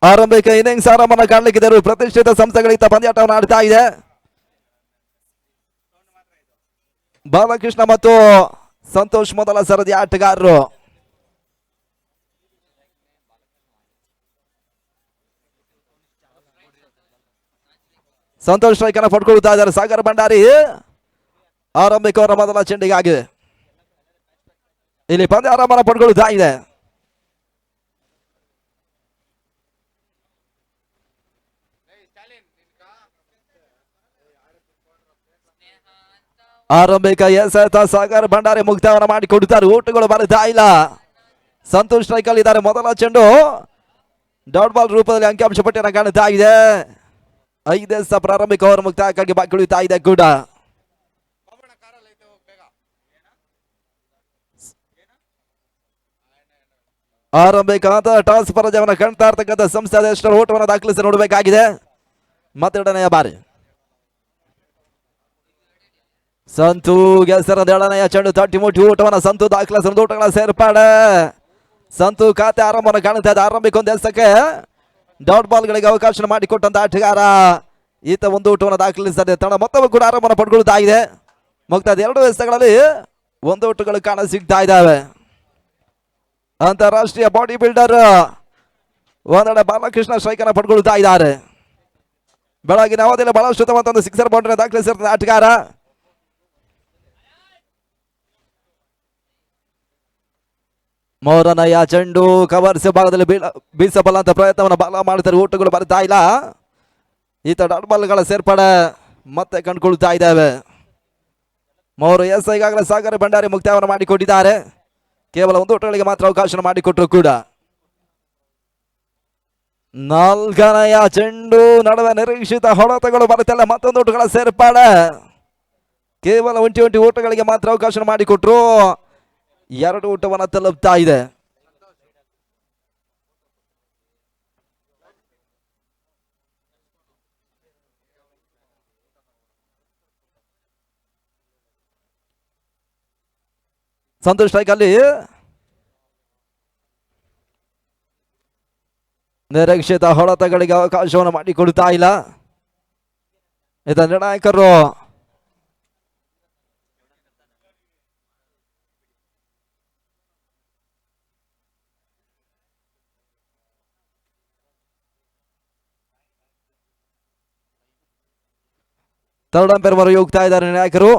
ಆರಂಭಿಕ ಇನ್ನಿಂಗ್ಸ್ ಆರಂಭನ ಕಾಣಲಿಕ್ಕಿದ್ದರು. ಪ್ರತಿಷ್ಠಿತ ಸಂಸ್ಥೆಗಳಿಂದ ಪಂದ್ಯಾಟವನ್ನು ಆಡ್ತಾ ಇದೆ. ಬಾಲಕೃಷ್ಣ ಮತ್ತು ಸಂತೋಷ್ ಮೊದಲ ಸರದಿ ಆಟಗಾರರು. ಸಂತೋಷ್ ಸ್ಟ್ರೈಕ್ ಅನ್ನು ಪಡ್ಕೊಳ್ತಾ ಇದ್ದಾರೆ. ಸಾಗರ್ ಭಂಡಾರಿ ಆರಂಭಿಕವರ ಮೊದಲ ಚೆಂಡಿಗಾಗಿದೆ. ಇಲ್ಲಿ ಪಂದ್ಯ ಆರಂಭನ ಪಡ್ಕೊಳ್ತಾ ಇದೆ. ಆರಂಭಿಕ ಸಾಗರ್ ಭಂಡಾರಿ ಮುಕ್ತಾಯವನ್ನು ಮಾಡಿಕೊಡುತ್ತಾರೆ. ಓಟುಗಳು ಬರುತ್ತಾ ಇಲ್ಲ. ಸಂತೋಷ್ ಸ್ಟ್ರೈಕ್ ಅಲ್ಲಿ ಇದ್ದಾರೆ. ಮೊದಲ ಚೆಂಡು ಡಾಟ್ ಬಾಲ್ ರೂಪದಲ್ಲಿ ಅಂಕಿಅಂಶ ಪಟ್ಟಿಯನ್ನು ಕಾಣುತ್ತಾ ಇದೆ. 5 ಪ್ರಾರಂಭಿಕ ಓವರ್ ಮುಕ್ತಾಯಕ್ಕಾಗಿ ಬಾಗಿಳುತ್ತಾ ಇದೆ ಕೂಡ. ಆರಂಭಿಕ ಟಾಸ್ ಪರಾಜಯವನ್ನು ಕಾಣ್ತಾ ಇರ್ತಕ್ಕಂಥ ಸಂಸ್ಥೆ ಅದೆಷ್ಟರ ಓಟವನ್ನು ದಾಖಲಿಸಿ ನೋಡಬೇಕಾಗಿದೆ. ಮತ್ತೆರಡನೆಯ ಬಾರಿ ಸಂತು ಗೆಸರದ ಎರಡನೆಯ ಚೆಂಡು ತಟ್ಟಿ ಮುಟ್ಟಿ ಓಟವನ್ನು ಸಂತು ದಾಖಲಿಸಿದ ಓಟಗಳ ಸೇರ್ಪಾಡೆ. ಸಂತು ಖಾತೆ ಆರಂಭವನ್ನು ಕಾಣುತ್ತಾ ಇದೆ. ಆರಂಭಿಕ ಒಂದು ಎಸಕ್ಕೆ ಡಾಟ್ ಬಾಲ್ಗಳಿಗೆ ಅವಕಾಶ ಮಾಡಿಕೊಟ್ಟಂತ ಆಟಗಾರ ಈತ ಒಂದು ಓಟವನ್ನು ದಾಖಲಿಸಿದೆ. ತಂಡ ಮೊತ್ತವೂ ಕೂಡ ಆರಂಭವನ್ನು ಪಡ್ಕೊಳ್ತಾ ಇದೆ. ಮುಕ್ತಾದ 2 ಎಸೆಗಳಲ್ಲಿ 1 ಓಟಗಳು ಕಾಣ ಸಿಗ್ತಾ ಇದ್ದಾವೆ. ಅಂತಾರಾಷ್ಟ್ರೀಯ ಬಾಡಿ ಬಿಲ್ಡರ್ ಒಂದೆಡೆ ಬಾಲಕೃಷ್ಣ ಸ್ಟ್ರೈಕ್ ಅನ್ನು ಪಡ್ಕೊಳ್ತಾ ಇದ್ದಾರೆ. ಬೆಳಗಿನ ಅವಧಿಯಲ್ಲಿ ಬಹಳಷ್ಟು ಒಂದು ಸಿಕ್ಸರ್ ಬೌಂಡ್ರಿ ದಾಖಲಿಸಿದ ಆಟಗಾರ. ಮೂರನೆಯ ಚೆಂಡು ಕವರ್ಸ್ ಭಾಗದಲ್ಲಿ ಬೀಸಬಲ್ಲಂತ ಪ್ರಯತ್ನವನ್ನು ಬಾಲ ಮಾಡ್ತಾರೆ. ಓಟಗಳು ಬರ್ತಾ ಇಲ್ಲ. ಈತ ಡಾಟ್ ಬಾಲ್ಗಳ ಸೇರ್ಪಡೆ ಮತ್ತೆ ಕಂಡುಕೊಳ್ತಾ ಇದ್ದಾವೆ. 3 ಎಸ್ ಈಗಾಗಲೇ ಸಾಗರ್ ಭಂಡಾರಿ ಮುಕ್ತಾಯವನ್ನು ಮಾಡಿಕೊಟ್ಟಿದ್ದಾರೆ. ಕೇವಲ 1 ಓಟಗಳಿಗೆ ಮಾತ್ರ ಅವಕಾಶ ಮಾಡಿಕೊಟ್ರು ಕೂಡ. 4ನೆಯ ಚೆಂಡು ನಡುವೆ ನಿರೀಕ್ಷಿತ ಹೊಡೆತಗಳು ಬರುತ್ತಿಲ್ಲ. ಮತ್ತೊಂದು ಓಟಗಳ ಸೇರ್ಪಡೆ. ಕೇವಲ 20 ಓಟಗಳಿಗೆ ಮಾತ್ರ ಅವಕಾಶ ಮಾಡಿಕೊಟ್ರು. 2 ಓಟವನ್ನು ತಲುಪ್ತಾ ಇದೆ. ಸಂತೋಷ್ ಸ್ಟ್ರೈಕ್ ಅಲ್ಲಿ ನಿರೀಕ್ಷಿತ ಹೊಡೆತಗಳಿಗೆ ಅವಕಾಶವನ್ನು ಮಾಡಿಕೊಡ್ತಾ ಇಲ್ಲ. ಇದ ನಿರ್ಣಾಯಕರು ಥರ್ಡ್ ಅಂಪೈರ್ ಮೊರೆ ಹೋಗ್ತಾ ಇದ್ದಾರೆ ನಿರ್ಣಾಯಕರು.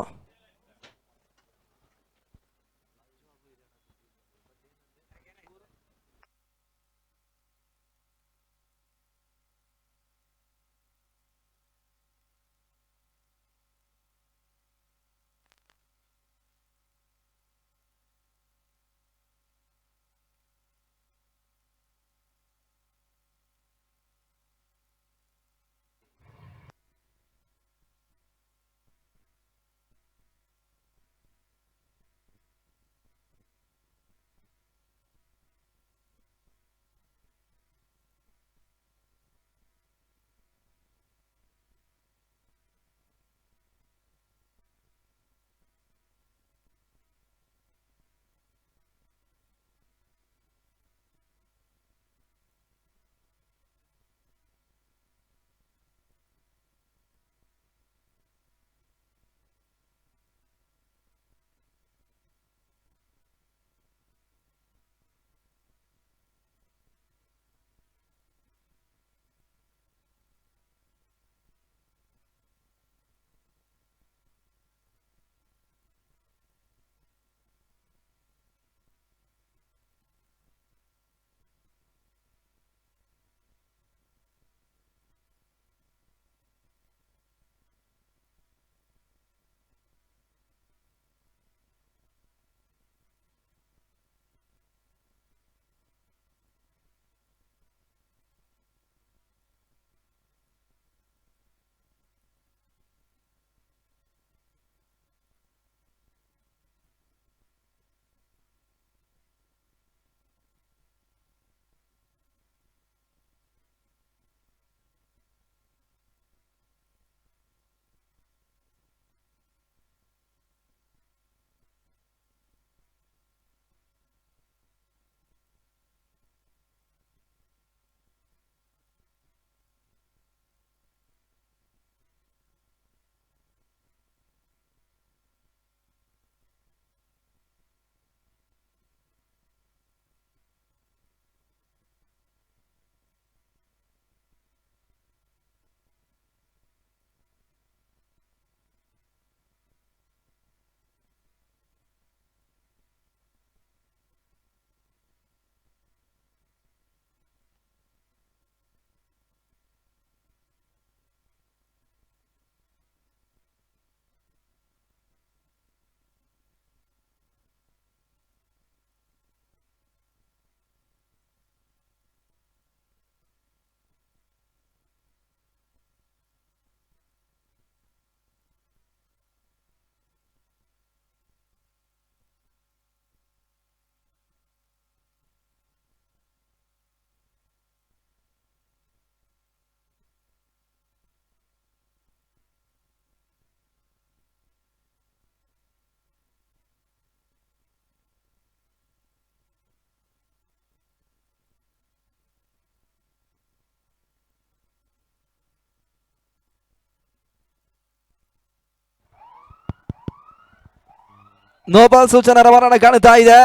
ನೋಬಲ್ ಸೂಚನಾ ರವಾನ ಕಾಣ್ತಾ ಇದೆ.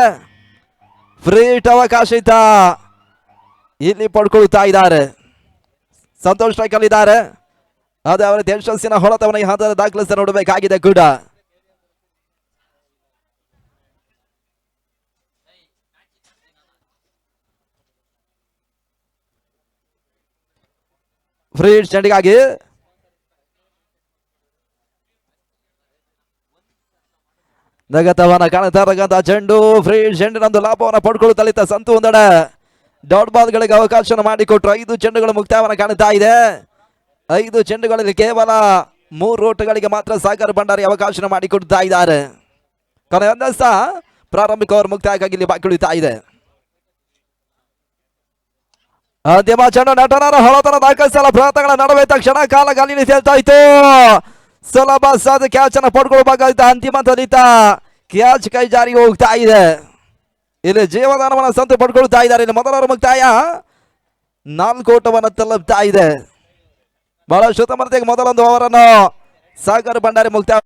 ಫ್ರೀಟ್ ಅವಕಾಶ ಇತ್ತ, ಇಲ್ಲಿ ಪಡ್ಕೊಳ್ತಾ ಇದ್ದಾರೆ. ಸಂತೋಷ್ ಸ್ಟ್ರೈಕ್ ಅಲ್ಲಿ ಇದ್ದಾರೆ. ಅದೇ ಅವರ ಯಶಸ್ಸಿನ ಹೊಳತವನ್ನ ಈ ಹಂತದ ದಾಖಲಿಸಿ ನೋಡಬೇಕಾಗಿದೆ ಕೂಡ. ಫ್ರೀಟ್ ಚೆಂಡಿಗಾಗಿ ನಗತವನ್ನ ಕಾಣ್ತಾ ಇರತಕ್ಕಂಥ ಚೆಂಡು. ಫ್ರೀಟ್ ಚೆಂಡಿನೊಂದು ಲಾಭವನ್ನು ಪಡ್ಕೊಳ್ಳುತ್ತಲಿದ್ದ ಸಂತು ಒಂದೆಡೆ ಡಾಟ್ ಬಾಲ್ಗಳಿಗೆ ಅವಕಾಶ ಮಾಡಿಕೊಟ್ರು. 5 ಚೆಂಡುಗಳು ಮುಕ್ತಾಯವನ್ನು ಕಾಣ್ತಾ ಇದೆ. 5 ಚೆಂಡುಗಳಲ್ಲಿ ಕೇವಲ 3 ಓಟಗಳಿಗೆ ಮಾತ್ರ ಸಾಗರ್ ಭಂಡಾರಿ ಅವಕಾಶ ಮಾಡಿಕೊಡ್ತಾ ಇದ್ದಾರೆ. ಕೊನೆಯ ಪ್ರಾರಂಭಿಕ ಓವರ್ ಮುಕ್ತಾಯಕ್ಕಾಗಿ ಇಲ್ಲಿ ಬಾಕಿ ಉಳಿತಾ ಇದೆ. ಅಂತಿಮ ಚೆಂಡು ನಟನರ ಹೊಳತನ ದಾಖಲಿಸಲ ಪ್ರಯತ್ನಗಳ ನಡುವೆ ತಕ್ಷಣ ಕಾಲ ಗಾಲಿಯಲ್ಲಿ ಸೇರ್ತಾ ಇತ್ತು. ಸುಲಭ ಸಾಧ ಕ್ಯಾಚ್ ಅನ್ನು ಪಡ್ಕೊಳ್ಬೇಕಾಗಿದ್ದ ಅಂತಿಮ ತಲಿತ ಕ್ಯಾಚ್ ಕೈ ಜಾರಿಗೆ ಹೋಗ್ತಾ ಇದೆ. ಇಲ್ಲಿ ಜೀವದಾನವನ್ನು ಸಂತು ಪಡ್ಕೊಳ್ತಾ ಇದ್ದಾರೆ. ಇಲ್ಲಿ ಮೊದಲ ಮುಕ್ತಾಯ 4 ಓಟವನ್ನು ತಲುಪ್ತಾ ಇದೆ. ಬಹಳ ಶುತಮರತೆಗೆ ಮೊದಲೊಂದು ಓವರನ್ನು ಸಾಗರ್ ಭಂಡಾರಿ ಮುಕ್ತಾಯ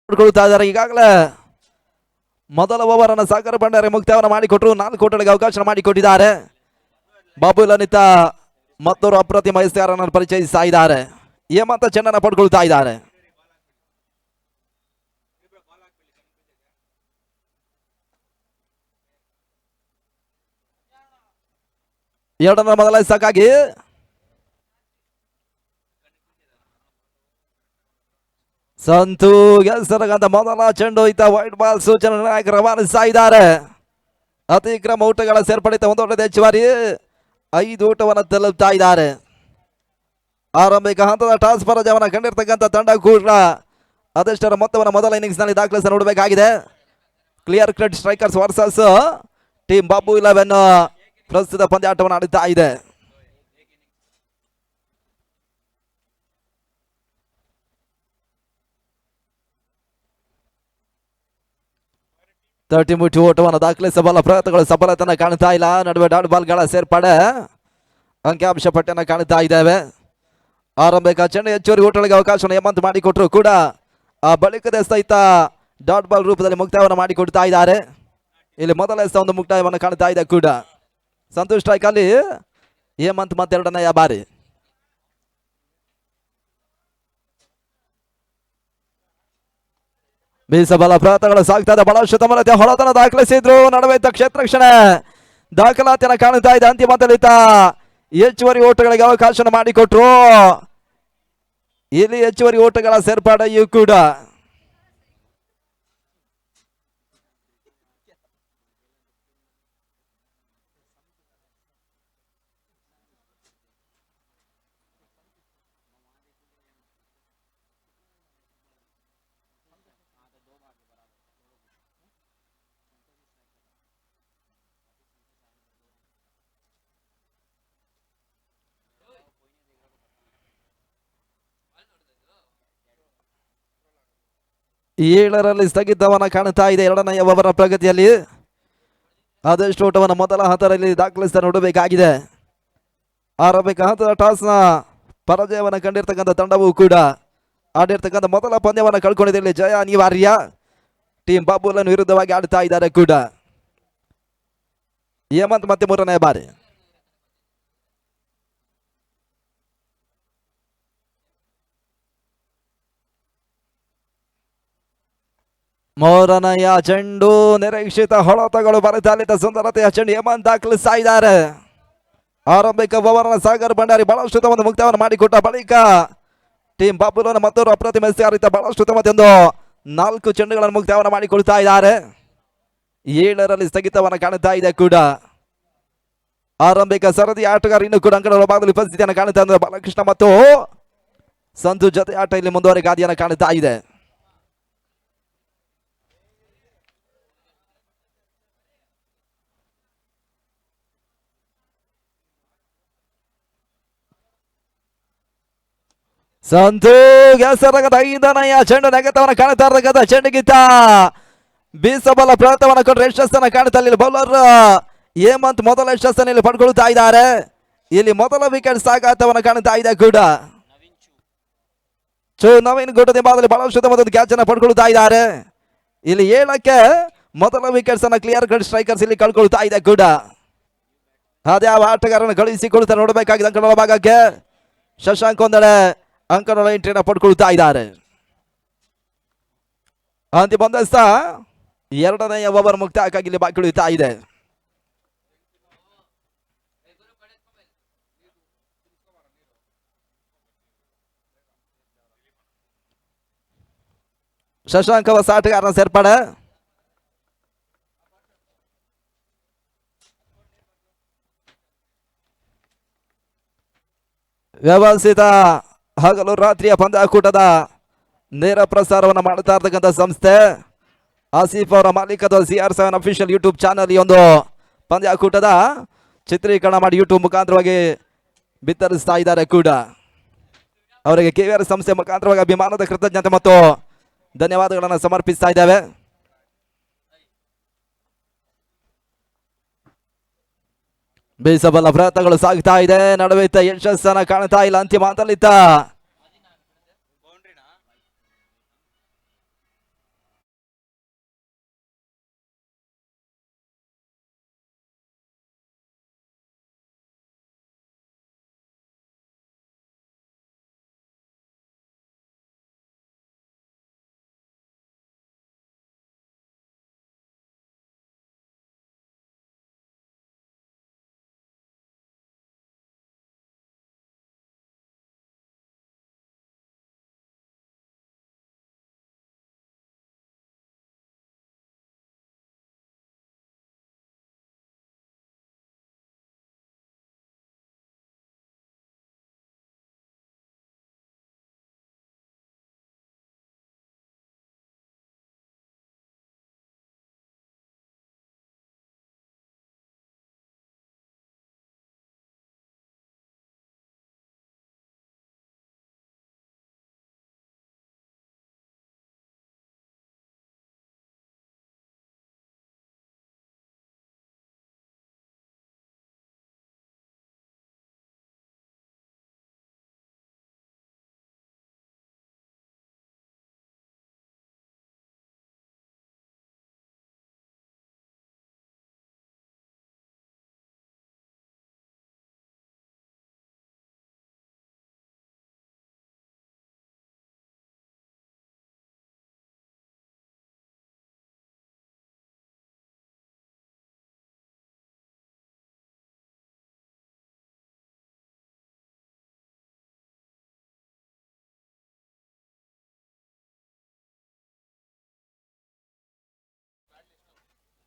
ಪಡ್ಕೊಳ್ತಾ ಇದ್ದಾರೆ. ಈಗಾಗಲೇ ಮೊದಲ ಓವರ್ ಅನ್ನು ಸಾಗರ್ ಭಂಡಾರಿ ಮುಕ್ತಾಯವನ್ನು ಮಾಡಿಕೊಟ್ರು. 4 ಓಟಗಳಿಗೆ ಅವಕಾಶ ಮಾಡಿಕೊಟ್ಟಿದ್ದಾರೆ. ಬಾಬು ಲಲಿತ ಮತ್ತೊರು ಅಪ್ರತಿಮ ಎಸ್ಆರ್‌ನ್ನು ಪರಿಚಯಿಸ್ತಾ ಇದ್ದಾರೆ. ಹೇಮಂತ ಚೆಂಡನ್ನು ಪಡ್ಕೊಳ್ತಾ ಇದ್ದಾರೆ. ಎರಡನ್ನ ಮೊದಲ ಸಾಕಾಗಿ ಸಂತು ಗೆಲ್ಸರಗಂತ ಮೊದಲ ಚೆಂಡು ಇತ್ತ ವೈಟ್ ಬಾಲ್ ಸೂಚನೆ ನಾಯಕ ರವಾನಿಸ್ತಾ ಇದ್ದಾರೆ. ಅತಿಕ್ರಮ ಊಟಗಳ ಸೇರ್ಪಡಿತ ಒಂದೊಂದು ಹೆಚ್ಚುವರಿ 5 ಊಟವನ್ನು ತಲುಪ್ತಾ ಇದ್ದಾರೆ. ಆರಂಭಿಕ ಹಂತದ ಟಾಸ್ ಪರಾಜಯವನ್ನು ಕಂಡಿರ್ತಕ್ಕಂಥ ತಂಡ ಕೂಡ ಅದೆಷ್ಟರ ಮೊತ್ತವನ್ನು ಮೊದಲ ಇನ್ನಿಂಗ್ಸ್ ನಲ್ಲಿ ದಾಖಲಿಸಿ ನೋಡಬೇಕಾಗಿದೆ. Clear cut strikers versus team Babu 11 ಪ್ರಸ್ತುತ ಪಂದ್ಯಾಟವನ್ನು ಆಡುತ್ತಾ ಇದೆ. ತರ್ಟಿ ಮುಟ್ಟಿ ಓಟವನ್ನು ದಾಖಲಿಸಬಲ್ಲ ಪ್ರಯತ್ನಗಳು ಸಫಲತೆಯನ್ನು ಕಾಣ್ತಾ ಇಲ್ಲ. ನಡುವೆ ಡಾಟ್ ಬಾಲ್ಗಳ ಸೇರ್ಪಡೆ ಅಂಕಿಅಂಶ ಪಟ್ಟಿಯನ್ನು ಕಾಣ್ತಾ ಇದ್ದೇವೆ. ಆರಂಭಿಕ ಚೆಂಡು ಹೆಚ್ಚುವರಿ ಓಟಗಳಿಗೆ ಅವಕಾಶವನ್ನು ಹೇಮಂತ್ ಮಾಡಿಕೊಟ್ರು ಕೂಡ ಆ ಬಳಿಕದ ಸಹಿತ ಡಾಟ್ ಬಾಲ್ ರೂಪದಲ್ಲಿ ಮುಕ್ತಾಯವನ್ನು ಮಾಡಿಕೊಡ್ತಾ ಇದ್ದಾರೆ. ಇಲ್ಲಿ ಮೊದಲ ಒಂದು ಮುಕ್ತಾಯವನ್ನು ಕಾಣ್ತಾ ಇದೆ ಕೂಡ. ಸಂತೋಷ್ ಸ್ಟ್ರೈಕ್ ಅಲ್ಲಿ ಹೇಮಂತ್ ಮತ್ತೆರಡನೆಯ ಬಾರಿ. ಬೀಸಬಲ ಪ್ರಯತ್ನಗಳು ಸಾಗ್ತಾ ಇದೆ. ಬಹಳಷ್ಟು ತಮರತೆ ಹೊಳತನ ದಾಖಲಿಸಿದ್ರು. ನಡುವೆ ಕ್ಷೇತ್ರ ರಕ್ಷಣೆ ದಾಖಲಾತಿಯನ್ನು ಕಾಣ್ತಾ ಇದೆ. ಅಂತಿಮ ತಲಿತ ಹೆಚ್ಚುವರಿ ಓಟಗಳಿಗೆ ಅವಕಾಶ ಮಾಡಿಕೊಟ್ರು. ಇಲ್ಲಿ ಹೆಚ್ಚುವರಿ ಓಟಗಳ ಸೇರ್ಪಡೆಯೂ ಕೂಡ. ಏಳರಲ್ಲಿ ಸ್ಥಗಿತವನ್ನ ಕಾಣ್ತಾ ಇದೆ. ಎರಡನೆಯ ಓವರ್ ಪ್ರಗತಿಯಲ್ಲಿ ಆದಷ್ಟು ಓಟವನ್ನು ಮೊದಲ ಹಂತದಲ್ಲಿ ದಾಖಲಿಸ್ತಾ ನೋಡಬೇಕಾಗಿದೆ. ಆರಂಭಿಕ ಹಂತದ ಟಾಸ್ನ ಪರಾಜಯವನ್ನು ಕಂಡಿರ್ತಕ್ಕಂಥ ತಂಡವೂ ಕೂಡ ಆಡಿರ್ತಕ್ಕಂಥ ಮೊದಲ ಪಂದ್ಯವನ್ನು ಕಳ್ಕೊಂಡಿದೆ. ಇಲ್ಲಿ ಜಯ ಅನಿವಾರ್ಯ. ಟೀಮ್ ಬಾಬುಲನ್ ವಿರುದ್ಧವಾಗಿ ಆಡ್ತಾ ಇದ್ದಾರೆ ಕೂಡ. ಹೇಮಂತ್ ಮತ್ತೆ ಮೂರನೇ ಬಾರಿ. ಮೂರನೆಯ ಚೆಂಡು ನಿರೀಕ್ಷಿತ ಹೊಳತಗಳು ಬರುತ್ತಲಿದ್ದ ಸುಂದರತೆಯ ಚೆಂಡು ಹೇಮಂತ್ ದಾಖಲಿಸ್ತಾ ಇದ್ದಾರೆ. ಆರಂಭಿಕ ಓವರ್ನ ಸಾಗರ್ ಭಂಡಾರಿ ಬಹಳಷ್ಟು ಒಂದು ಮುಕ್ತವನ್ನು ಮಾಡಿಕೊಟ್ಟ ಬಳಿಕ ಟೀಮ್ ಬಾಬುಲನ ಮತ್ತೊಂದು ಅಪ್ರತಿಮ ಸಾರಿತ ಬಹಳಷ್ಟು ಒಂದು 4 ಚೆಂಡುಗಳನ್ನು ಮುಕ್ತವನ್ನು ಮಾಡಿಕೊಳ್ತಾ ಇದ್ದಾರೆ. 7ರಲ್ಲಿ ಸ್ಥಗಿತವನ್ನು ಕಾಣುತ್ತಾ ಇದೆ ಕೂಡ. ಆರಂಭಿಕ ಸರದಿ ಆಟಗಾರ ಇನ್ನೂ ಕೂಡ ಅಂಕಣ ಭಾಗದಲ್ಲಿ ಉಪಸ್ಥಿತಿಯನ್ನು ಕಾಣುತ್ತಾ ಇದ್ದಾರೆ. ಬಾಲಕೃಷ್ಣ ಮತ್ತು ಸಂತು ಜೊತೆ ಆಟ ಇಲ್ಲಿ ಮುಂದುವರೆ ಗಾದಿಯನ್ನು ಕಾಣುತ್ತಾ ಇದೆ. ಸಂತು ಗೆಸರಗದ 5ನೆಯ ಚೆಂಡು ನೆಗೆತವನ್ನು ಕಾಣುತ್ತಾ ಇರತಕ್ಕಂಥ ಚೆಂಡಿಗಿಂತ ಬೀಸಬಲ ಪ್ರಯತ್ನವನ್ನು ಕೊಟ್ಟರೆ ಯಶಸ್ಸನ್ನು ಕಾಣುತ್ತಾ ಇಲ್ಲಿ ಬೌಲರ್ ಹೇಮಂತ್ ಮೊದಲ ಯಶಸ್ಸನ್ನು ಇಲ್ಲಿ ಪಡ್ಕೊಳ್ತಾ ಇದ್ದಾರೆ. ಇಲ್ಲಿ ಮೊದಲ ವಿಕೆಟ್ ಸಾಗಾಟವನ್ನು ಕಾಣುತ್ತಾ ಇದೆ ಕೂಡ. ನವೀನ್ ಗುಡ್ಡದಿಂಬಾದಲ್ಲಿ ಬಹಳಷ್ಟು ಒಂದು ಕ್ಯಾಚ್ ಅನ್ನು ಪಡ್ಕೊಳ್ತಾ ಇದ್ದಾರೆ. ಇಲ್ಲಿ 7ಕ್ಕೆ ಮೊದಲ ವಿಕೆಟ್ಸ್ ಅನ್ನ ಕ್ಲಿಯರ್ ಕಟ್ ಸ್ಟ್ರೈಕರ್ಸ್ ಇಲ್ಲಿ ಕಳ್ಕೊಳ್ತಾ ಇದೆ ಕೂಡ. ಅದ್ಯಾವ ಆಟಗಾರನ್ನು ಕಳುಹಿಸಿಕೊಳ್ತಾ ನೋಡಬೇಕಾಗಿದೆ ಅಂಕಣ ಭಾಗಕ್ಕೆ. ಶಶಾಂಕ್ ಒಂದೆಡೆ ಅಂಕಣ ಎಂಟ್ರಿನ ಪಡ್ಕೊಳ್ತಾ ಇದ್ದಾರೆ. ಅಂತಿಮ ಒಂದಸ್ತ 2ನೆಯ ಓವರ್ ಮುಕ್ತಾಯಕ್ಕಾಗಿ ಇಲ್ಲಿ ಬಾಕಿ ಉಳಿತಾ ಇದೆ. ಶಶಾಂಕ್ ಹೊಸ ಆಟಗಾರನ ಸೇರ್ಪಡೆ. ವ್ಯವಸ್ಥಿತ ಹಗಲು ರಾತ್ರಿಯ ಪಂದ್ಯಾಕೂಟದ ನೇರ ಪ್ರಸಾರವನ್ನು ಮಾಡುತ್ತಾ ಇರ್ತಕ್ಕಂಥ ಸಂಸ್ಥೆ ಆಸಿಫ್ ಅವರ ಮಾಲೀಕದ CR7 ಅಫಿಷಿಯಲ್ ಯೂಟ್ಯೂಬ್ ಚಾನಲ್ ಈ ಒಂದು ಪಂದ್ಯಾಕೂಟದ ಚಿತ್ರೀಕರಣ ಮಾಡಿ ಯೂಟ್ಯೂಬ್ ಮುಖಾಂತರವಾಗಿ ಬಿತ್ತರಿಸ್ತಾ ಇದ್ದಾರೆ ಕೂಡ. ಅವರಿಗೆ KVR ಸಂಸ್ಥೆ ಮುಖಾಂತರವಾಗಿ ಅಭಿಮಾನದ ಕೃತಜ್ಞತೆ ಮತ್ತು ಧನ್ಯವಾದಗಳನ್ನು ಸಮರ್ಪಿಸ್ತಾ ಇದ್ದೇವೆ. ಬೀಸಬಲ್ಲ ಪ್ರಯತ್ನಗಳು ಸಾಗ್ತಾ ಇದೆ. ನಡುವೆ ಯಶಸ್ಸನ್ನ ಕಾಣ್ತಾ ಇಲ್ಲ. ಅಂತಿಮ ಹಂತದಲ್ಲಿದ್ದ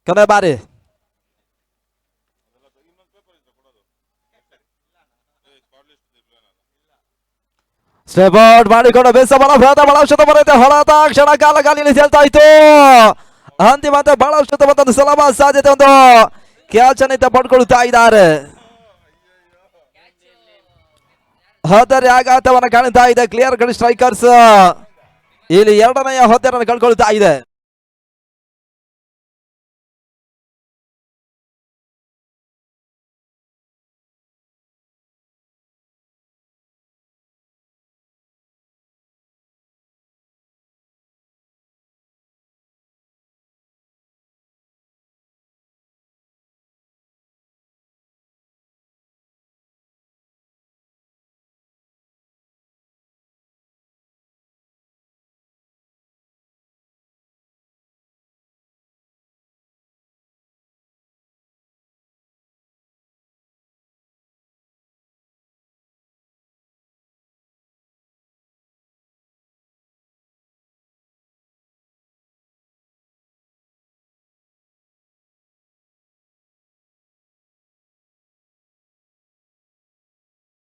ಕೊನೆ ಬಾರಿ ಸ್ಟೆಪ್ ಔಟ್ ಮಾಡಿಕೊಂಡು ಬೇಸಬಲ ಬಹಳಷ್ಟು ಬರುತ್ತೆ. ಹೊಳತ ಕ್ಷಣ ಕಾಲ ಗಾಲಿಯಲ್ಲಿ ತೇಲ್ತಾ ಇತ್ತು. ಅಂತಿಮ ಬಹಳಷ್ಟು ಒಂದು ಸುಲಭ ಸಾಧ್ಯತೆ ಒಂದು ಕ್ಯಾಚ್ ಅನ್ನ ಪಡ್ಕೊಳ್ತಾ ಇದ್ದಾರೆ. ಹದರಿ ಆಘಾತವನ್ನು ಕಾಣ್ತಾ ಇದೆ ಕ್ಲಿಯರ್ ಕಟ್ ಸ್ಟ್ರೈಕರ್ಸ್. ಇಲ್ಲಿ 2ನೆಯ ಹೊತ್ತರನ್ನು ಕಳ್ಕೊಳ್ತಾ ಇದೆ.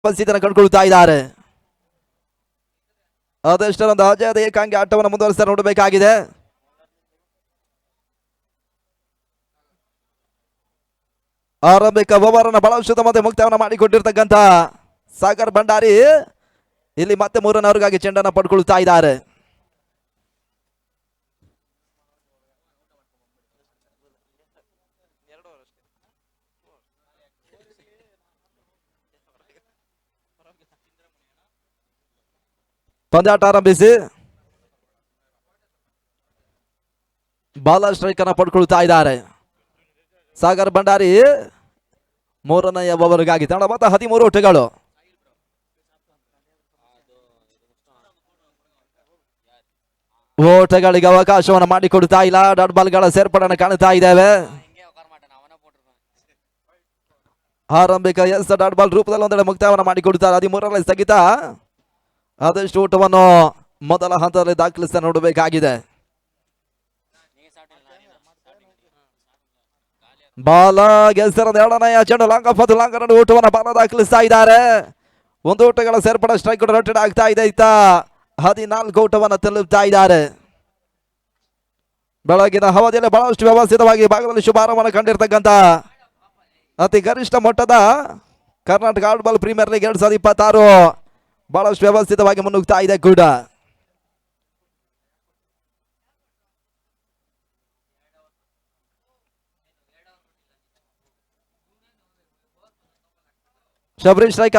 ಪರಿಸ್ಥಿತಿಯನ್ನು ಕಂಡುಕೊಳ್ತಾ ಇದ್ದಾರೆ. ಅದೆಷ್ಟರೊಂದು ಅಜಯದ ಏಕಾಂಗಿ ಆಟವನ್ನು ಮುಂದುವರಿಸ್ತಾ ನೋಡಬೇಕಾಗಿದೆ. ಆರಂಭಿಕ ಓವರ್ ಬಹಳ ಶುದ್ಧ ಮತ್ತೆ ಮುಕ್ತವನ್ನ ಮಾಡಿಕೊಟ್ಟಿರ್ತಕ್ಕಂಥ ಸಾಗರ್ ಭಂಡಾರಿ ಇಲ್ಲಿ ಮತ್ತೆ 3 ಓವರ್ಗಾಗಿ ಚೆಂಡನ್ನು ಪಡ್ಕೊಳ್ತಾ ಇದ್ದಾರೆ. ಪಂದ್ಯಾಟ ಆರಂಭಿಸಿ ಬಾಲ ಸ್ಟ್ರೈಕ್ ಅನ್ನ ಪಡ್ಕೊಳ್ತಾ ಇದ್ದಾರೆ ಸಾಗರ್ ಭಂಡಾರಿ. 3ನೇ ಓವರ್ಗಾಗಿ ತಂಡ ಮೊತ್ತ 13 ಓಟಗಳು. ಓಟಗಳಿಗೆ ಅವಕಾಶವನ್ನು ಮಾಡಿಕೊಡ್ತಾ ಇಲ್ಲ. ಡಾಟ್ ಬಾಲ್ಗಳ ಸೇರ್ಪಡೆಯನ್ನು ಕಾಣುತ್ತಾ ಇದ್ದೇವೆ. ಆರಂಭಿಕ ಡಾಟ್ ಬಾಲ್ ರೂಪದಲ್ಲಿ ಒಂದೆಡೆ ಮುಕ್ತಾಯವನ್ನು ಮಾಡಿಕೊಡುತ್ತಾರೆ. 13ರಲ್ಲಿ ಸ್ಥಗಿತ. ಆದಷ್ಟು ಓಟವನ್ನು ಮೊದಲ ಹಂತದಲ್ಲಿ ದಾಖಲಿಸ್ತಾ ನೋಡಬೇಕಾಗಿದೆ. ಬಾಲ ಗೆಲ್ಸರದ 2ನೇ ಚೆಂಡು ಲಾಂಗ್ ಆಫ್ ಅದು ಲಾಂಗ್ ರನ್ ಓಟವನ್ನು ಬಾಲ ದಾಖಲಿಸ್ತಾ ಇದ್ದಾರೆ. 1 ಓಟಗಳ ಸೇರ್ಪಡೆ ಸ್ಟ್ರೈಕ್ ರೊಟೇಟ್ ಆಗ್ತಾ ಇದೆ. ಇತ್ತ 14 ಓಟವನ್ನು ತಲುಪ್ತಾ ಇದ್ದಾರೆ. ಬೆಳಗಿನ ಅವಧಿಯಲ್ಲಿ ಬಹಳಷ್ಟು ವ್ಯವಸ್ಥಿತವಾಗಿ ಭಾಗದಲ್ಲಿ ಶುಭಾರಂಭವನ್ನು ಕಂಡಿರ್ತಕ್ಕಂಥ ಅತಿ ಗರಿಷ್ಠ ಮೊತ್ತದ Karnataka hot ball premier league 2026 ಬಹಳಷ್ಟು ವ್ಯವಸ್ಥಿತವಾಗಿ ಮುನ್ನುಗ್ತಾ ಇದೆ ಕೂಡ. ಶಬರಿ ಸ್ಟ್ರೈಕ್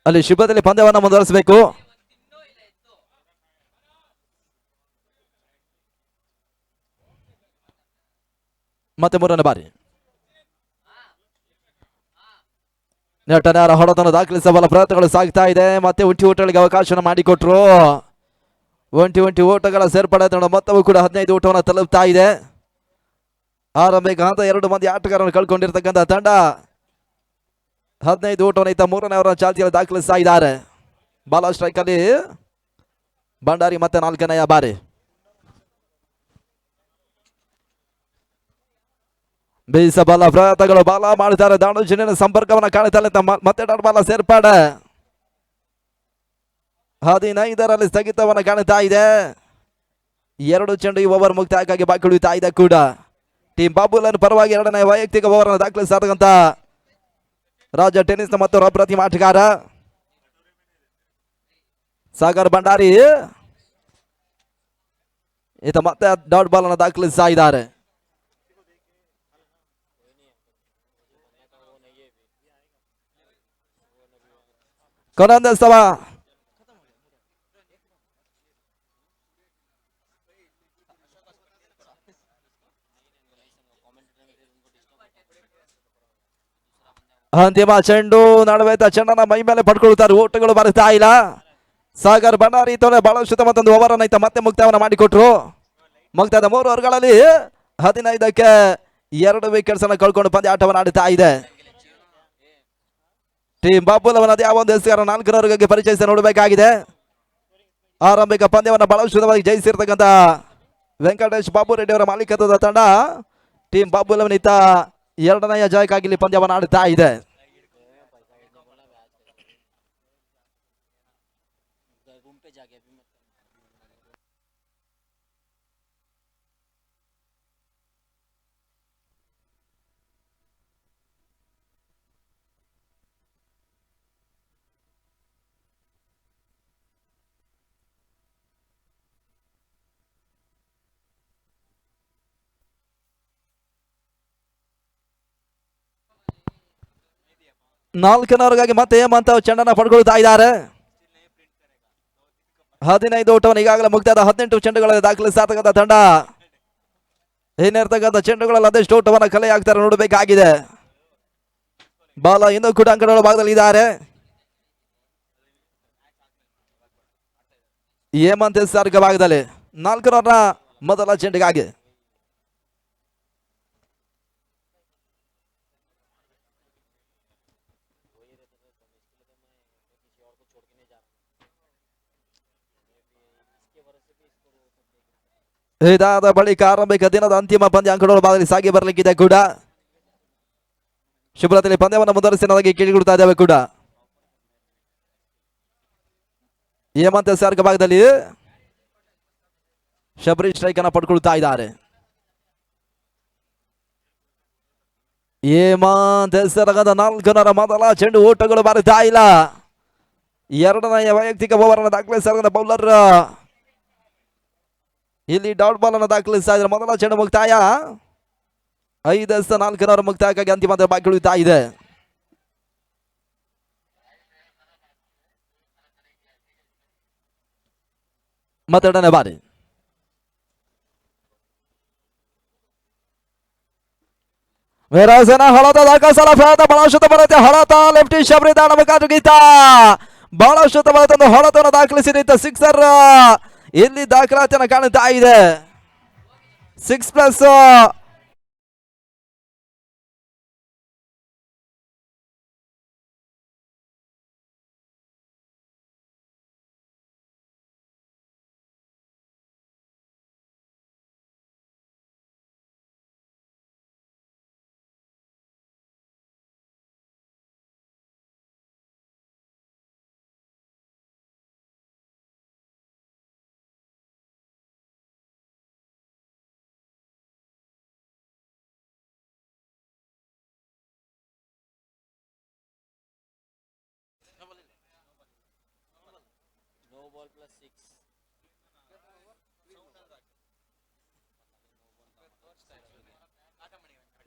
ಅಲ್ಲಿ ಶುಭದಲ್ಲಿ ಪಂದ್ಯವನ್ನು ಮುಂದುವರಿಸಬೇಕು. ಮತ್ತೆ 3ನೇ ಬಾರಿ ನೆಟ್ಟನಾರ ಹೊಡೆತನ್ನು ದಾಖಲಿಸಬಲ್ಲ ಪ್ರಯತ್ನಗಳು ಸಾಗ್ತಾ ಇದೆ. ಮತ್ತೆ ಒಂಟಿ ಓಟಗಳಿಗೆ ಅವಕಾಶವನ್ನು ಮಾಡಿಕೊಟ್ರು. ಒಂಟಿ ಓಟಗಳ ಸೇರ್ಪಡೆ ಮೊತ್ತವೂ ಕೂಡ 15 ಓಟವನ್ನು ತಲುಪ್ತಾ ಇದೆ. ಆರಂಭಿಕ ಹಂತ 2 ಮಂದಿ ಆಟಗಾರರನ್ನು ಕಳ್ಕೊಂಡಿರ್ತಕ್ಕಂಥ ತಂಡ 15 ಓಟವನ್ನು ಇತ್ತ 3ನೇ ಅವರ ಚಾಲ್ತಿಯಲ್ಲಿ ದಾಖಲಿಸ್ತಾ ಇದ್ದಾರೆ. ಬಾಲ ಸ್ಟ್ರೈಕ್ ಅಲ್ಲಿ ಭಂಡಾರಿ ಮತ್ತೆ 4ನೇ ಬಾರಿ. ಬೀಸಬಲ್ಲ ಪ್ರಯತ್ನಗಳು ಬಾಲ ಮಾಡ್ತಾರೆ. ದಾಣು ಚಿನ್ನಿನ ಸಂಪರ್ಕವನ್ನು ಕಾಣುತ್ತಾರೆ. ಮತ್ತೆ ಡಾಟ್ ಬಾಲ ಸೇರ್ಪಡೆ 15ರಲ್ಲಿ ಸ್ಥಗಿತವನ್ನು ಕಾಣುತ್ತಾ ಇದೆ. 2 ಚೆಂಡು ಈ ಓವರ್ ಮುಕ್ತಾಯಕ್ಕಾಗಿ ಬಾಕಿ ಉಳಿತಾ ಇದೆ ಕೂಡ. ಟೀಮ್ ಬಾಬುಲನ್ ಪರವಾಗಿ 2ನೇ ವೈಯಕ್ತಿಕ ಓವರ್ ಅನ್ನು ದಾಖಲಿಸಿರ್ತಕ್ಕಂಥ ರಾಜ್ಯ ಟೆನ್ನಿಸ್ನ ಮತ್ತು ಅಪ್ರತಿಮ ಆಟಗಾರ ಸಾಗರ್ ಭಂಡಾರಿ ಈತ ಮತ್ತೆ ಡಾಟ್ ಬಾಲ್ ಅನ್ನು ದಾಖಲಿಸ್ತಾ ಇದ್ದಾರೆ. ಕೊನಂದಸ್ತವ ಅಂತಿಮ ಚೆಂಡು ನಡುವೆ ಚೆಂಡನ್ನ ಮೈ ಮೇಲೆ ಪಡ್ಕೊಳ್ತಾರೆ. ಓಟಗಳು ಬರುತ್ತಾ ಇಲ್ಲ. ಸಾಗರ್ ಭಂಡಾರಿ ತೋಲೆ ಬಹಳಷ್ಟು ಮತ್ತೊಂದು ಓವರ್ ಅನ್ನ ಮತ್ತೆ ಮುಕ್ತಾಯವನ್ನು ಮಾಡಿಕೊಟ್ರು. ಮುಕ್ತಾಯದ 3 ಓವರ್ಗಳಲ್ಲಿ 15ಕ್ಕೆ 2 ವಿಕೆಟ್ಸ್ ಅನ್ನು ಕಳ್ಕೊಂಡು ಪಂದ್ಯ ಆಟವನ್ನು ಆಡುತ್ತಾ ಇದೆ. ಟೀಮ್ ಬಾಬುಲ್ ಅವನದೇ ಯಾವ ಒಂದು ಹೆಸರು 4ನೇ ಓವರ್ಗೆ ಪರಿಚಯಿಸಿ ನೋಡಬೇಕಾಗಿದೆ. ಆರಂಭಿಕ ಪಂದ್ಯವನ್ನು ಬಹಳಷ್ಟು ಜಯಿಸಿರ್ತಕ್ಕಂಥ ವೆಂಕಟೇಶ್ ಬಾಬು ರೆಡ್ಡಿ ಅವರ ಮಾಲೀಕತ್ವದ ತಂಡ ಟೀಮ್ ಬಾಬುಲ್ ಅವನಿತ್ತ 2ನೇ ಜಯಕ್ಕಾಗಿ ಇಲ್ಲಿ ಪಂದ್ಯವನ್ನು ಆಡುತ್ತಾ ಇದೆ. ನಾಲ್ಕನವರೆಗಾಗಿ ಮತ್ತೆ ಹೇಮಂತ್ ಚೆಂಡನ್ನ ಪಡ್ಕೊಳ್ತಾ ಇದ್ದಾರೆ. 15 ಓಟವನ್ನು ಈಗಾಗಲೇ ಮುಕ್ತಾಯದ 18 ಚೆಂಡುಗಳಲ್ಲಿ ದಾಖಲಿಸತಕ್ಕಂಥ ತಂಡ ಏನಿರ್ತಕ್ಕಂಥ ಚೆಂಡುಗಳಲ್ಲಿ ಅದೆಷ್ಟು ಓಟವನ್ನು ಕಲೆ ಹಾಕ್ತಾರೆ ನೋಡಬೇಕಾಗಿದೆ. ಬಾಲ ಇನ್ನೂ ಕೂಡ ಅಂಕಣಗಳ ಭಾಗದಲ್ಲಿ ಇದ್ದಾರೆ. ಹೇಮಂತ್ ಸಾರ್ಗ ಭಾಗದಲ್ಲಿ 4 ರನ್ನ ಮೊದಲ ಚೆಂಡಿಗಾಗಿ. ಇದಾದ ಬಳಿಕ ಆರಂಭಿಕ ದಿನದ ಅಂತಿಮ ಪಂದ್ಯ ಅಂಕಣಗಳು ಬಾದಲ್ಲಿ ಸಾಗಿ ಬರಲಿಕ್ಕಿದೆ ಕೂಡ. ಶುಭ್ರತೆಯಲ್ಲಿ ಪಂದ್ಯವನ್ನು ಮುಂದುವರಿಸಿ ಕೇಳಿಕೊಡ್ತಾ ಇದ್ದೇವೆ ಕೂಡ. ಹೇಮಂತ್ ಸಾರ್ಗ ಭಾಗದಲ್ಲಿ ಶಬರಿ ಸ್ಟ್ರೈಕ್ ಅನ್ನು ಪಡ್ಕೊಳ್ತಾ ಇದ್ದಾರೆ. ಹೇಮಂತ್ ಸರಗದ 4 ಮೊದಲ ಚೆಂಡು ಓಟಗಳು ಬರುತ್ತಾ ಇಲ್ಲ. ಎರಡನೆಯ ವೈಯಕ್ತಿಕ ಓವರ್ ಅನ್ನು ದಾಖಲಿಸಿದ ಬೌಲರ್ ಇಲ್ಲಿ ಡಾಟ್ ಬಾಲ್ ಅನ್ನು ದಾಖಲಿಸ್ತಾ ಇದ್ದಾರೆ. ಮೊದಲ ಚೆಂಡು ಮುಕ್ತಾಯ 5-4 ಮುಕ್ತಾಯಕ್ಕಾಗಿ ಅಂತಿಮ ಬಾಕಿ ಉಳಿತಾ ಇದೆ. ಮತ್ತೆರಡನೇ ಬಾರಿ ವಿರಾಸನ ಹೊಳತ ದಾಖಲಿಸಲ ಪ್ರಯತ್ನ ಬಹಳ ಶುದ್ಧ ಬರುತ್ತೆ. ಹೊಳತ ಲೆಫ್ಟಿ ಶಬರಿ ದಾಣ ಮುಖಾಂತರ ಗೀತ ಬಹಳ ಶುದ್ಧ ಬರುತ್ತೊಂದು ಹೊಳತನ್ನು ದಾಖಲಿಸಿದ ಸಿಕ್ಸರ್ ಇಲ್ಲಿ ದಾಖಲಾತಿಯನ್ನು ಕಾಣುತ್ತಾ ಇದೆ. 6+.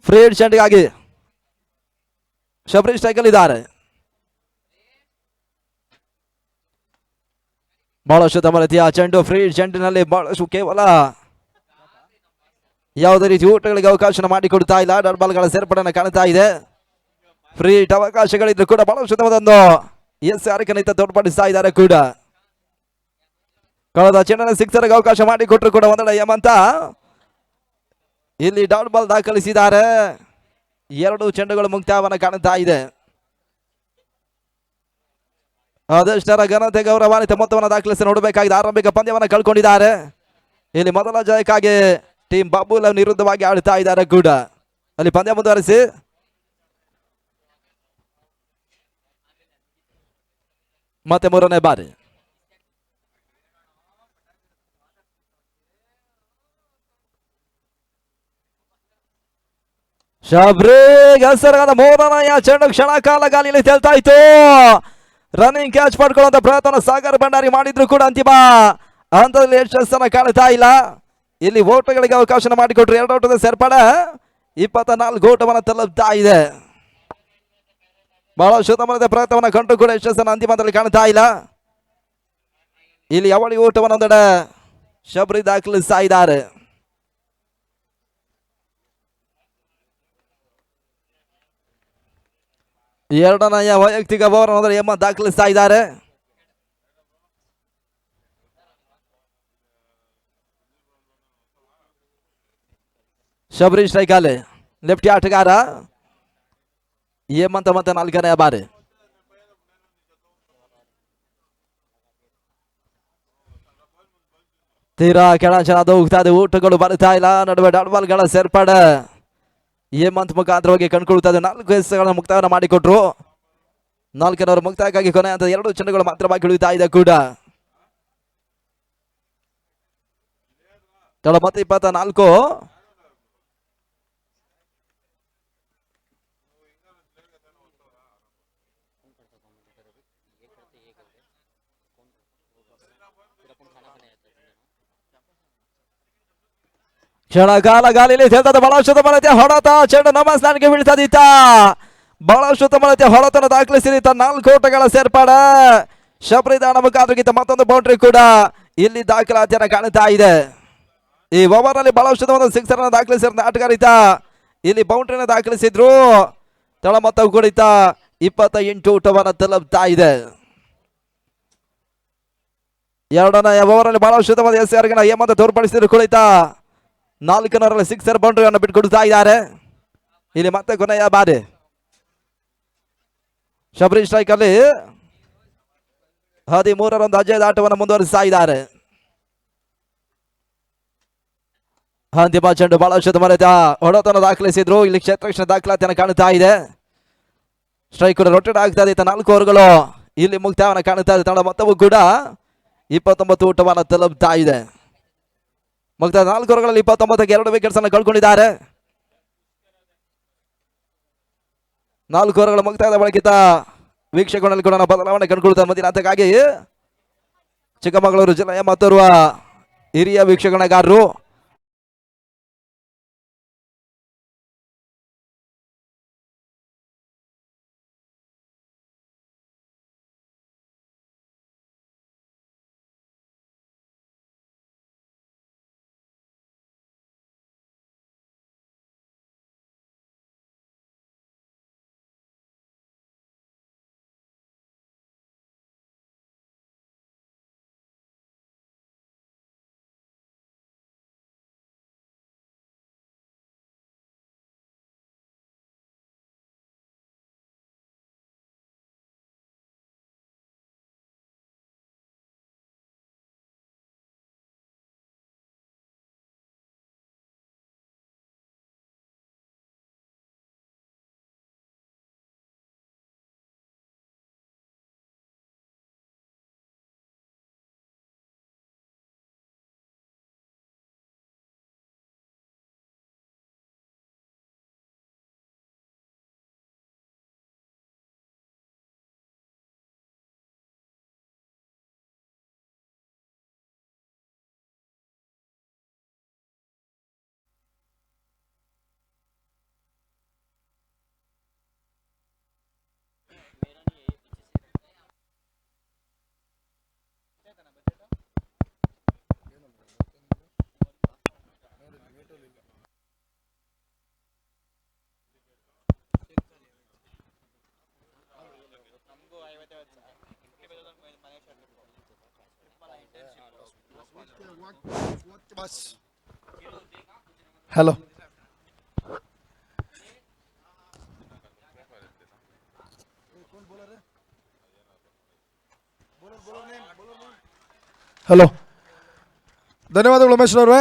ಫ್ರೀ ಚೆಂಡಿಗಾಗಿ ಶಬರಿ ಸ್ಟ್ರೈಕಲ್ ಇದ್ದಾರೆ. ಬಹಳಷ್ಟು ತಮ್ಮ ರೀತಿಯ ಚೆಂಡು ಫ್ರೀ ಚೆಂಡಿನಲ್ಲಿ ಬಹಳಷ್ಟು ಕೇವಲ ಯಾವುದೇ ರೀತಿ ಊಟಗಳಿಗೆ ಅವಕಾಶ ಮಾಡಿಕೊಡ್ತಾ ಇಲ್ಲ. ಡಾಟ್ ಬಾಲ್ಗಳ ಸೇರ್ಪಡೆಯನ್ನು ಕಾಣ್ತಾ ಇದೆ. ಫ್ರೀ ಅವಕಾಶಗಳಿದ್ರು ಕೂಡ ಬಹಳಷ್ಟು ತಮ್ಮದೊಂದು ಆರಿಕನಿತ ತೋರ್ಪಡಿಸ್ತಾ ಇದ್ದಾರೆ ಕೂಡ. ಕಳೆದ ಚೆಂಡಿನ ಸಿಕ್ಸರ್ಗೆ ಅವಕಾಶ ಮಾಡಿಕೊಟ್ರು ಕೂಡ ಒಂದೆಡೆ ಹೇಮಂತ ಇಲ್ಲಿ ಡಾಟ್ ಬಾಲ್ ದಾಖಲಿಸಿದ್ದಾರೆ. 2 ಚೆಂಡುಗಳು ಮುಕ್ತಾಯವನ್ನು ಕಾಣುತ್ತಾ ಇದೆ. ಅದೆಷ್ಟರ ಘನತೆ ಗೌರವಾನ್ವಿತ ಮೊತ್ತವನ್ನು ದಾಖಲಿಸಿ ನೋಡಬೇಕಾಗಿದೆ. ಆರಂಭಿಕ ಪಂದ್ಯವನ್ನು ಕಳ್ಕೊಂಡಿದ್ದಾರೆ. ಇಲ್ಲಿ ಮೊದಲ ಜಯಕ್ಕಾಗಿ ಟೀಮ್ ಬಾಬುಲ್ ವಿರುದ್ಧವಾಗಿ ಆಡ್ತಾ ಇದ್ದಾರೆ ಕೂಡ. ಅಲ್ಲಿ ಪಂದ್ಯ ಮುಂದುವರಿಸಿ ಮತ್ತೆ ಮೂರನೇ ಬಾರಿ ಶಬರಿ ಗಸರಗಾದ ಮೂರನೆಯ ಚೆಂಡು ಕ್ಷಣ ಕಾಲ ಗಾಲಿಯಲ್ಲಿ ತೇಲ್ತಾ ಇತ್ತು. ರನ್ನಿಂಗ್ ಕ್ಯಾಚ್ ಮಾಡ್ಕೊಳ್ಳುವಂತ ಪ್ರಯತ್ನ ಸಾಗರ್ ಭಂಡಾರಿ ಮಾಡಿದ್ರು ಕೂಡ ಅಂತಿಮ ಹಂತದಲ್ಲಿ ಯಶಸ್ಸನ್ನು ಕಾಣ್ತಾ ಇಲ್ಲ. ಇಲ್ಲಿ ಓಟಗಳಿಗೆ ಅವಕಾಶ ಮಾಡಿಕೊಟ್ರು. 2 ಓಟದ ಸೇರ್ಪಡೆ 24 ಓಟವನ್ನು ತಲುಪ್ತಾ ಇದೆ. ಬಹಳ ಶುದ್ಧಮನದ ಪ್ರಯತ್ನವನ್ನು ಕಂಡು ಕೂಡ ಯಶಸ್ಸನ್ನು ಅಂತಿಮದಲ್ಲಿ ಕಾಣ್ತಾ ಇಲ್ಲ. ಇಲ್ಲಿ ಅವಳಿ ಓಟವನ್ನು ಒಂದೆಡೆ ಶಬರಿ ದಾಖಲಿಸ್ತಾ ಇದ್ದಾರೆ. ಎರಡನೆಯ ವೈಯಕ್ತಿಕ ಓವರ್ ಅಂದರೆ ಹೇಮಂತ್ ದಾಖಲಿಸ್ತಾ ಇದ್ದಾರೆ. ಶಬರಿ ಸ್ಟ್ರೈಕಲ್ಲಿ ಲೆಫ್ಟಿ ಆಟಗಾರ ಹೇಮಂತ್ ಮತ್ತೆ 4ನೇ ಬಾರಿ ತೀರಾ ಕೆಳಚನಾದ ಹೋಗ್ತಾ ಇದೆ. ಊಟಗಳು ಬರ್ತಾ ಇಲ್ಲ. ನಡುವೆ ಡಾಟ್ ಬಾಲ್ಗಳ ಸೇರ್ಪಡೆ ಹೇಮಂತ್ ಮುಖಾಂತರವಾಗಿ ಕಂಡುಕೊಳ್ತಾ ಇದೆ. 4 ಎಸೆಗಳನ್ನು ಮುಕ್ತಾಯವನ್ನು ಮಾಡಿಕೊಟ್ರು. 4 ಮುಕ್ತಾಯಕ್ಕಾಗಿ ಕೊನೆ ಅಂತ 2 ಚೆಂಡುಗಳು ಮಾತ್ರ ಬಾಕಿ ಉಳಿತಾ ಇದೆ ಕೂಡ. ಮತ್ತೆ 24 ಕ್ಷಣಕಾಲ ಗಾಲಿಯಲ್ಲಿ ತೇಲ್ತದ. ಬಹಳಷ್ಟು ಮನತೆ ಹೊಡೆತ ಚೆಂಡು ನಮಸ್ಕಾರಕ್ಕೆ ಬೀಳ್ತದಿತ್ತ. ಬಹಳಷ್ಟು ಮನತೆ ಹೊಡೆತನ ದಾಖಲಿಸಿದ 4 ಓಟಗಳ ಸೇರ್ಪಡೆ ಶಬರಿ ದಾಣ ಮುಖಾಂತರ ಮತ್ತೊಂದು ಬೌಂಡ್ರಿ ಕೂಡ ಇಲ್ಲಿ ದಾಖಲಾತಿಯನ್ನು ಕಾಣುತ್ತಾ ಇದೆ. ಈ ಓವರ್ ನಲ್ಲಿ ಬಹಳಷ್ಟು ಒಂದು 6 ಅನ್ನು ದಾಖಲಿಸಿದ ಆಟಗಾರಿತ ಇಲ್ಲಿ ಬೌಂಡ್ರಿನ ದಾಖಲಿಸಿದ್ರು. ತಳ ಮೊತ್ತ ಕುಡಿತ 28 ಓಟವನ್ನು ತಲುಪ್ತಾ ಇದೆ. ಎರಡನೆಯ ಓವರ್ ನಲ್ಲಿ ಬಹಳಷ್ಟು ಎಸ್ಆರ್ಗೆ ಹೇಮಂತ್ ತೋರ್ಪಡಿಸಿದ್ರು ಕುಳಿತ 4 ಸಿಕ್ಸರ್ ಬೌಂಡ್ರಿಯನ್ನು ಬಿಟ್ಕೊಡ್ತಾ ಇದ್ದಾರೆ. ಇಲ್ಲಿ ಮತ್ತೆ ಕೊನೆಯ ಬಾರಿ ಶಬರಿ ಸ್ಟ್ರೈಕ್ ಅಲ್ಲಿ 13 ಅಜಯದ ಆಟವನ್ನು ಮುಂದುವರಿಸ್ತಾ ಇದ್ದಾರೆ. ಅಂತಿಮ ಚೆಂಡು ಬಹಳಷ್ಟು ಮರೆತ ಹೊಡೆತನ ದಾಖಲಿಸಿದ್ರು. ಇಲ್ಲಿ ಕ್ಷೇತ್ರ ದಾಖಲಾತಿಯನ್ನು ಕಾಣುತ್ತಾ ಇದೆ. ಸ್ಟ್ರೈಕ್ ಕೂಡ ರೊಟೇಟ್ ಆಗ್ತಾ ಇದೆ. 4 ಓವರ್ಗಳು ಇಲ್ಲಿ ಮುಕ್ತಾಯವನ್ನು ಕಾಣುತ್ತಾ ಇದೆ. ತಂಡ ಮೊತ್ತವೂ ಕೂಡ 29 ಊಟವನ್ನು ತಲುಪ್ತಾ ಇದೆ. ಮುಕ್ತಾಯ 4 ಓವರ್ಗಳಲ್ಲಿ 29ಕ್ಕೆ 2 ವಿಕೆಟ್ಸ್ ಅನ್ನು ಕಳ್ಕೊಂಡಿದ್ದಾರೆ. 4 ಓವರ್ಗಳ ಮುಕ್ತಾಯದ ಬಳಿಕ ವೀಕ್ಷಕರಲ್ಲಿ ಕೂಡ ಬದಲಾವಣೆ ಕಂಡುಕೊಳ್ತಾರೆ. ಮುಂದಿನ ಹಂತಕ್ಕಾಗಿ ಚಿಕ್ಕಮಗಳೂರು ಜಿಲ್ಲೆಯ ಮತ್ತೋರ್ವ ಹಿರಿಯ ವೀಕ್ಷಕಣಗಾರರು ಹಲೋ ಹಲೋ ಧನ್ಯವಾದಗಳು ಉಮೇಶ್ ಅವರೇ.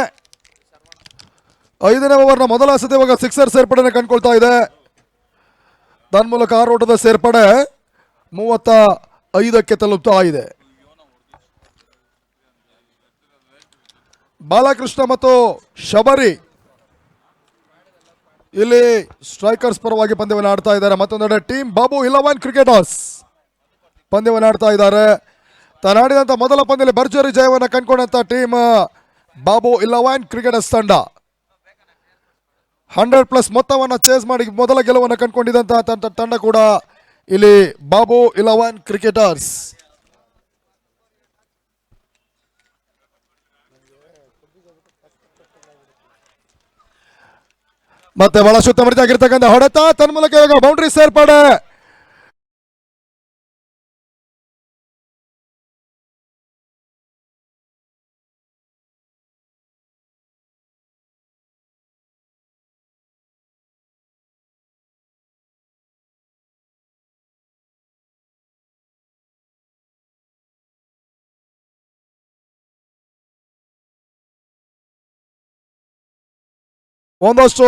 5ನೇ ಓವರ್ನ ಮೊದಲ ಎಸೆತ ಇವಾಗ ಸಿಕ್ಸರ್ ಸೇರ್ಪಡೆನ ಕಂಡುಕೊಳ್ತಾ ಇದೆ. ತನ್ಮೂಲಕ 6 ಓಟದ ಸೇರ್ಪಡೆ 35ಕ್ಕೆ ತಲುಪ್ತಾ ಇದೆ. ಬಾಲಕೃಷ್ಣ ಮತ್ತು ಶಬರಿ ಇಲ್ಲಿ ಸ್ಟ್ರೈಕರ್ಸ್ ಪರವಾಗಿ ಪಂದ್ಯವನ್ನು ಆಡ್ತಾ ಇದ್ದಾರೆ. ಮತ್ತೊಂದೆಡೆ ಟೀಮ್ ಬಾಬು 11 ಕ್ರಿಕೆಟರ್ಸ್ ಪಂದ್ಯವನ್ನು ಆಡ್ತಾ ಇದ್ದಾರೆ. ತಾನಾಡಿದಂಥ ಮೊದಲ ಪಂದ್ಯದಲ್ಲಿ ಭರ್ಜರಿ ಜಯವನ್ನು ಕಂಡುಕೊಂಡಂಥ ಟೀಮ್ ಬಾಬು 11 ಕ್ರಿಕೆಟರ್ಸ್ ತಂಡ 100+ ಮೊತ್ತವನ್ನು ಚೇಸ್ ಮಾಡಿ ಮೊದಲ ಗೆಲುವನ್ನು ಕಂಡುಕೊಂಡಿದ್ದಂತಹ ತಂಡ ಕೂಡ ಇಲ್ಲಿ ಬಾಬು 11 ಕ್ರಿಕೆಟರ್ಸ್. ಮತ್ತೆ ಬಹಳ ಸುತ್ತಮುತ್ತಲಿರ್ತಕ್ಕಂಥ ಹೊಡೆತ ತನ್ಮೂಲಕ ಇವಾಗ ಬೌಂಡ್ರಿ ಸೇರ್ಪಡೆ. ಒಂದಷ್ಟು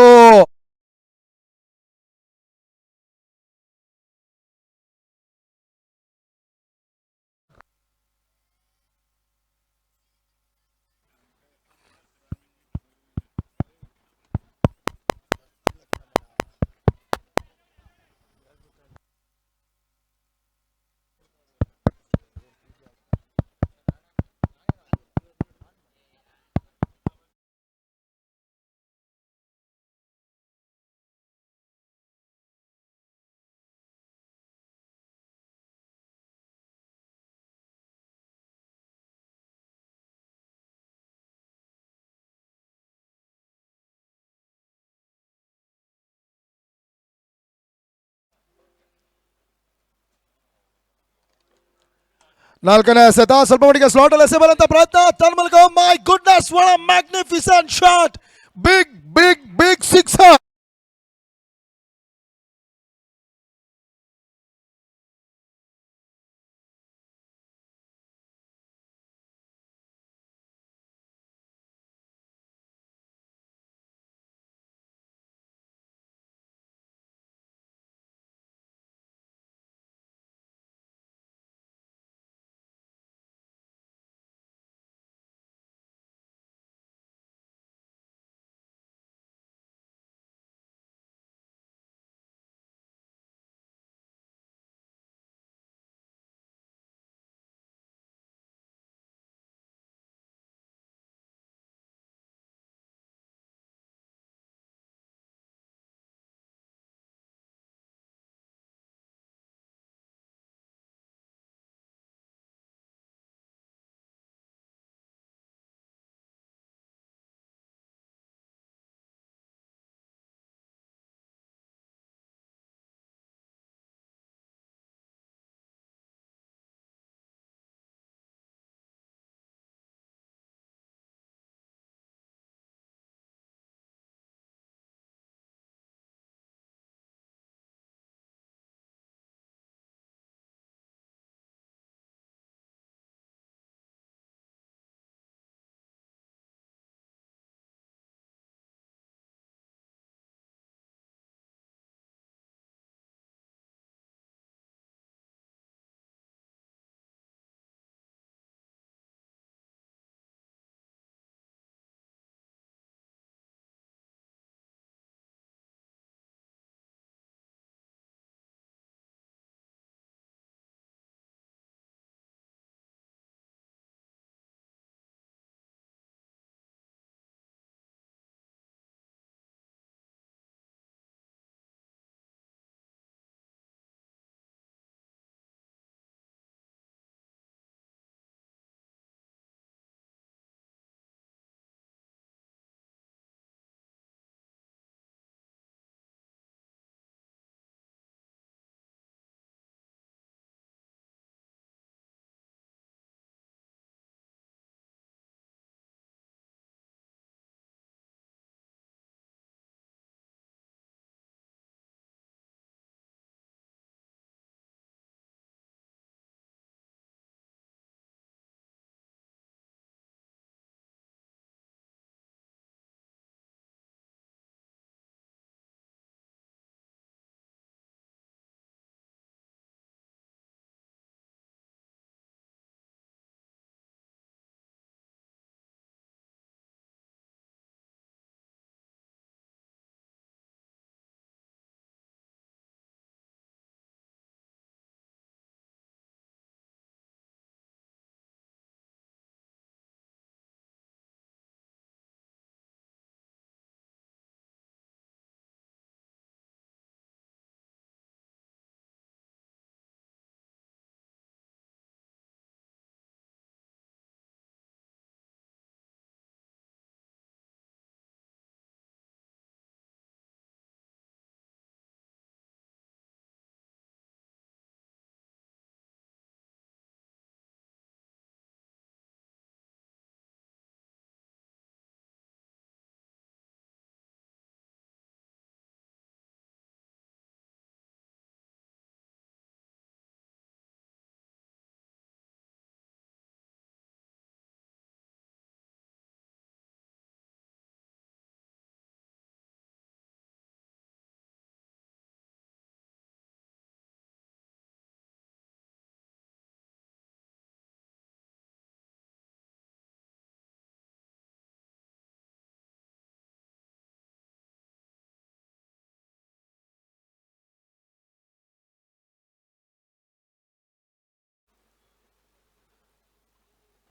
ನಾಲ್ಕನೇ ಎಸೆತ ಸ್ವಲ್ಪ ಮಟ್ಟಿಗೆ ಸ್ಲಾಟ್ ಅಲ್ಲಿ ಎಸೆಬಲ್ಲಂತ ಪ್ರಯತ್ನ ತನ್ಮೂಲಕ my goodness what a magnificent shot. Big big big sixer.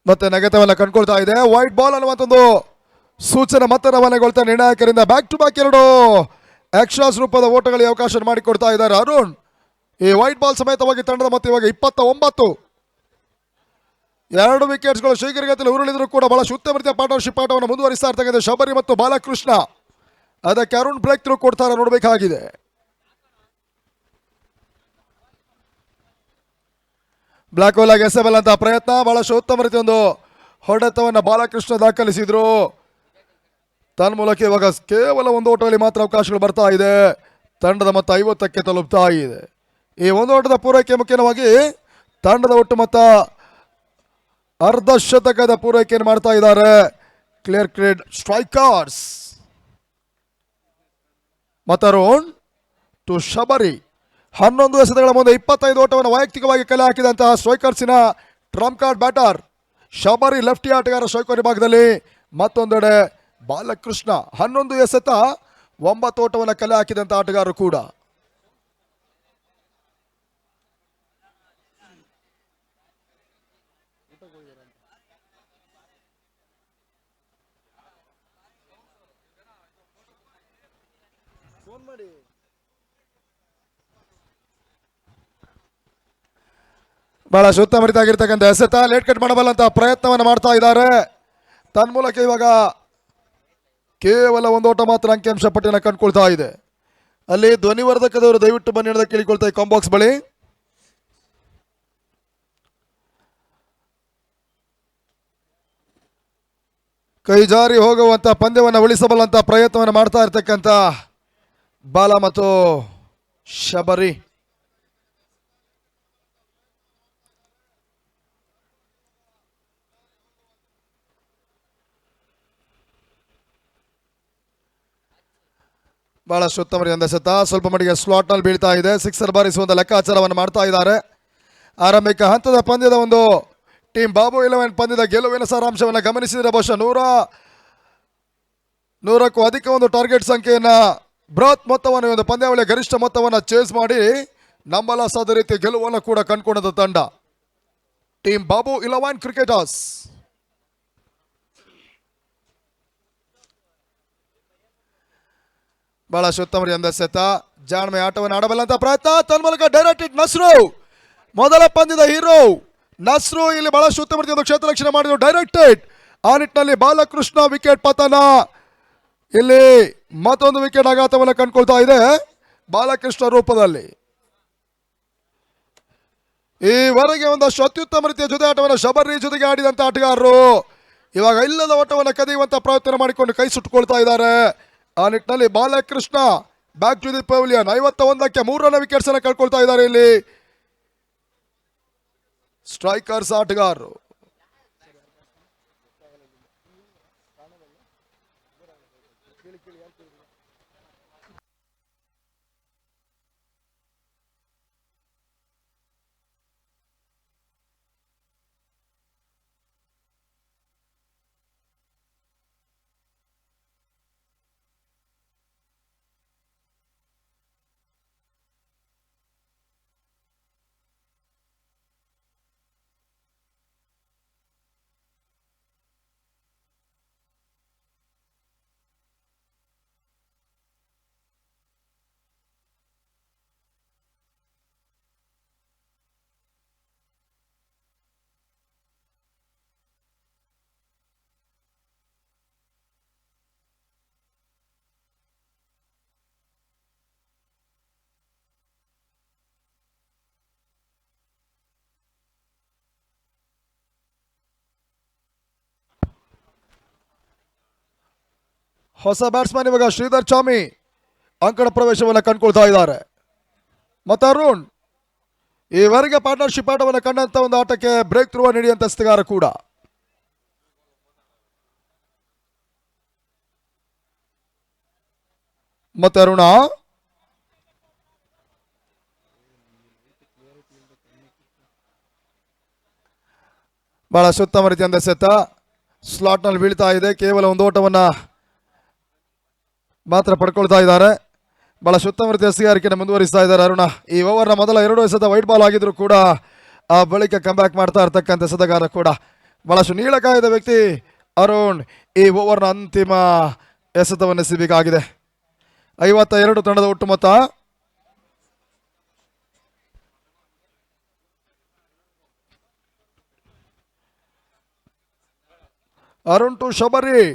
ಮತ್ತೆ ನೆಗೆತವನ್ನ ಕಂಡುಕೊಳ್ತಾ ಇದೆ. ವೈಟ್ ಬಾಲ್ ಅನ್ನುವಂಥ ಒಂದು ಸೂಚನೆ ಮತ್ತೆ ರವಾನೆಗೊಳ್ತಾ ನಿರ್ಣಾಯಕರಿಂದ ಬ್ಯಾಕ್ ಟು ಬ್ಯಾಕ್ 2 ಎಕ್ಸ್ಟ್ರಾಸ್ ರೂಪದ ಓಟಗಳಿಗೆ ಅವಕಾಶ ಮಾಡಿಕೊಡ್ತಾ ಇದ್ದಾರೆ ಅರುಣ್. ಈ ವೈಟ್ ಬಾಲ್ ಸಮೇತವಾಗಿ ತಂಡದ ಮತ್ತೆ ಇವಾಗ 29 2 ವಿಕೆಟ್ಸ್ಗಳು ಶೀಘ್ರಗತಿಯಲ್ಲಿ ಉರುಳಿದ್ರು ಕೂಡ ಬಹಳ ಉತ್ತಮ ರೀತಿಯ ಪಾರ್ಟ್ನರ್ಶಿಪ್ ಆಟವನ್ನು ಮುಂದುವರಿಸ್ತಾ ಇರ್ತಕ್ಕಂಥ ಶಬರಿ ಮತ್ತು ಬಾಲಕೃಷ್ಣ. ಅದಕ್ಕೆ ಅರುಣ್ ಬ್ರೇಕ್ ಥ್ರೂ ಕೊಡ್ತಾರೆ ನೋಡಬೇಕಾಗಿದೆ. ಬ್ಲಾಕ್ ಹೋಲ್ ಆಗಿ ಎಸೆಬಲ್ ಅಂತ ಪ್ರಯತ್ನ, ಬಹಳಷ್ಟು ಉತ್ತಮ ರೀತಿಯ ಒಂದು ಹೊಡೆತವನ್ನು ಬಾಲಕೃಷ್ಣ ದಾಖಲಿಸಿದ್ರು. ತನ್ಮೂಲಕ ಇವಾಗ ಕೇವಲ 1 ಓಟದಲ್ಲಿ ಮಾತ್ರ ಅವಕಾಶಗಳು ಬರ್ತಾ ಇದೆ. ತಂಡದ ಮೊತ್ತ 50ಕ್ಕೆ ತಲುಪ್ತಾ ಇದೆ. ಈ 1 ಓಟದ ಪೂರೈಕೆ ಮುಖ್ಯವಾಗಿ ತಂಡದ ಒಟ್ಟು ಮೊತ್ತ ಅರ್ಧ ಶತಕದ ಪೂರೈಕೆಯನ್ನು ಮಾಡ್ತಾ ಇದ್ದಾರೆ ಕ್ಲಿಯರ್ ಕ್ರೇಡ್ ಸ್ಟ್ರೈಕರ್ಸ್. ಮತರೋನ್ ಟು ಶಬರಿ 11 ಎಸೆತಗಳ ಮುಂದೆ 25 ಓಟವನ್ನು ವೈಯಕ್ತಿಕವಾಗಿ ಕಲೆ ಹಾಕಿದಂತಹ ಸ್ಟ್ರೈಕರ್ಸಿನ trump card batter Shabari lefty ಆಟಗಾರ ಸ್ಟ್ರೈಕರ್ ವಿಭಾಗದಲ್ಲಿ. ಮತ್ತೊಂದೆಡೆ ಬಾಲಕೃಷ್ಣ 11 ಎಸೆತ 9 ಓಟವನ್ನು ಕಲೆ ಹಾಕಿದಂತ ಆಟಗಾರರು ಕೂಡ. ಬಹಳ ಉತ್ತಮರಿತಾಗಿರ್ತಕ್ಕಂಥ ಎಸೆತ ಲೇಟ್ ಕಟ್ ಮಾಡಬಲ್ಲಂತ ಪ್ರಯತ್ನವನ್ನು ಮಾಡ್ತಾ ಇದ್ದಾರೆ. ತನ್ಮೂಲಕ ಇವಾಗ ಕೇವಲ 1 ಓಟ ಮಾತ್ರ ಅಂಕಿಅಂಶ ಪಟ್ಟಿಯನ್ನು ಕಂಡುಕೊಳ್ತಾ ಇದೆ. ಅಲ್ಲಿ ಧ್ವನಿವರ್ಧಕದವರು ದಯವಿಟ್ಟು ಬನ್ನಿ ಅಂತ ಕೇಳಿಕೊಳ್ತಾ ಈ ಕಾಂಬಾಕ್ಸ್ ಬಳಿ. ಕೈ ಜಾರಿ ಹೋಗುವಂತ ಪಂದ್ಯವನ್ನು ಉಳಿಸಬಲ್ಲಂತ ಪ್ರಯತ್ನವನ್ನು ಮಾಡ್ತಾ ಇರ್ತಕ್ಕಂಥ ಬಾಲ ಮತ್ತು ಶಬರಿ. ಬಹಳಷ್ಟು ಉತ್ತಮ ಎಸೆತ ಸ್ವಲ್ಪ ಮಟ್ಟಿಗೆ ಸ್ಲಾಟ್ ನಲ್ಲಿ ಬೀಳ್ತಾ ಇದೆ. ಸಿಕ್ಸರ್ ಬಾರಿಸುವಂತ ಲೆಕ್ಕಾಚಾರವನ್ನು ಮಾಡ್ತಾ ಇದ್ದಾರೆ. ಆರಂಭಿಕ ಹಂತದ ಪಂದ್ಯದ ಒಂದು ಟೀಮ್ ಬಾಬು 11 ಪಂದ್ಯದ ಗೆಲುವಿನ ಸಾರಾಂಶವನ್ನು ಗಮನಿಸಿದರೆ ಬಹುಶಃ 100ಕ್ಕೂ ಅಧಿಕ ಒಂದು ಟಾರ್ಗೆಟ್ ಸಂಖ್ಯೆಯನ್ನ ಬೃಹತ್ ಮೊತ್ತವನ್ನು ಒಂದು ಪಂದ್ಯಾವಳಿಯ ಗರಿಷ್ಠ ಮೊತ್ತವನ್ನು ಚೇಸ್ ಮಾಡಿ ನಂಬಲಾಸಾದ ರೀತಿ ಗೆಲುವನ್ನು ಕೂಡ ಕಂಡುಕೊಂಡ ತಂಡ ಟೀಮ್ ಬಾಬು 11 ಕ್ರಿಕೆಟರ್ಸ್. ಬಹಳ ಉತ್ತಮ ಎಸೆತ ಜಾಣ್ಮೆ ಆಟವನ್ನು ಆಡಬಲ್ಲಂತ ಪ್ರಯತ್ನ. ತನ್ಮೂಲಕ ಡೈರೆಕ್ಟ್ ನಸ್ರು ಮೊದಲ ಪಂದ್ಯದ ಹೀರೋ ನಸ್ರು ಇಲ್ಲಿ ಬಹಳಷ್ಟು ಉತ್ತಮ ರೀತಿಯ ಕ್ಷೇತ್ರ ರಕ್ಷಣೆ ಮಾಡಿದ್ರು ಡೈರೆಕ್ಟೆಡ್. ಆ ನಿಟ್ಟಿನಲ್ಲಿ ಬಾಲಕೃಷ್ಣ ವಿಕೆಟ್ ಪತನ. ಇಲ್ಲಿ ಮತ್ತೊಂದು ವಿಕೆಟ್ ಆಘಾತವನ್ನು ಕಂಡುಕೊಳ್ತಾ ಇದೆ ಬಾಲಕೃಷ್ಣ ರೂಪದಲ್ಲಿ. ಈವರೆಗೆ ಒಂದಷ್ಟು ಅತ್ಯುತ್ತಮ ರೀತಿಯ ಜೊತೆ ಆಟವನ್ನು ಶಬರಿ ಜೊತೆಗೆ ಆಡಿದಂತ ಆಟಗಾರರು ಇವಾಗ ಇಲ್ಲದ ಓಟವನ್ನು ಕದಿಯುವಂತ ಪ್ರಯತ್ನ ಮಾಡಿಕೊಂಡು ಕೈ ಸುಟ್ಟುಕೊಳ್ತಾ ಇದ್ದಾರೆ. ಆ ನಿಟ್ಟಿನಲ್ಲಿ Balakrishna back to the pavilion 51ಕ್ಕೆ 3 ರನ್ ವಿಕೆಟ್ಸ್ ಅನ್ನು ಕಳ್ಕೊಳ್ತಾ ಇದ್ದಾರೆ ಇಲ್ಲಿ ಸ್ಟ್ರೈಕರ್ಸ್ ಆಟಗಾರರು. ಹೊಸ ಬ್ಯಾಟ್ಸ್ಮನ್ ಇವಾಗ ಶ್ರೀಧರ್ ಚಾಮಿ ಅಂಕಣ ಪ್ರವೇಶವನ್ನು ಕಂಡುಕೊಳ್ತಾ ಇದ್ದಾರೆ. ಮತ್ತೆ ಅರುಣ್ ಈವರೆಗೆ ಪಾರ್ಟ್ನರ್ಶಿಪ್ ಆಟವನ್ನು ಕಂಡಂತ ಒಂದು ಆಟಕ್ಕೆ ಬ್ರೇಕ್ ಥ್ರೂ ನೀಡಿದಂತ ಎಸೆತಗಾರ ಕೂಡ. ಮತ್ತೆ ಅರುಣ ಬಹಳ ಉತ್ತಮ ರೀತಿಯಿಂದ ಎಸೆತ ಸ್ಲಾಟ್ ನಲ್ಲಿ ಬೀಳ್ತಾ ಇದೆ. ಕೇವಲ 1 ಓಟವನ್ನ ಮಾತ್ರ ಪಡ್ಕೊಳ್ತಾ ಇದ್ದಾರೆ. ಬಹಳ ಉತ್ತಮ ರೀತಿಯ ಎಸೆಗಾರಿಕೆಯನ್ನು ಮುಂದುವರಿಸ್ತಾ ಇದ್ದಾರೆ ಅರುಣ. ಈ ಓವರ್ನ ಮೊದಲ 2 ಎಸೆತ ವೈಟ್ ಬಾಲ್ ಆಗಿದ್ರು ಕೂಡ ಆ ಬಳಿಕ ಕಮ್ ಬ್ಯಾಕ್ ಮಾಡ್ತಾ ಇರ್ತಕ್ಕಂಥ ಎಸೆತಗಾರ ಕೂಡ ಬಹಳಷ್ಟು ನೀಳಕಾಯದ ವ್ಯಕ್ತಿ ಅರುಣ್ ಈ ಓವರ್ನ ಅಂತಿಮ ಎಸೆತವನ್ನು ಎಸೆಯಬೇಕಾಗಿದೆ. 52 ತಂಡದ ಒಟ್ಟು ಮೊತ್ತ. ಅರುಣ್ ಟು ಶಬರಿ.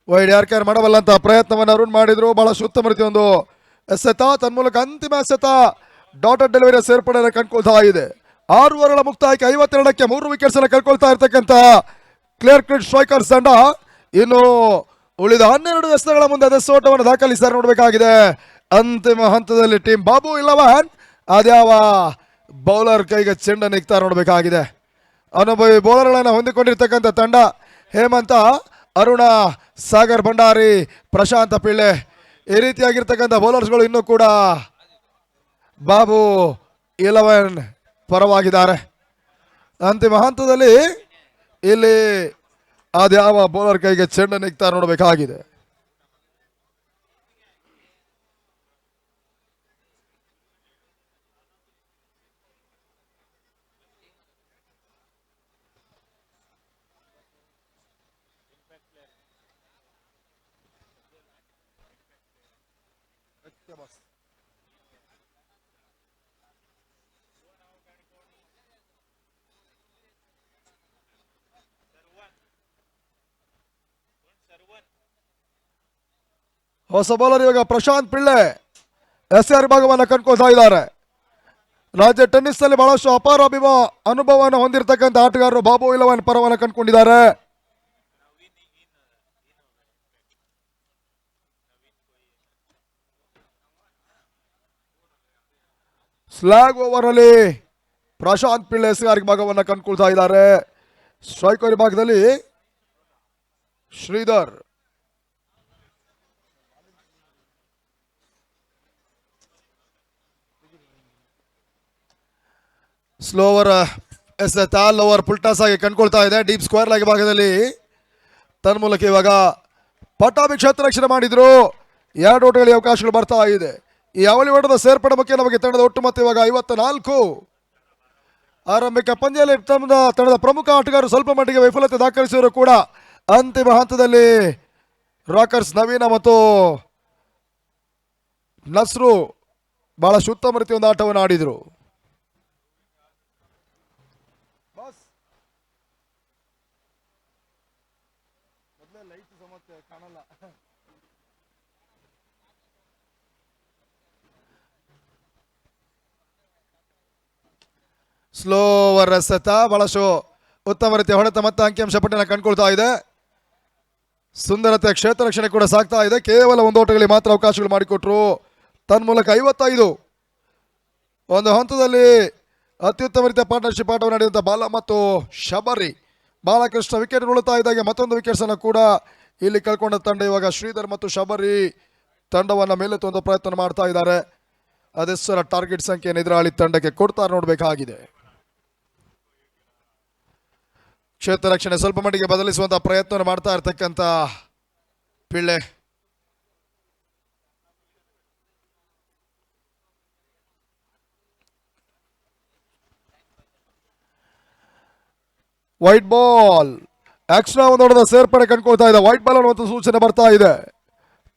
ವೈಡ್ ಯಾರ್ಕ್ಯಾರ್ ಮಾಡಬಲ್ಲಂತ ಪ್ರಯತ್ನವನ್ನು ಅರುಣ್ ಮಾಡಿದ್ರು. ಬಹಳಷ್ಟು ಉತ್ತಮ ರೀತಿಯ ಒಂದು ಎಸೆತ, ತನ್ಮೂಲಕ ಅಂತಿಮ ಎಸೆತ ಡಾಟರ್ ಡೆಲಿವರಿ ಸೇರ್ಪಡೆಯನ್ನು ಕಂಡುಕೊಳ್ತಾ ಇದೆ. 6 ಓವರ್ಗಳ ಮುಕ್ತಾಯಕ್ಕೆ 52ಕ್ಕೆ 3 ವಿಕೆಟ್ಸ್ ಅನ್ನು ಕಳ್ಕೊಳ್ತಾ ಇರ್ತಕ್ಕಂಥ ಕ್ಲಿಯರ್ ಕ್ರಿಟ್ ಸ್ಟ್ರೈಕರ್ಸ್ ತಂಡ ಇನ್ನು ಉಳಿದ 12 ಎಸೆತಗಳ ಮುಂದೆ ಅದೇ ಸೋಟವನ್ನು ದಾಖಲಿಸಿದ್ದಾರೆ ನೋಡಬೇಕಾಗಿದೆ. ಅಂತಿಮ ಹಂತದಲ್ಲಿ ಟೀಮ್ ಬಾಬು 11 ಅದ್ಯಾವ ಬೌಲರ್ ಕೈಗೆ ಚೆಂಡನ್ನು ಇಕ್ತಾರೆ ನೋಡಬೇಕಾಗಿದೆ. ಅನುಭವಿ ಬೌಲರ್ಗಳನ್ನು ಹೊಂದಿಕೊಂಡಿರ್ತಕ್ಕಂಥ ತಂಡ ಹೇಮಂತ, ಅರುಣ, ಸಾಗರ್ ಭಂಡಾರಿ, ಪ್ರಶಾಂತ ಪಿಳ್ಳೆ ಈ ರೀತಿಯಾಗಿರ್ತಕ್ಕಂಥ ಬೌಲರ್ಸ್ಗಳು ಇನ್ನೂ ಕೂಡ ಬಾಬು 11 ಪರವಾಗಿದ್ದಾರೆ. ಅಂತಿಮ ಹಂತದಲ್ಲಿ ಇಲ್ಲಿ ಅದ್ಯಾವ ಬೌಲರ್ ಕೈಗೆ ಚೆಂಡನ್ನು ಇಕ್ತಾರೆ ನೋಡಬೇಕಾಗಿದೆ. ಹೊಸ ಬೌಲರ್ ಇವಾಗ ಪ್ರಶಾಂತ್ ಪಿಳ್ಳೆ SR ಭಾಗವನ್ನು ಕಂಡುಕೊಳ್ತಾ ಇದ್ದಾರೆ. ರಾಜ್ಯ ಟೆನ್ನಿಸ್ ನಲ್ಲಿ ಬಹಳಷ್ಟು ಅಪಾರ ಅನುಭವವನ್ನು ಹೊಂದಿರತಕ್ಕಂಥ ಆಟಗಾರರು ಬಾಬು 11 ಪರವನ್ನು ಕಂಡುಕೊಂಡಿದ್ದಾರೆ. ಸ್ಲಾಗ್ ಓವರ್ ಅಲ್ಲಿ ಪ್ರಶಾಂತ್ ಪಿಳ್ಳೆ SR ಭಾಗವನ್ನು ಕಂಡುಕೊಳ್ತಾ ಇದ್ದಾರೆ. ಸ್ಟ್ರೈಕರ್ ಭಾಗದಲ್ಲಿ ಶ್ರೀಧರ್. ಸ್ಲೋವರ್ ಎಸೆತ ಲೋವರ್ ಪುಲ್ಟಾಸ್ ಆಗಿ ಕಂಡುಕೊಳ್ತಾ ಇದೆ ಡೀಪ್ ಸ್ಕ್ವೇರ್ ಲಾಗಿ ಭಾಗದಲ್ಲಿ. ತನ್ಮೂಲಕ ಇವಾಗ ಪಟ್ಟಾಭಿ ಕ್ಷೇತ್ರ ರಕ್ಷಣೆ ಮಾಡಿದ್ರು. 2 ಓಟಗಳಿಗೆ ಅವಕಾಶಗಳು ಬರ್ತಾ ಇದೆ. ಈ ಅವಳಿ ಓಟದ ಸೇರ್ಪಡೆ ಬಗ್ಗೆ ನಮಗೆ ತಂಡದ ಒಟ್ಟು ಮತ್ತೆ ಇವಾಗ 54. ಆರಂಭಿಕ ಪಂದ್ಯದಲ್ಲಿ ತಂಡದ ಪ್ರಮುಖ ಆಟಗಾರರು ಸ್ವಲ್ಪ ಮಟ್ಟಿಗೆ ವೈಫಲ್ಯತೆ ದಾಖಲಿಸಿದ್ರು ಕೂಡ ಅಂತಿಮ ಹಂತದಲ್ಲಿ ರಾಕರ್ಸ್ ನವೀನ ಮತ್ತು ನಸ್ರು ಬಹಳಷ್ಟು ಉತ್ತಮ ರೀತಿಯ ಒಂದು ಆಟವನ್ನು ಆಡಿದರು. ಸ್ಲೋವರ್ ಎಸೆತ ಬಹಳಷ್ಟು ಉತ್ತಮ ರೀತಿಯ ಹೊಡೆತ ಮತ್ತು ಅಂಕಿಅಂಶ ಪಟ್ಟಿನ ಕಂಡುಕೊಳ್ತಾ ಇದೆ. ಸುಂದರತೆ ಕ್ಷೇತ್ರ ರಕ್ಷಣೆ ಕೂಡ ಸಾಗ್ತಾ ಇದೆ. ಕೇವಲ 1 ಓಟಗಳಿಗೆ ಮಾತ್ರ ಅವಕಾಶಗಳು ಮಾಡಿಕೊಟ್ರು. ತನ್ಮೂಲಕ 55. ಒಂದು ಹಂತದಲ್ಲಿ ಅತ್ಯುತ್ತಮ ರೀತಿಯ ಪಾರ್ಟ್ನರ್ಶಿಪ್ ಆಟವನ್ನು ನಡೆದಂಥ ಬಾಲ ಮತ್ತು ಶಬರಿ. ಬಾಲಕೃಷ್ಣ ವಿಕೆಟ್ ಉಳುತ್ತಾ ಇದ್ದಾಗ ಮತ್ತೊಂದು ವಿಕೆಟ್ಸ್ ಅನ್ನು ಕೂಡ ಇಲ್ಲಿ ಕಳ್ಕೊಂಡ ತಂಡ ಇವಾಗ ಶ್ರೀಧರ್ ಮತ್ತು ಶಬರಿ ತಂಡವನ್ನು ಮೇಲೆತ್ತುವಂಥ ಪ್ರಯತ್ನ ಮಾಡ್ತಾ ಇದ್ದಾರೆ. ಅದೆಷ್ಟರ ಟಾರ್ಗೆಟ್ ಸಂಖ್ಯೆಯನ್ನು ಎದುರಾಳಿ ತಂಡಕ್ಕೆ ಕೊಡ್ತಾರೆ ನೋಡಬೇಕಾಗಿದೆ. ಕ್ಷೇತ್ರ ರಕ್ಷಣೆ ಸ್ವಲ್ಪ ಮಟ್ಟಿಗೆ ಬದಲಿಸುವಂತ ಪ್ರಯತ್ನ ಮಾಡ್ತಾ ಇರ್ತಕ್ಕಂಥ ಪಿಳ್ಳೆ. ವೈಟ್ ಬಾಲ್ ಎಕ್ಸ್ಟ್ರಾ ಒಂದು ಹೊಡೆದ ಸೇರ್ಪಡೆ ಕಂಡುಕೊಳ್ತಾ ಇದೆ. ವೈಟ್ ಬಾಲ್ ಅನ್ನುವಂಥ ಸೂಚನೆ ಬರ್ತಾ ಇದೆ.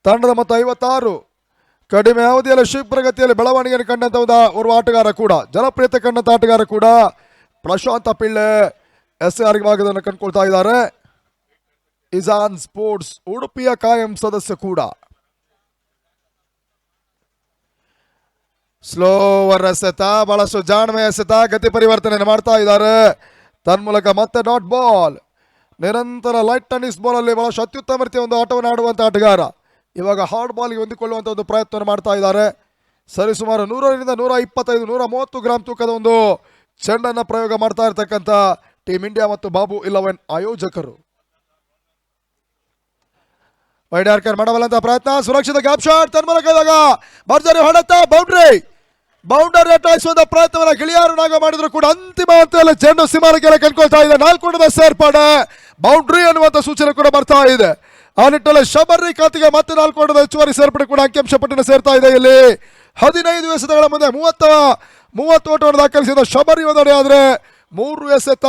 ತಂಡದ ಮೊತ್ತ 56. ಕಡಿಮೆ ಅವಧಿಯಲ್ಲಿ ಶೀಘ್ರಗತಿಯಲ್ಲಿ ಬೆಳವಣಿಗೆಯನ್ನು ಕಂಡಂತ ಓರ್ವ ಆಟಗಾರ ಕೂಡ, ಜನಪ್ರಿಯತೆ ಕಂಡಂತ ಆಟಗಾರ ಕೂಡ ಪ್ರಶಾಂತ ಪಿಳ್ಳೆ SR ಭಾಗದಲ್ಲಿ ಕಂಡುಕೊಳ್ತಾ ಇದ್ದಾರೆ. ಇಜಾನ್ ಸ್ಪೋರ್ಟ್ಸ್ ಉಡುಪಿಯ ಕಾಯಂ ಸದಸ್ಯ ಕೂಡ. ಸ್ಲೋವರ್ ಎಸೆತ ಬಹಳಷ್ಟು ಜಾಣ್ಮೆ ಎಸೆತ, ಗತಿ ಪರಿವರ್ತನೆ ಮಾಡ್ತಾ ಇದ್ದಾರೆ. ತನ್ಮೂಲಕ ಮತ್ತೆ ಡಾಟ್ ಬಾಲ್. ನಿರಂತರ ಲೈಟ್ ಟೆನ್ನಿಸ್ ಬಾಲ್ ಅಲ್ಲಿ ಬಹಳಷ್ಟು ಅತ್ಯುತ್ತಮ ರೀತಿಯ ಒಂದು ಆಟವನ್ನು ಆಡುವಂತ ಆಟಗಾರ ಇವಾಗ ಹಾರ್ಡ್ ಬಾಲ್ಗೆ ಹೊಂದಿಕೊಳ್ಳುವಂತ ಒಂದು ಪ್ರಯತ್ನ ಮಾಡ್ತಾ ಇದ್ದಾರೆ. ಸರಿಸುಮಾರು 100ರಿಂದ 125 130 ಗ್ರಾಮ್ ತೂಕದ ಒಂದು ಚೆಂಡನ್ನು ಪ್ರಯೋಗ ಮಾಡ್ತಾ ಇರ್ತಕ್ಕಂಥ ಟೀಮ್ ಇಂಡಿಯಾ ಮತ್ತು ಬಾಬು 11 ಆಯೋಜಕರು. ವೈಡ್ ಯಾರ್ಕರ್ ಮಾಡಬಲ್ಲಂತ ಪ್ರಯತ್ನ, ಸುರಕ್ಷಿತ ಗ್ಯಾಪ್ ಶಾಟ್, ತನ್ಮೂಲಕ ಇವಾಗ ಭರ್ಜರಿ ಹೊಡೆತ, ಬೌಂಡರಿ ಅಟ್ಟಾಯಿಸುವಂತ ಪ್ರಯತ್ನವನ್ನ ಗಿಳಿಯಾರು ನಾಗ ಮಾಡಿದ್ರು ಕೂಡ ಅಂತಿಮ ಹಂತದಲ್ಲಿ ಚೆಂಡು ಸೀಮಾರೆಗೆ ಕಂಡುಕೊಳ್ತಾ ಇದೆ. 4 ಸೇರ್ಪಡೆ, ಬೌಂಡ್ರಿ ಅನ್ನುವಂತ ಸೂಚನೆ ಕೂಡ ಬರ್ತಾ ಇದೆ. ಆ ನಿಟ್ಟಿನಲ್ಲಿ ಶಬರಿ ಖಾತೆಗೆ ಮತ್ತೆ 4 ಓಟದ ಹೆಚ್ಚುವರಿ ಸೇರ್ಪಡೆ ಕೂಡ ಅಂಕಿಅಂಶ ಪಟ್ಟಿನ ಸೇರ್ತಾ ಇದೆ. ಇಲ್ಲಿ 15 ಎಸೆತಗಳ ಮುಂದೆ 30 ಓಟವನ್ನು ದಾಖಲಿಸಿದ ಶಬರಿ ಒಂದಡೆ ಆದ್ರೆ 3 ಎಸೆತ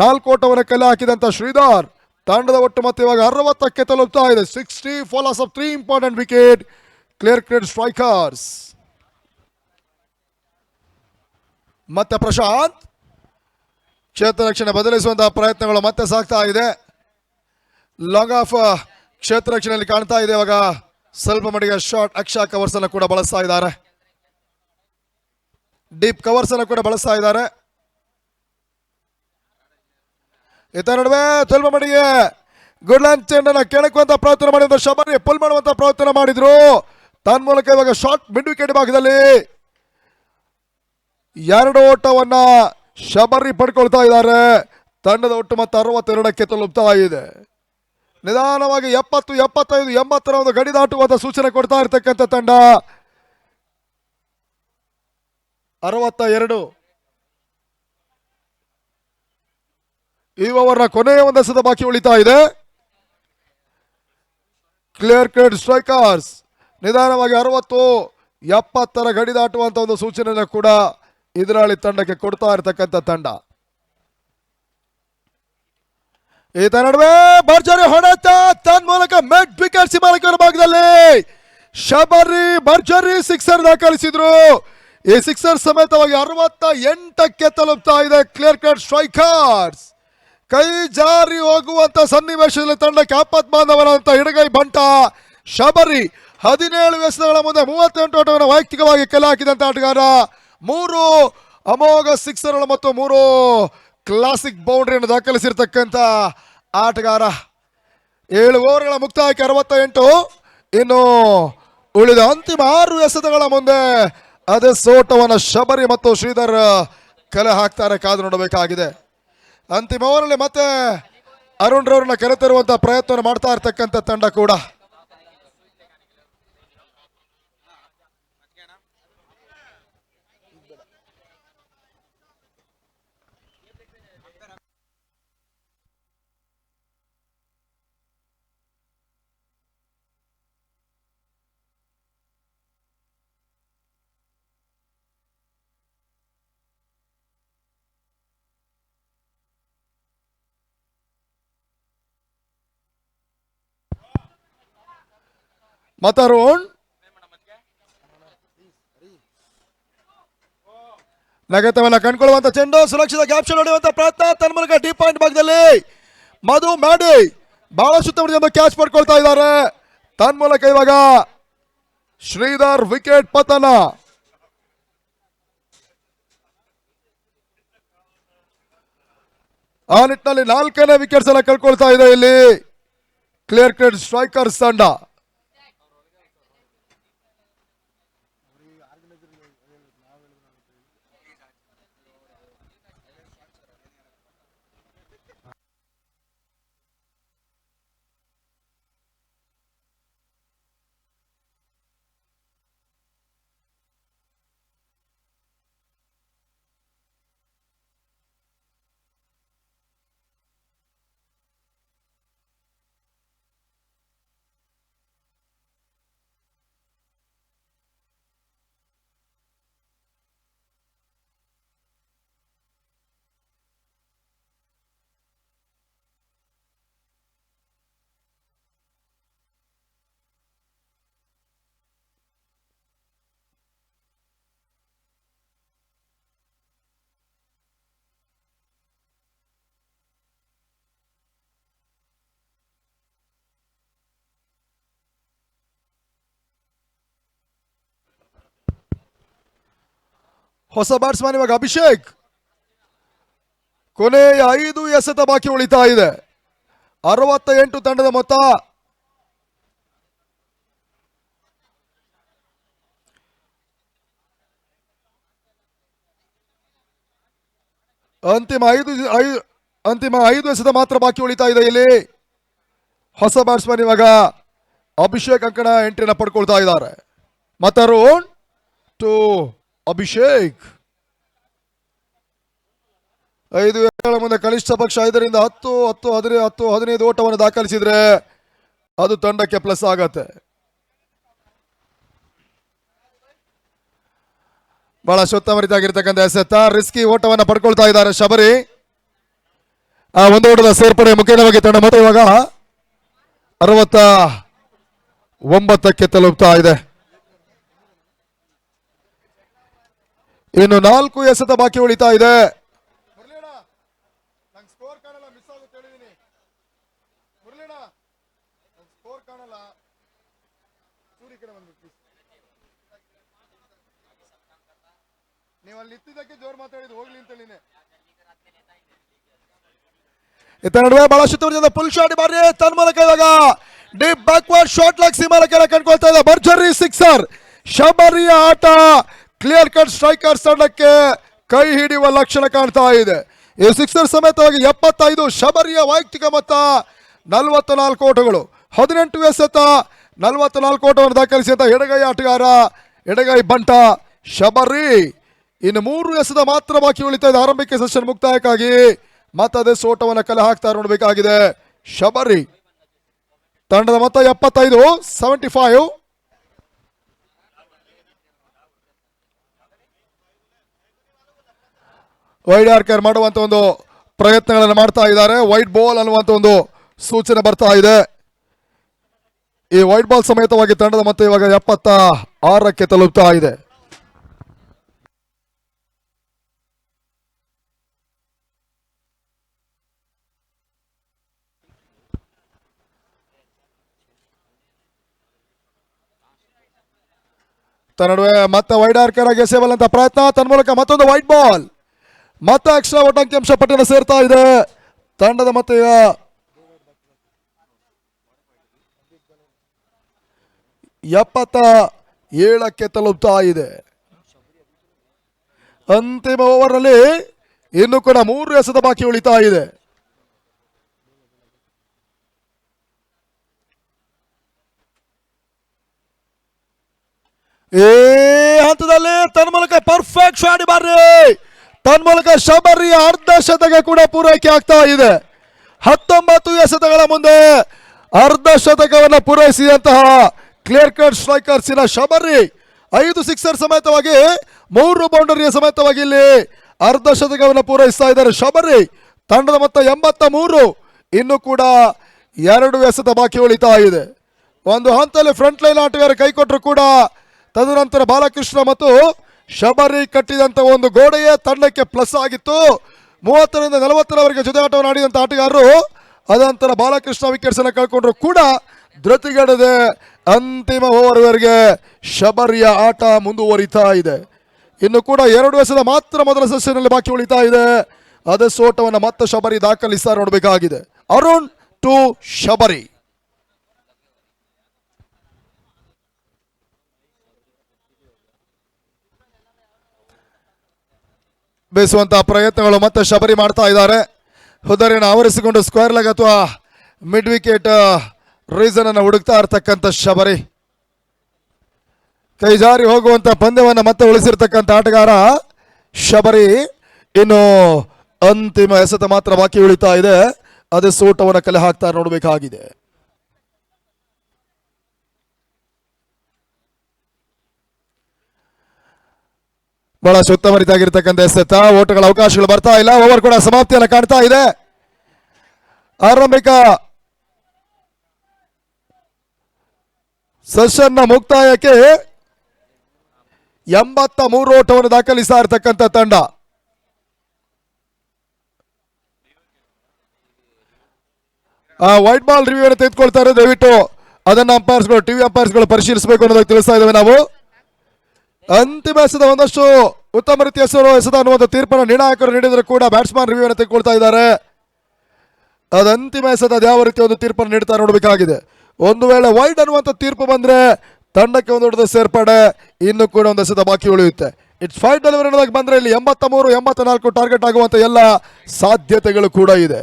4 ಓಟವನ್ನು ಕಲೆ ಹಾಕಿದಂತ ಶ್ರೀಧರ್ ತಂಡದ ಒಟ್ಟು ಮತ್ತೆ ಇವಾಗ 60ಕ್ಕೆ ತಲುಪ್ತಾ ಇದೆ. 60 follows of 3 important wicket. Clear credit strikers. ಮತ್ತೆ ಪ್ರಶಾಂತ್ ಕ್ಷೇತ್ರ ರಕ್ಷಣೆ ಬದಲಿಸುವಂತಹ ಪ್ರಯತ್ನಗಳು ಮತ್ತೆ ಸಾಗ್ತಾ ಇದೆ. ಲಾಂಗ್ ಆಫ್ ಕ್ಷೇತ್ರ ರಕ್ಷಣೆಯಲ್ಲಿ ಕಾಣ್ತಾ ಇದೆ. ಇವಾಗ ಸ್ವಲ್ಪ ಮಟ್ಟಿಗೆ ಶಾರ್ಟ್ ಅಕ್ಷಾ ಕವರ್ಸ್ ಅನ್ನು ಕೂಡ ಬಳಸ್ತಾ ಇದ್ದಾರೆ. ಡೀಪ್ ಕವರ್ಸ್ ಅನ್ನು ಕೂಡ ಬಳಸ್ತಾ ಇದ್ದಾರೆ. ಇತ ನಡುವೆ ಸ್ವಲ್ಪ ಮಟ್ಟಿಗೆ ಗುಡ್ಲ್ಯಾಂಡ್ ಚೆಂಡನ್ನು ಕೆಣಕುವಂತ ಪ್ರಯತ್ನ ಮಾಡಿದ ಶಬರಿ ಪುಲ್ ಮಾಡುವಂತ ಪ್ರಯತ್ನ ಮಾಡಿದ್ರು. ತನ್ಮೂಲಕ ಇವಾಗ ಶಾರ್ಟ್ ಮಿಡ್ ವಿಕೆಟ್ ಭಾಗದಲ್ಲಿ 2 ಓಟವನ್ನ ಶಬರಿ ಪಡ್ಕೊಳ್ತಾ ಇದ್ದಾರೆ. ತಂಡದ ಒಟ್ಟು ಮತ್ತೆ 62ಕ್ಕೆ ತಲುಪ್ತಾ ಇದೆ. ನಿಧಾನವಾಗಿ 70, 75, 80ರ ಒಂದು ಗಡಿ ದಾಟುವಂತ ಸೂಚನೆ ಕೊಡ್ತಾ ಇರ್ತಕ್ಕಂಥ ತಂಡ 62. ಈ ಓವರ್ನ ಕೊನೆಯ ಒಂದು ಎಸೆತ ಬಾಕಿ ಉಳಿತಾ ಇದೆ. ಕ್ಲಿಯರ್ ಕ್ರೆಡ್ ಸ್ಟ್ರೈಕರ್ಸ್ ನಿಧಾನವಾಗಿ 60, 70ರ ಗಡಿ ದಾಟುವಂತ ಒಂದು ಸೂಚನೆಯನ್ನು ಕೂಡ ಎದುರಾಳಿ ತಂಡಕ್ಕೆ ಕೊಡ್ತಾ ಇರತಕ್ಕಂಥ ತಂಡ. ಈತ ನಡುವೆ ಭರ್ಜರಿ ಹೊಡೆತ ತನ್ಮೂಲಕ ಮಿಡ್ ವಿಕೆಟ್ ಸೀಮಾರೇಖೆಯ ಭಾಗದಲ್ಲಿ ಶಬರಿ ಭರ್ಜರಿ ಸಿಕ್ಸರ್ ದಾಖಲಿಸಿದ್ರು. ಈ ಸಿಕ್ಸರ್ ಸಮೇತವಾಗಿ 68ಕ್ಕೆ ತಲುಪ್ತಾ ಇದೆ. ಕ್ಲಿಯರ್ ಕಟ್ ಸ್ಟ್ರೈಕರ್ಸ್ ಕೈ ಜಾರಿ ಹೋಗುವಂತ ಸನ್ನಿವೇಶದಲ್ಲಿ ತಂಡಕ್ಕೆ ಆಪತ್ ಬಾಂಧವನಂತ ಎಡಗೈ ಬಂಟ ಶಬರಿ 17 ಎಸೆತಗಳ ಮುಂದೆ 38 ಓಟವನ್ನು ವೈಯಕ್ತಿಕವಾಗಿ ಕಲೆ ಹಾಕಿದಂತ ಆಟಗಾರ. 3 ಅಮೋಘ ಸಿಕ್ಸರ್ಗಳು ಮತ್ತು 3 ಕ್ಲಾಸಿಕ್ ಬೌಂಡ್ರಿಯನ್ನು ದಾಖಲಿಸಿರ್ತಕ್ಕಂಥ ಆಟಗಾರ. 7 ಓವರ್ಗಳ ಮುಕ್ತಾಯಕ್ಕೆ 68. ಇನ್ನು ಉಳಿದ ಅಂತಿಮ 6 ಎಸೆತಗಳ ಮುಂದೆ ಅದೇ ಸೋಟವನ್ನು ಶಬರಿ ಮತ್ತು ಶ್ರೀಧರ್ ಕಲೆ ಹಾಕ್ತಾರೆ. ಕಾದು ನೋಡಬೇಕಾಗಿದೆ. ಅಂತಿಮ ಓವರಲ್ಲಿ ಮತ್ತೆ ಅರುಣ್ ರವರನ್ನ ಕರೆತರುವಂತಹ ಪ್ರಯತ್ನವನ್ನು ಮಾಡ್ತಾ ಇರ್ತಕ್ಕಂಥ ತಂಡ ಕೂಡ. ಮತರುಣ್ ನಗತವನ್ನ ಕಂಡುಕೊಳ್ಳುವಂತ ಚೆಂಡು ಸುರಕ್ಷಿತ ಕ್ಯಾಪ್ಚರ್ ಹೊಡೆಯುವಂತ ಪ್ರಯತ್ನ. ತನ್ಮೂಲಕ ಡೀಪ್ ಪಾಯಿಂಟ್ ಭಾಗದಲ್ಲಿ ಮಧು ಮ್ಯಾಡಿ ಬಹಳ ಸುತ್ತಮುತ್ತ ಕ್ಯಾಚ್ ಪಡ್ಕೊಳ್ತಾ ಇದ್ದಾರೆ. ತನ್ಮೂಲಕ ಇವಾಗ ಶ್ರೀಧರ್ ವಿಕೆಟ್ ಪತನ. ಆ ನಿಟ್ಟಿನಲ್ಲಿ 4ನೇ ವಿಕೆಟ್ಸ್ ಅನ್ನ ಕಳ್ಕೊಳ್ತಾ ಇದೆ ಇಲ್ಲಿ ಕ್ಲಿಯರ್ ಕ್ರೆಡ್ ಸ್ಟ್ರೈಕರ್ಸ್ ತಂಡ. ಹೊಸ ಬ್ಯಾಟ್ಸ್ಮನ್ ಇವಾಗ ಅಭಿಷೇಕ್. ಕೊನೆಯ 5 ಎಸೆತ ಬಾಕಿ ಉಳಿತಾ ಇದೆ. 68 ತಂಡದ ಮೊತ್ತ. ಅಂತಿಮ 5 ಎಸೆತ ಮಾತ್ರ ಬಾಕಿ ಉಳಿತಾ ಇದೆ ಇಲ್ಲಿ. ಹೊಸ ಬ್ಯಾಟ್ಸ್ಮನ್ ಇವಾಗ ಅಭಿಷೇಕ್ ಅಂಕಣ ಎಂಟ್ರಿನ ಪಡ್ಕೊಳ್ತಾ ಇದ್ದಾರೆ. ಮತರುಣ್ ಟು ಅಭಿಷೇಕ್. 5 ಎಸೆತಗಳ ಮುಂದೆ ಕನಿಷ್ಠ ಪಕ್ಷ 5ರಿಂದ 10, 10, 15 ಓಟವನ್ನು ದಾಖಲಿಸಿದ್ರೆ ಅದು ತಂಡಕ್ಕೆ ಪ್ಲಸ್ ಆಗತ್ತೆ. ಬಹಳ ಉತ್ತಮರಿತಾಗಿರ್ತಕ್ಕಂಥ ಎಸೆತ, ರಿಸ್ಕಿ ಓಟವನ್ನು ಪಡ್ಕೊಳ್ತಾ ಇದ್ದಾರೆ ಶಬರಿ. ಆ ಒಂದು ಓಟದ ಸೇರ್ಪಡೆ ಮುಖ್ಯವಾಗಿ ತಂಡ ಮೊತ್ತ ಇವಾಗ 69ಕ್ಕೆ ತಲುಪ್ತಾ ಇದೆ. ಇನ್ನು 4 ಎಸೆತ ಬಾಕಿ ಉಳಿತಾ ಇದೆ. ನಡುವೆ ಬಹಳಷ್ಟು ಫುಲ್ ಶಾಟ್ ಬಾರಿ ತನ್ಮೂಲಕ ಇವಾಗ ಡೀಪ್ ಬ್ಯಾಕ್ವರ್ಡ್ ಶಾಟ್ ಲಾಕ್ ಸೀಮಾಲ ಕೆಳ ಕಂಡುಕೊಳ್ತಾ ಇದೆ. ಭರ್ಜರಿ ಸಿಕ್ಸರ್. ಶಬರಿಯ ಆಟ ಕ್ಲಿಯರ್ ಕಟ್ ಸ್ಟ್ರೈಕರ್ಸ್ ತಂಡಕ್ಕೆ ಕೈ ಹಿಡಿಯುವ ಲಕ್ಷಣ ಕಾಣ್ತಾ ಇದೆ. ಈ ಸಿಕ್ಸರ್ ಸಮೇತವಾಗಿ 75 ಶಬರಿಯ ವೈಯಕ್ತಿಕ ಮೊತ್ತ 44 ಓಟಗಳು, 18 ಎಸೆತ, 44 ಓಟವನ್ನು ದಾಖಲಿಸಿದಂತ ಎಡಗೈ ಆಟಗಾರ, ಎಡಗೈ ಬಂಟ ಶಬರಿ. ಇನ್ನು 3 ಎಸೆತ ಮಾತ್ರ ಬಾಕಿ ಉಳಿತಾ ಇದೆ ಆರಂಭಿಕ ಸೆಷನ್ ಮುಕ್ತಾಯಕ್ಕಾಗಿ. ಮತ್ತದೇ ಸೋಟವನ್ನು ಕಲೆ ಹಾಕ್ತಾ ನೋಡಬೇಕಾಗಿದೆ ಶಬರಿ. ತಂಡದ ಮೊತ್ತ 75, 75. ವೈಡ್ ಆರ್ಕರ್ ಮಾಡುವಂತ ಒಂದು ಪ್ರಯತ್ನಗಳನ್ನು ಮಾಡ್ತಾ ಇದ್ದಾರೆ. ವೈಟ್ ಬಾಲ್ ಅನ್ನುವಂತ ಒಂದು ಸೂಚನೆ ಬರ್ತಾ ಇದೆ. ಈ ವೈಟ್ ಬಾಲ್ ಸಮೇತವಾಗಿ ತಂಡದ ಮೊತ್ತ ಇವಾಗ 76ಕ್ಕೆ ತಲುಪ್ತಾ ಇದೆ. ನಡುವೆ ಮತ್ತೆ ವೈಡ್ ಆರ್ಕರ್ ಆಗಿ ಎಸೆಯಬಲ್ಲಂತ ಪ್ರಯತ್ನ, ತನ್ಮೂಲಕ ಮತ್ತೊಂದು ವೈಟ್ ಬಾಲ್, ಮತ್ತೆ ಎಕ್ಸ್ಟ್ರಾ ಒಟ್ಟಂಕಿಅಂಶ ಪಟ್ಟಿನ ಸೇರ್ತಾ ಇದೆ. ತಂಡದ ಮತ್ತೆ 77ಕ್ಕೆ ತಲುಪ್ತಾ ಇದೆ. ಅಂತಿಮ ಓವರ್ನಲ್ಲಿ ಇನ್ನು ಕೂಡ 3 ಎಸೆತ ಬಾಕಿ ಉಳಿತಾ ಇದೆ. ಈ ಹಂತದಲ್ಲಿ ತನ್ಮೂಲಕ ಪರ್ಫೆಕ್ಟ್ ಶಾಟ್ ಬಾರ್ರಿ. ತನ್ಮೂಲಕ ಶಬರಿಯ ಅರ್ಧ ಶತಕ ಕೂಡ ಪೂರೈಕೆ ಆಗ್ತಾ ಇದೆ. 19 ಎಸೆತಗಳ ಮುಂದೆ ಅರ್ಧ ಶತಕವನ್ನು ಪೂರೈಸಿದಂತಹ ಕ್ಲಿಯರ್ ಕಟ್ ಸ್ಟ್ರೈಕರ್ಸಿನ ಶಬರಿ 5 ಸಿಕ್ಸರ್ ಸಮೇತವಾಗಿ 3 ಬೌಂಡರಿಯ ಸಮೇತವಾಗಿ ಇಲ್ಲಿ ಅರ್ಧ ಶತಕವನ್ನು ಪೂರೈಸ್ತಾ ಇದ್ದಾರೆ ಶಬರಿ. ತಂಡದ ಮೊತ್ತ 83. ಇನ್ನು ಕೂಡ 2 ಎಸೆತ ಬಾಕಿ ಉಳಿತಾ ಇದೆ. ಒಂದು ಹಂತದಲ್ಲಿ ಫ್ರಂಟ್ ಲೈನ್ ಆಟಗಾರ ಕೈ ಕೊಟ್ಟರು ಕೂಡ ತದನಂತರ ಬಾಲಕೃಷ್ಣ ಮತ್ತು ಶಬರಿ ಕಟ್ಟಿದಂತ ಒಂದು ಗೋಡೆಯೇ ತಂಡಕ್ಕೆ ಪ್ಲಸ್ ಆಗಿತ್ತು. 30ರಿಂದ 40ರವರೆಗೆ ಜೊತೆ ಆಟವನ್ನು ಆಡಿದಂತ ಆಟಗಾರರು ಅದಂತರ ಬಾಲಕೃಷ್ಣ ವಿಕೆಟ್ಸ್ ಅನ್ನು ಕಳ್ಕೊಂಡ್ರು ಕೂಡ ಧೃತಿಗೆಡದೆ ಅಂತಿಮ ಓವರ್ವರೆಗೆ ಶಬರಿಯ ಆಟ ಮುಂದುವರಿತಾ ಇದೆ. ಇನ್ನು ಕೂಡ 2 ಎಸೆತ ಮಾತ್ರ ಮೊದಲ ಸೆಷನ್ನಲ್ಲಿ ಬಾಕಿ ಉಳಿತಾ ಇದೆ. ಅದೇ ಸೋಟವನ್ನು ಮತ್ತೆ ಶಬರಿ ದಾಖಲಿಸ್ತಾ ನೋಡಬೇಕಾಗಿದೆ. ಅರುಣ್ ಟು ಶಬರಿ. ಬೇಯಿಸುವಂತಹ ಪ್ರಯತ್ನಗಳು ಮತ್ತೆ ಶಬರಿ ಮಾಡ್ತಾ ಇದ್ದಾರೆ. ಹುದರಿನ ಆವರಿಸಿಕೊಂಡು ಸ್ಕ್ವೇರ್ ಲೆಗ್ ಅಥವಾ ಮಿಡ್ ವಿಕೆಟ್ ರೀಸನ್ ಅನ್ನು ಹುಡುಕ್ತಾ ಇರ್ತಕ್ಕಂಥ ಶಬರಿ. ಕೈ ಜಾರಿ ಹೋಗುವಂತ ಪಂದ್ಯವನ್ನು ಮತ್ತೆ ಉಳಿಸಿರ್ತಕ್ಕಂಥ ಆಟಗಾರ ಶಬರಿ. ಇನ್ನು ಅಂತಿಮ ಎಸೆತ ಮಾತ್ರ ಬಾಕಿ ಉಳಿತಾ ಇದೆ. ಅದೇ ಸೋಟವನ್ನು ಕಲೆ ಹಾಕ್ತಾ ನೋಡಬೇಕಾಗಿದೆ. ಬಹಳ ಸುತ್ತಮರಿತಾಗಿರ್ತಕ್ಕಂಥ ಎಸೆತ. ಓಟಗಳ ಅವಕಾಶಗಳು ಬರ್ತಾ ಇಲ್ಲ. ಓವರ್ ಕೂಡ ಸಮಾಪ್ತಿಯನ್ನು ಕಾಣ್ತಾ ಇದೆ. ಆರಂಭಿಕ ಸೆಷನ್ನ ಮುಕ್ತಾಯಕ್ಕೆ 83 ಓಟವನ್ನು ದಾಖಲಿಸ್ತಾ ಇರತಕ್ಕಂಥ ತಂಡ. ವೈಟ್ ಬಾಲ್ ರಿವ್ಯೂ ಅನ್ನು ತೆಗೆದುಕೊಳ್ತಾ ಇರೋದು. ದಯವಿಟ್ಟು ಅದನ್ನ ಅಂಪೈರ್ಸ್ಗಳು, ಟಿವಿ ಅಂಪೈರ್ಸ್ಗಳು ಪರಿಶೀಲಿಸಬೇಕು ಅನ್ನೋದಕ್ಕೆ ತಿಳಿಸ್ತಾ ಇದ್ದೇವೆ ನಾವು. ಅಂತಿಮ ಎಸೆದ ಒಂದಷ್ಟು ಉತ್ತಮ ರೀತಿಯ ಎಸೆದ ಅನ್ನುವಂಥ ತೀರ್ಪನ್ನು ನಿರ್ಣಾಯಕರು ನೀಡಿದರೂ ಕೂಡ ಬ್ಯಾಟ್ಸ್ಮನ್ ರಿವ್ಯೂ ಅನ್ನು ತೆಗೆದುಕೊಳ್ತಾ ಇದ್ದಾರೆ. ಅದು ಅಂತಿಮ ಎಸೆದ ಯಾವ ರೀತಿಯ ಒಂದು ತೀರ್ಪನ್ನು ನೀಡ್ತಾ ನೋಡಬೇಕಾಗಿದೆ. ಒಂದು ವೇಳೆ ವೈಡ್ ಅನ್ನುವಂಥ ತೀರ್ಪು ಬಂದ್ರೆ ತಂಡಕ್ಕೆ ಒಂದು ಹೊಡೆದ ಸೇರ್ಪಡೆ. ಇನ್ನು ಕೂಡ ಒಂದು ಎಸೆದ ಬಾಕಿ ಉಳಿಯುತ್ತೆ. ಇಟ್ಸ್ ಫೈಟ್ ಡೆಲಿವರಿ ಅನ್ನೋದಾಗ ಬಂದ್ರೆ ಇಲ್ಲಿ 83, 84 ಟಾರ್ಗೆಟ್ ಆಗುವಂತ ಎಲ್ಲ ಸಾಧ್ಯತೆಗಳು ಕೂಡ ಇದೆ.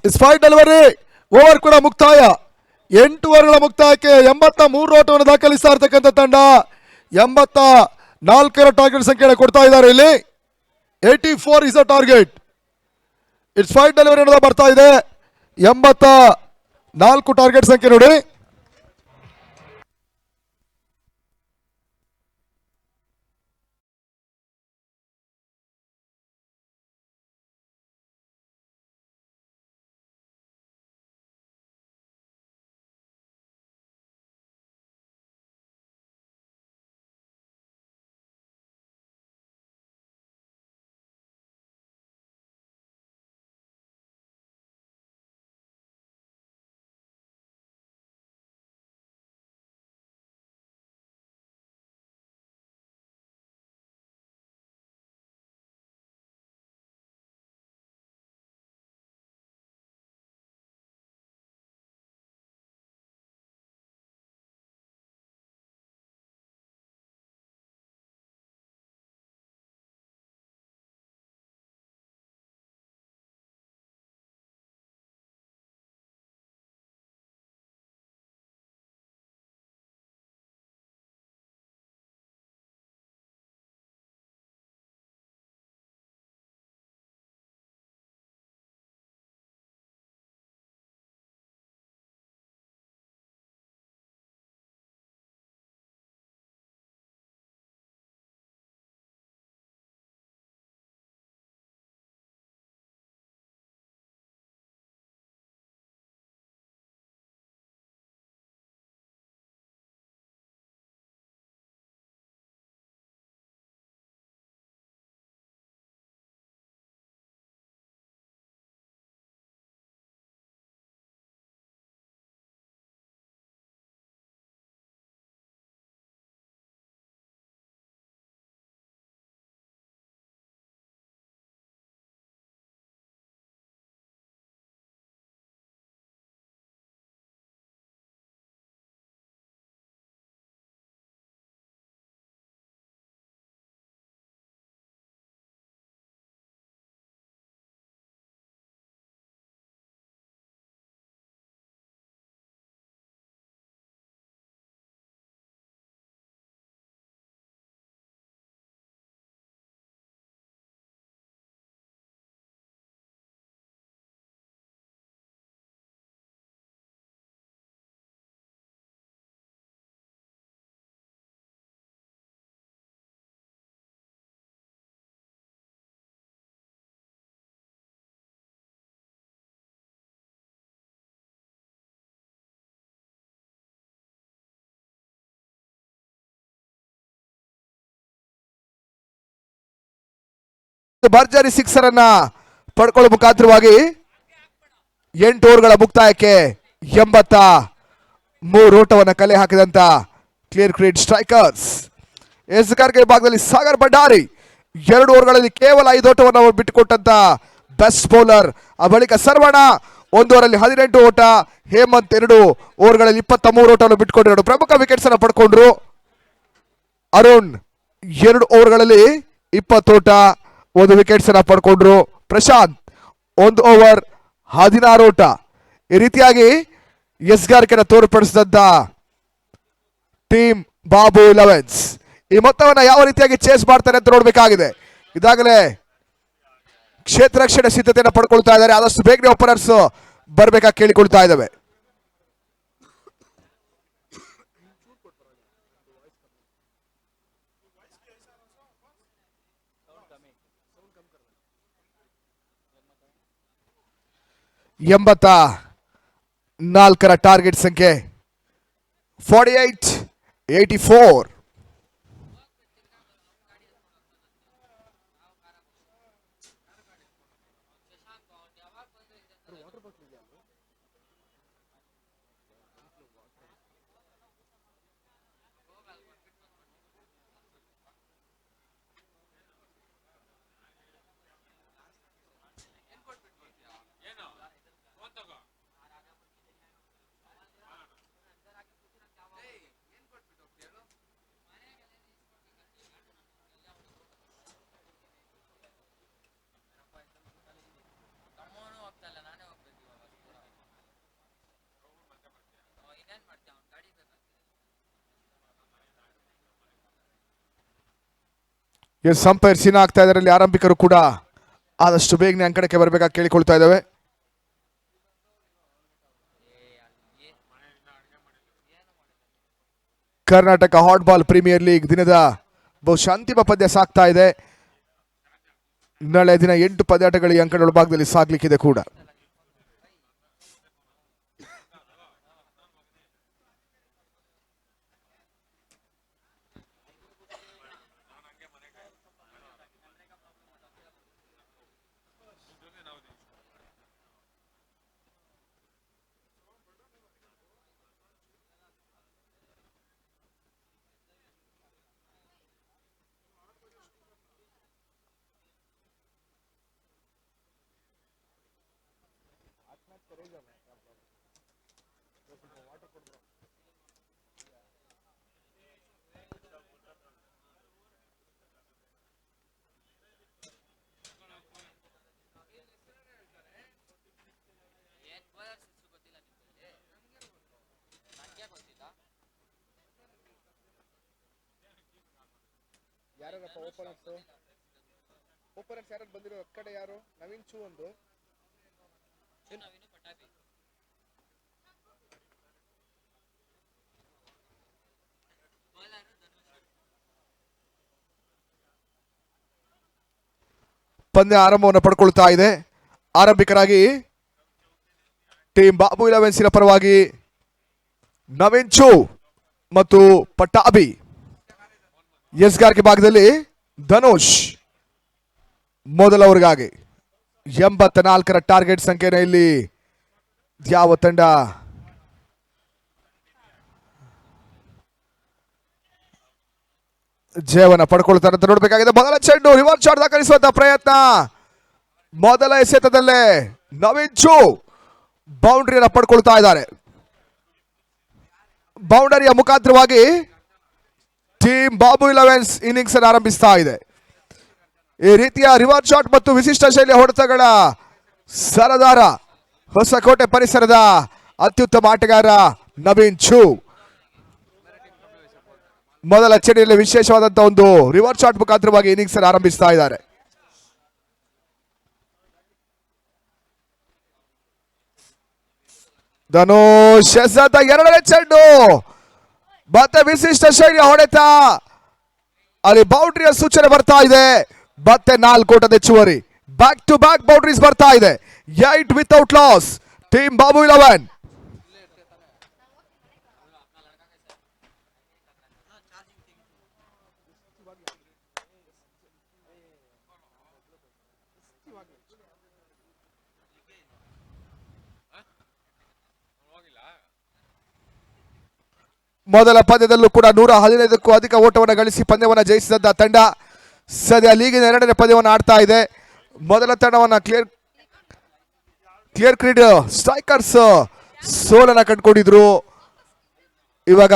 It's fight delivery. ಓವರ್ ಕೂಡ ಮುಕ್ತಾಯ. 8 ಓವರ್ಗಳ ಮುಕ್ತಾಯಕ್ಕೆ 83 ಓಟವನ್ನು ದಾಖಲಿಸ್ತಾ ಇರ್ತಕ್ಕಂಥ ತಂಡ 84ರ ಟಾರ್ಗೆಟ್ ಸಂಖ್ಯೆ ಕೊಡ್ತಾ ಇದ್ದಾರೆ. ಇಲ್ಲಿ 84 is a target. It's fight delivery ಅನ್ನೋದು ಬರ್ತಾ ಇದೆ. 84 ಟಾರ್ಗೆಟ್ ಸಂಖ್ಯೆ ನೋಡಿ. ಭರ್ಜರಿ ಸಿಕ್ಸರ್ ಅನ್ನ ಪಡ್ಕೊಳ್ಳುವ ಮುಖಾಂತರವಾಗಿ 8 ಓವರ್ಗಳ ಮುಕ್ತಾಯಕ್ಕೆ 83 ಓಟವನ್ನು ಕಲೆ ಹಾಕಿದಂತ ಕ್ಲಿಯರ್ ಕ್ರೀಡ್ ಸ್ಟ್ರೈಕರ್ಸ್. ಎಸ್ಗಾರ್ಗೆ ಭಾಗದಲ್ಲಿ ಸಾಗರ್ ಭಂಡಾರಿ 2 ಓವರ್ಗಳಲ್ಲಿ ಕೇವಲ 5 ಓಟವನ್ನು ಬಿಟ್ಟುಕೊಟ್ಟಂತ ಬೆಸ್ಟ್ ಬೌಲರ್. ಆ ಬಳಿಕ ಸರ್ವಣ 1 ಓವರಲ್ಲಿ 18 ಓಟ, ಹೇಮಂತ್ 2 ಓವರ್ಗಳಲ್ಲಿ 23 ಓಟವನ್ನು ಬಿಟ್ಟುಕೊಂಡಿರೋ ಪ್ರಮುಖ ವಿಕೆಟ್ಸ್ ಅನ್ನು ಪಡ್ಕೊಂಡ್ರು. ಅರುಣ್ 2 ಓವರ್ಗಳಲ್ಲಿ 20 ಓಟ, 1 ವಿಕೆಟ್ಸ್ ಅನ್ನ ಪಡ್ಕೊಂಡ್ರು. ಪ್ರಶಾಂತ್ 1 ಓವರ್ 16 ಓಟ. ಈ ರೀತಿಯಾಗಿ ಎಸ್ಗಾರಿಕೆಯನ್ನು ತೋರ್ಪಡಿಸಿದಂತ ಟೀಮ್ ಬಾಬು 11s ಈ ಮೊತ್ತವನ್ನ ಯಾವ ರೀತಿಯಾಗಿ ಚೇಸ್ ಮಾಡ್ತಾರೆ ಅಂತ ನೋಡ್ಬೇಕಾಗಿದೆ. ಇದಾಗಲೇ ಕ್ಷೇತ್ರ ರಕ್ಷಣೆ ಸಿದ್ಧತೆಯನ್ನು ಪಡ್ಕೊಳ್ತಾ ಇದ್ದಾರೆ. ಆದಷ್ಟು ಬೇಗನೆ ಓಪನರ್ಸ್ ಬರ್ಬೇಕಾಗಿ ಕೇಳಿಕೊಳ್ತಾ ಇದ್ದಾವೆ. ಎಂಬತ್ತ 4ರ ಟಾರ್ಗೆಟ್ ಸಂಖ್ಯೆ 48-84. ಸಂಪೈರ್ ಸೀನಾ ಆಗ್ತಾ ಇದರಲ್ಲಿ ಆರಂಭಿಕರು ಕೂಡ ಆದಷ್ಟು ಬೇಗನೆ ಅಂಕಣಕ್ಕೆ ಬರಬೇಕಾಗಿ ಕೇಳಿಕೊಳ್ತಾ ಇದ್ದಾವೆ. Karnataka hot ball premier league ದಿನದ ಬಹುಶಃ ಅಂತಿಮ ಪಂದ್ಯ ಸಾಗ್ತಾ ಇದೆ. ನಾಳೆ ದಿನ 8 ಪಂದ್ಯಾಟಗಳು ಈ ಅಂಕಣ ಭಾಗದಲ್ಲಿ ಸಾಗ್ಲಿಕ್ಕಿದೆ ಕೂಡ. ಯಾರಪ್ಪ ಓಪನರ್ಸ್ ಯಾರು ಬಂದಿರೋ ಕಡೆ ಯಾರು ನವೀನ್ ಚೂ ಒಂದು ಪಂದ್ಯ ಆರಂಭವನ್ನು ಪಡ್ಕೊಳ್ತಾ ಇದೆ. ಆರಂಭಿಕರಾಗಿ ಟೀಮ್ ಬಾಬು ಇಲೆವೆನ್ಸಿನ ಪರವಾಗಿ ನವೀನ್ ಚೂ ಮತ್ತು ಪಟ್ಟಾಭಿ. ಎಸ್ಗಾರಿಕೆ ಭಾಗದಲ್ಲಿ ಧನುಷ್ ಮೊದಲವರಿಗಾಗಿ 84ರ ಟಾರ್ಗೆಟ್ ಸಂಖ್ಯೆನ ಇಲ್ಲಿ ಯಾವ ತಂಡ ಜಯವನ್ನ ಪಡ್ಕೊಳ್ತಾರೆ ಅಂತ ನೋಡಬೇಕಾಗಿದೆ. ಮೊದಲ ಚೆಂಡು ರಿವರ್ಸ್ ಶಾಟ್ ದಾಖಲಿಸುವಂತಹ ಪ್ರಯತ್ನ. ಮೊದಲ ಎಸೆತದಲ್ಲೇ ನವೀನ್ ಚೂ ಬೌಂಡ್ರಿಯನ್ನು ಪಡ್ಕೊಳ್ತಾ ಇದ್ದಾರೆ. ಬೌಂಡರಿಯ ಮುಖಾಂತರವಾಗಿ ಟೀಮ್ ಬಾಬು ಇಲೆವೆನ್ಸ್ ಇನ್ನಿಂಗ್ಸ್ ಅನ್ನು ಆರಂಭಿಸ್ತಾ ಇದೆ. ಈ ರೀತಿಯ ರಿವರ್ಸ್ ಶಾಟ್ ಮತ್ತು ವಿಶಿಷ್ಟ ಶೈಲಿಯ ಹೊಡೆತಗಳ ಸರದಾರ ಹೊಸಕೋಟೆ ಪರಿಸರದ ಅತ್ಯುತ್ತಮ ಆಟಗಾರ ನವೀನ್ ಚೂ ಮೊದಲ ಚೆಂಡಿನಲ್ಲಿ ವಿಶೇಷವಾದಂತಹ ಒಂದು ರಿವರ್ಸ್ ಶಾಟ್ ಮುಖಾಂತರವಾಗಿ ಇನ್ನಿಂಗ್ಸ್ ಅನ್ನು ಆರಂಭಿಸ್ತಾ ಇದ್ದಾರೆ. ಧನುಷ್ ಎಸೆತ ಎರಡನೇ ಚೆಂಡು ಮತ್ತೆ ವಿಶಿಷ್ಟ ಶೈಲಿಯ ಹೊಡೆತ. ಅಲ್ಲಿ ಬೌಂಡ್ರಿಯ ಸೂಚನೆ ಬರ್ತಾ ಇದೆ. ಮತ್ತೆ 4 ಓಟದ ಹೆಚ್ಚುವರಿ. ಬ್ಯಾಕ್ ಟು ಬ್ಯಾಕ್ ಬೌಂಡ್ರೀಸ್ ಬರ್ತಾ ಇದೆ. 8 without loss team Babu Eleven. ಮೊದಲ ಪಂದ್ಯದಲ್ಲೂ ಕೂಡ 115ಕ್ಕೂ ಅಧಿಕ ಓಟವನ್ನು ಗಳಿಸಿ ಪಂದ್ಯವನ್ನು ಜಯಿಸಿದಂತಹ ತಂಡ ಸದ್ಯ ಲೀಗಿನ 2ನೇ ಪಂದ್ಯವನ್ನು ಆಡ್ತಾ ಇದೆ. ಮೊದಲ ತಂಡವನ್ನು ಕ್ಲಿಯರ್ ಕ್ರೀಡ್ ಸ್ಟ್ರೈಕರ್ಸ್ ಸೋಲನ್ನ ಕಂಡುಕೊಂಡಿದ್ರು. ಇವಾಗ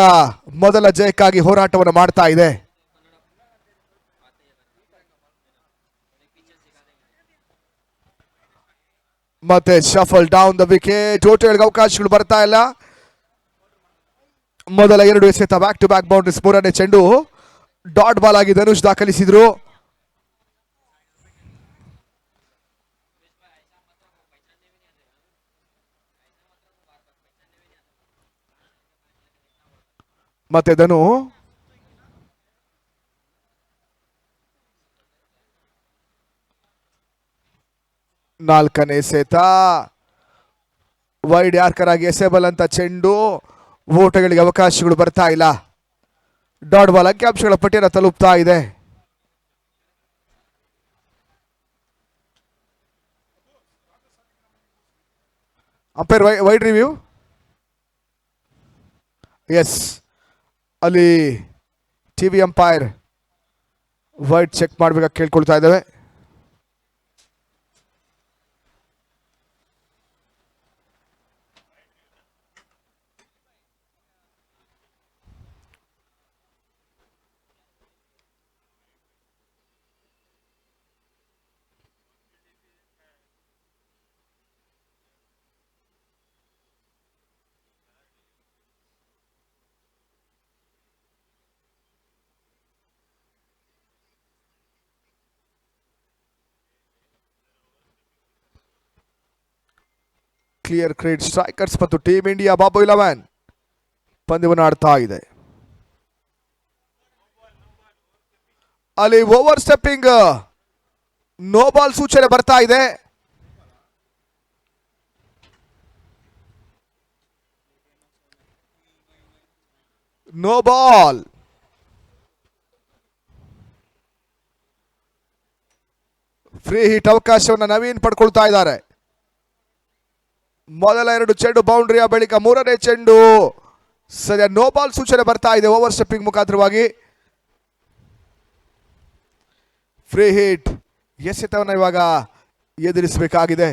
ಮೊದಲ ಜಯಕ್ಕಾಗಿ ಹೋರಾಟವನ್ನು ಮಾಡ್ತಾ ಇದೆ. ಮತ್ತೆ ಶಫಲ್ ಡೌನ್ ದ ವಿಕೆಟ್. ಓಟಗಳಿಗೆ ಅವಕಾಶಗಳು ಬರ್ತಾ ಇಲ್ಲ. ಮೊದಲ 2 ಎಸೆತ ಬ್ಯಾಕ್ ಟು ಬ್ಯಾಕ್ ಬೌಂಡ್ರೀಸ್. 3ನೇ ಚೆಂಡು ಡಾಟ್ ಬಾಲ್ ಆಗಿ ಧನುಷ್ ದಾಖಲಿಸಿದ್ರು. ಮತ್ತೆ ಧನು 4ನೇ ಎಸೆತ ವೈಡ್ ಯಾರ್ಕರ್ ಆಗಿ ಎಸೆಬಲ್ ಅಂತ ಚೆಂಡು. ಓಟಗಳಿಗೆ ಅವಕಾಶಗಳು ಬರ್ತಾ ಇಲ್ಲ. ಡಾಟ್ ಬಾಲ್ ಅಂಕಿಅಂಶಗಳ ಪಟ್ಟಿಯನ್ನು ತಲುಪ್ತಾ ಇದೆ. Umpire wide review. ಎಸ್, ಅಲ್ಲಿ ಟಿವಿ ಅಂಪೈರ್ ವೈಡ್ ಚೆಕ್ ಮಾಡಬೇಕಾಗಿ ಕೇಳ್ಕೊಳ್ತಾ ಇದ್ದೇವೆ. ಕ್ಲಿಯರ್ ಕ್ರೀಡ್ ಸ್ಟ್ರೈಕರ್ಸ್ ಮತ್ತು ಟೀಮ್ ಇಂಡಿಯಾ ಬಾಬು ಇಲೆವೆನ್ ಪಂದ್ಯವನ್ನು ಆಡ್ತಾ ಇದೆ. ಅಲ್ಲಿ ಓವರ್ ಸ್ಟೆಪ್ಪಿಂಗ್ ನೋ ಬಾಲ್ ಸೂಚನೆ ಬರ್ತಾ ಇದೆ. No ball. ಫ್ರೀ ಹಿಟ್ ಅವಕಾಶವನ್ನು ನವೀನ್ ಪಡ್ಕೊಳ್ತಾ ಇದ್ದಾರೆ. ಮೊದಲ 2 ಚೆಂಡು ಬೌಂಡ್ರಿಯ ಬಳಿಕ 3ನೇ ಚೆಂಡು ಸದ್ಯ ನೋ ಬಾಲ್ ಸೂಚನೆ ಬರ್ತಾ ಇದೆ ಓವರ್ ಸ್ಟೆಪ್ಪಿಂಗ್ ಮುಖಾಂತರವಾಗಿ. ಫ್ರೀ ಹಿಟ್ ಎಸೆತವನ್ನು ಇವಾಗ ಎದುರಿಸಬೇಕಾಗಿದೆ.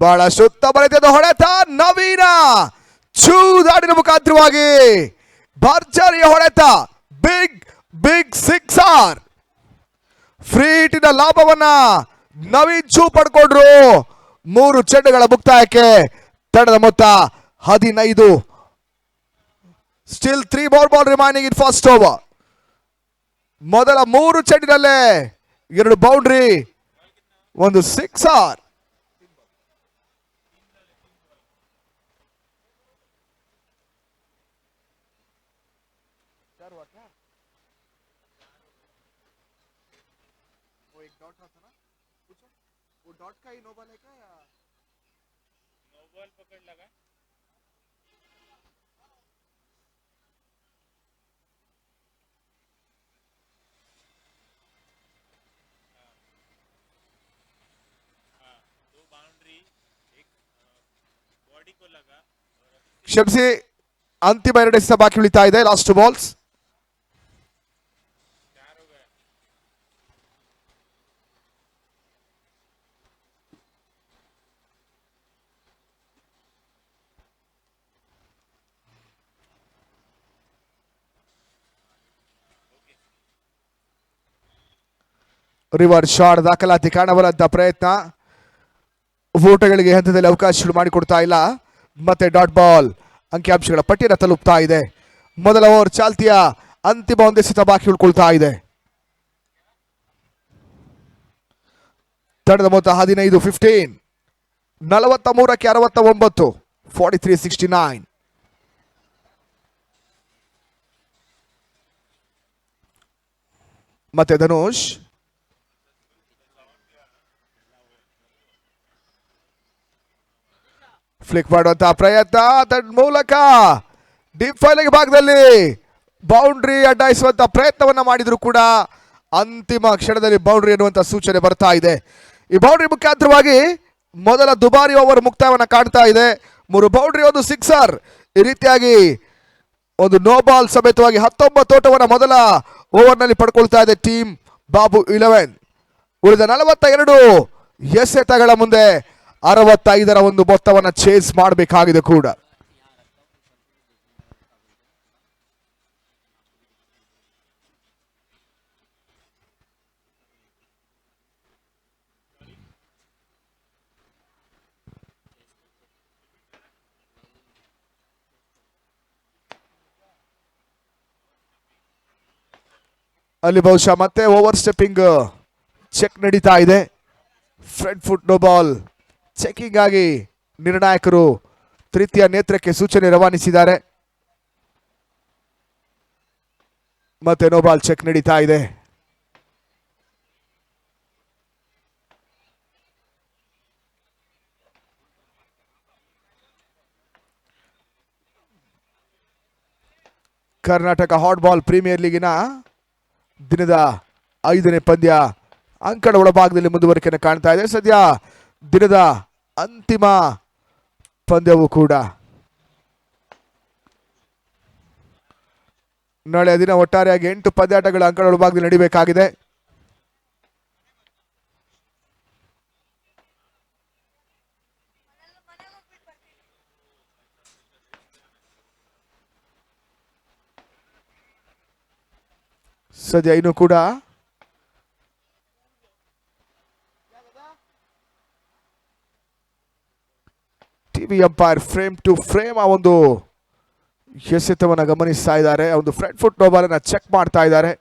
ಬಹಳ ಉತ್ತಮ ರೀತಿಯಾದ ಹೊಡೆತ ನವೀನ ಚೂದಾಡಿನ ಮುಖಾಂತರವಾಗಿ ಭರ್ಜರಿಯ ಹೊಡೆತ. Big big sixer. ಫ್ರೀ ಹಿಟ್ಟಿನ ಲಾಭವನ್ನ ನವೀನ್ ಚೂ ಪಡ್ಕೊಂಡ್ರು. 3 ಚೆಂಡುಗಳ ಮುಕ್ತಾಯಕ್ಕೆ ತಂಡದ ಮೊತ್ತ 15. Still 3 more ball remaining in first over. ಮೊದಲ 3 ಚೆಂಡಿನಲ್ಲೇ 2 ಬೌಂಡ್ರಿ, 1 ಸಿಕ್ಸರ್. ಕ್ಷಮಿಸಿ, ಅಂತಿಮ 2 ಎಸೆತ ಬಾಕಿ ಉಳಿತಾ ಇದೆ. Last balls. ರಿವರ್ಸ್ ಶಾಟ್ ದಾಖಲಾತಿ ಕಾಣಬಲ್ಲಂತ ಪ್ರಯತ್ನ. ಓಟಗಳಿಗೆ ಹಂತದಲ್ಲಿ ಅವಕಾಶಗಳು ಮಾಡಿಕೊಡ್ತಾ ಇಲ್ಲ. ಮತ್ತೆ ಡಾಟ್ ಬಾಲ್ ಅಂಕಿಅಂಶಗಳ ಪಟ್ಟಿಯನ್ನು ತಲುಪ್ತಾ ಇದೆ. ಮೊದಲ ಓವರ್ ಚಾಲ್ತಿಯ ಅಂತಿಮ 1 ಎಸೆತ ಬಾಕಿ ಉಳ್ಕೊಳ್ತಾ ಇದೆ. ತಂಡದ ಮೊತ್ತ 15-15. 43ಕ್ಕೆ 69, 43-69. ಮತ್ತೆ ಧನುಷ್ ಫ್ಲಿಕ್ ಮಾಡುವಂತಹ ಪ್ರಯತ್ನ ಮೂಲಕ ಡೀಪ್ ಫೈಲಿಂಗ್ ಭಾಗದಲ್ಲಿ ಬೌಂಡ್ರಿ ಅಡ್ಡಾಯಿಸುವಂತಹ ಪ್ರಯತ್ನವನ್ನ ಮಾಡಿದ್ರು ಕೂಡ ಅಂತಿಮ ಕ್ಷಣದಲ್ಲಿ ಬೌಂಡ್ರಿ ಎನ್ನುವಂತ ಸೂಚನೆ ಬರ್ತಾ ಇದೆ. ಈ ಬೌಂಡ್ರಿ ಮುಖಾಂತರವಾಗಿ ಮೊದಲ ದುಬಾರಿ ಓವರ್ ಮುಕ್ತಾಯವನ್ನ ಕಾಣ್ತಾ ಇದೆ. 3 ಬೌಂಡ್ರಿ, 1 ಸಿಕ್ಸರ್. ಈ ರೀತಿಯಾಗಿ ಒಂದು ನೋ ಬಾಲ್ ಸಮೇತವಾಗಿ 19 ಓಟವನ್ನು ಮೊದಲ ಓವರ್ನಲ್ಲಿ ಪಡ್ಕೊಳ್ತಾ ಇದೆ ಟೀಮ್ ಬಾಬು 11. ಉಳಿದ 42 ಎಸೆತಗಳ ಮುಂದೆ 65ರ ಒಂದು ಮೊತ್ತವನ್ನು ಚೇಸ್ ಮಾಡಬೇಕಾಗಿದೆ ಕೂಡ. ಅಲ್ಲಿ ಬಹುಶಃ ಮತ್ತೆ ಓವರ್ ಸ್ಟೆಪ್ಪಿಂಗ್ ಚೆಕ್ ನಡೀತಾ ಇದೆ. Front foot no ball checking ಆಗಿ ನಿರ್ಣಾಯಕರು ತೃತೀಯ ನೇತ್ರಕ್ಕೆ ಸೂಚನೆ ರವಾನಿಸಿದ್ದಾರೆ. ಮತ್ತೆ ನೋ ಬಾಲ್ ಚೆಕ್ ನಡೀತಾ ಇದೆ. ಕರ್ನಾಟಕ ಹಾಟ್ ಬಾಲ್ ಪ್ರೀಮಿಯರ್ ಲೀಗಿನ ದಿನದ 5ನೇ ಪಂದ್ಯ ಅಂಕಣ ಒಳಭಾಗದಲ್ಲಿ ಮುಂದುವರಿಕೆಯನ್ನು ಕಾಣ್ತಾ ಇದೆ. ಸದ್ಯ ದಿನದ ಅಂತಿಮ ಪಂದ್ಯವು ಕೂಡ. ನಾಳೆ ದಿನ ಒಟ್ಟಾರೆಯಾಗಿ 8 ಪಂದ್ಯಾಟಗಳ ಅಂಕಣ ಒಳಭಾಗದಲ್ಲಿ ನಡೀಬೇಕಾಗಿದೆ. ಸದ್ಯ ಇನ್ನು ಕೂಡ TV umpire frame to frame ಆ ಒಂದು ಎಸೆತವನ್ನು ಗಮನಿಸ್ತಾ ಇದ್ದಾರೆ. ಒಂದು ಫ್ರಂಟ್ ಫುಟ್ ನೋ ಬಾಲ್ ಅನ್ನು ಚೆಕ್ ಮಾಡ್ತಾ ಇದ್ದಾರೆ.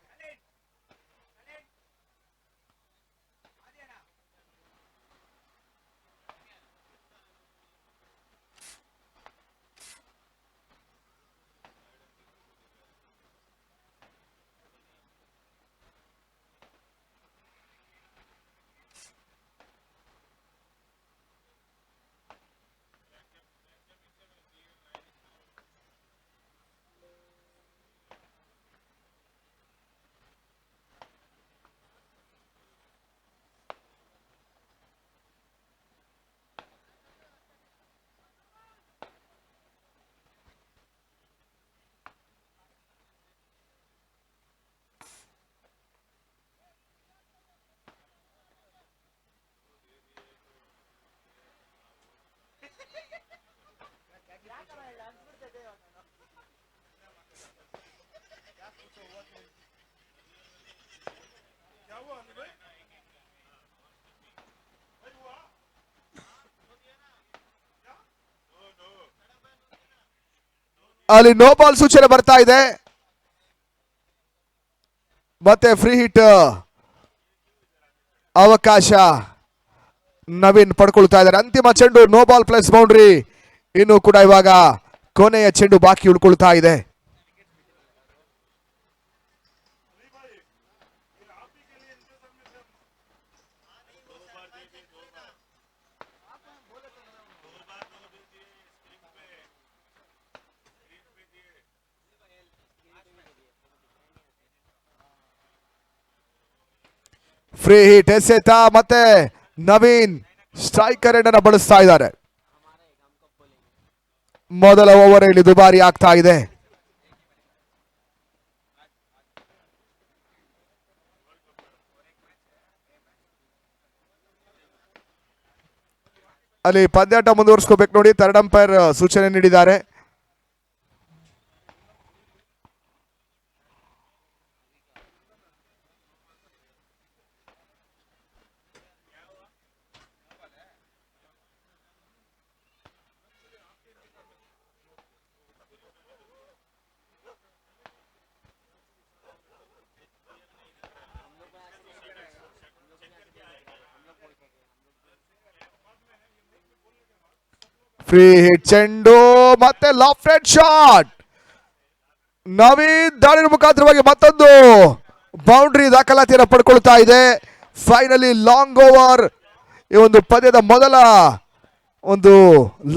ಅಲ್ಲಿ ನೋ ಬಾಲ್ ಸೂಚನೆ ಬರ್ತಾ ಇದೆ. ಮತ್ತೆ ಫ್ರೀ ಹಿಟ್ ಅವಕಾಶ ನವೀನ್ ಪಡ್ಕೊಳ್ತಾ ಇದ್ದಾರೆ. ಅಂತಿಮ ಚೆಂಡು, ನೋ ಬಾಲ್ ಪ್ಲಸ್ ಬೌಂಡ್ರಿ. ಇನ್ನು ಕೂಡ ಇವಾಗ ಕೊನೆಯ ಚೆಂಡು ಬಾಕಿ ಉಳ್ಕೊಳ್ತಾ ಇದೆ. ಫ್ರೀ ಹಿಟ್ ಎಸೆತ ಮತ್ತೆ ನವೀನ್ ಸ್ಟ್ರೈಕರ್ ಅನ್ನ ಬಳಸ್ತಾ ಇದ್ದಾರೆ. ಮೊದಲ ಓವರ್ ಇಲ್ಲಿ ದುಬಾರಿ ಆಗ್ತಾ ಇದೆ. ಅಲ್ಲಿ ಪಂದ್ಯಾಟ ಮುಂದುವರಿಸ್ಕೋಬೇಕು ನೋಡಿ. ಥರ್ಡ್ ಅಂಪೈರ್ ಸೂಚನೆ ನೀಡಿದ್ದಾರೆ. ಫ್ರೀ ಹಿಟ್ ಚೆಂಡು ಮತ್ತೆ ಲಾಫ್ಟ್ ರೈಟ್ ಶಾಟ್. ನವೀನ್ ದಾಳಿಯ ಮುಖಾಂತರವಾಗಿ ಮತ್ತೊಂದು ಬೌಂಡ್ರಿ ದಾಖಲಾತಿಯನ್ನು ಪಡ್ಕೊಳ್ತಾ ಇದೆ. ಫೈನಲಿ ಲಾಂಗ್ ಓವರ್, ಈ ಒಂದು ಪಂದ್ಯದ ಮೊದಲ ಒಂದು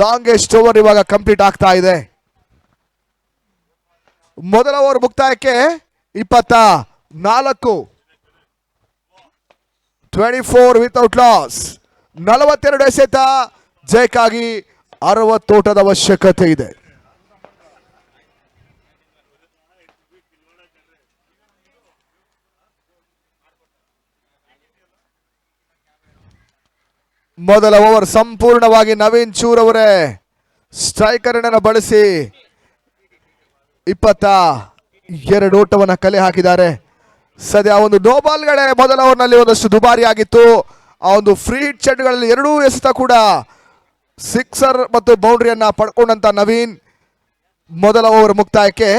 ಲಾಂಗೆಸ್ಟ್ ಓವರ್ ಇವಾಗ ಕಂಪ್ಲೀಟ್ ಆಗ್ತಾ ಇದೆ. ಮೊದಲ ಓವರ್ ಮುಕ್ತಾಯಕ್ಕೆ 24, 24 ವಿತೌಟ್ ಲಾಸ್. 42 ಎಸೆತ, ಜಯಕ್ಕಾಗಿ 60 ಓಟದ ಅವಶ್ಯಕತೆ ಇದೆ. ಮೊದಲ ಓವರ್ ಸಂಪೂರ್ಣವಾಗಿ ನವೀನ್ ಚೂರ್ ಅವರೇ ಸ್ಟ್ರೈಕರ್ ಅನ್ನು ಬಳಸಿ 22 ಓಟವನ್ನು ಕಲೆ ಹಾಕಿದ್ದಾರೆ. ಸದ್ಯ ಒಂದು ನೋ ಬಾಲ್ಗಳೇ ಮೊದಲ ಓವರ್ನಲ್ಲಿ ಒಂದಷ್ಟು ದುಬಾರಿ ಆಗಿತ್ತು. ಆ ಒಂದು ಫ್ರೀ ಹಿಟ್ ಚೆಂಡುಗಳಲ್ಲಿ ಎರಡೂ ಎಸೆತ ಕೂಡ ಸಿಕ್ಸರ್ ಮತ್ತು ಬೌಂಡ್ರಿಯನ್ನ ಪಡ್ಕೊಂಡಂತ ನವೀನ್ ಮೊದಲ ಓವರ್ ಮುಕ್ತಾಯಕ್ಕೆ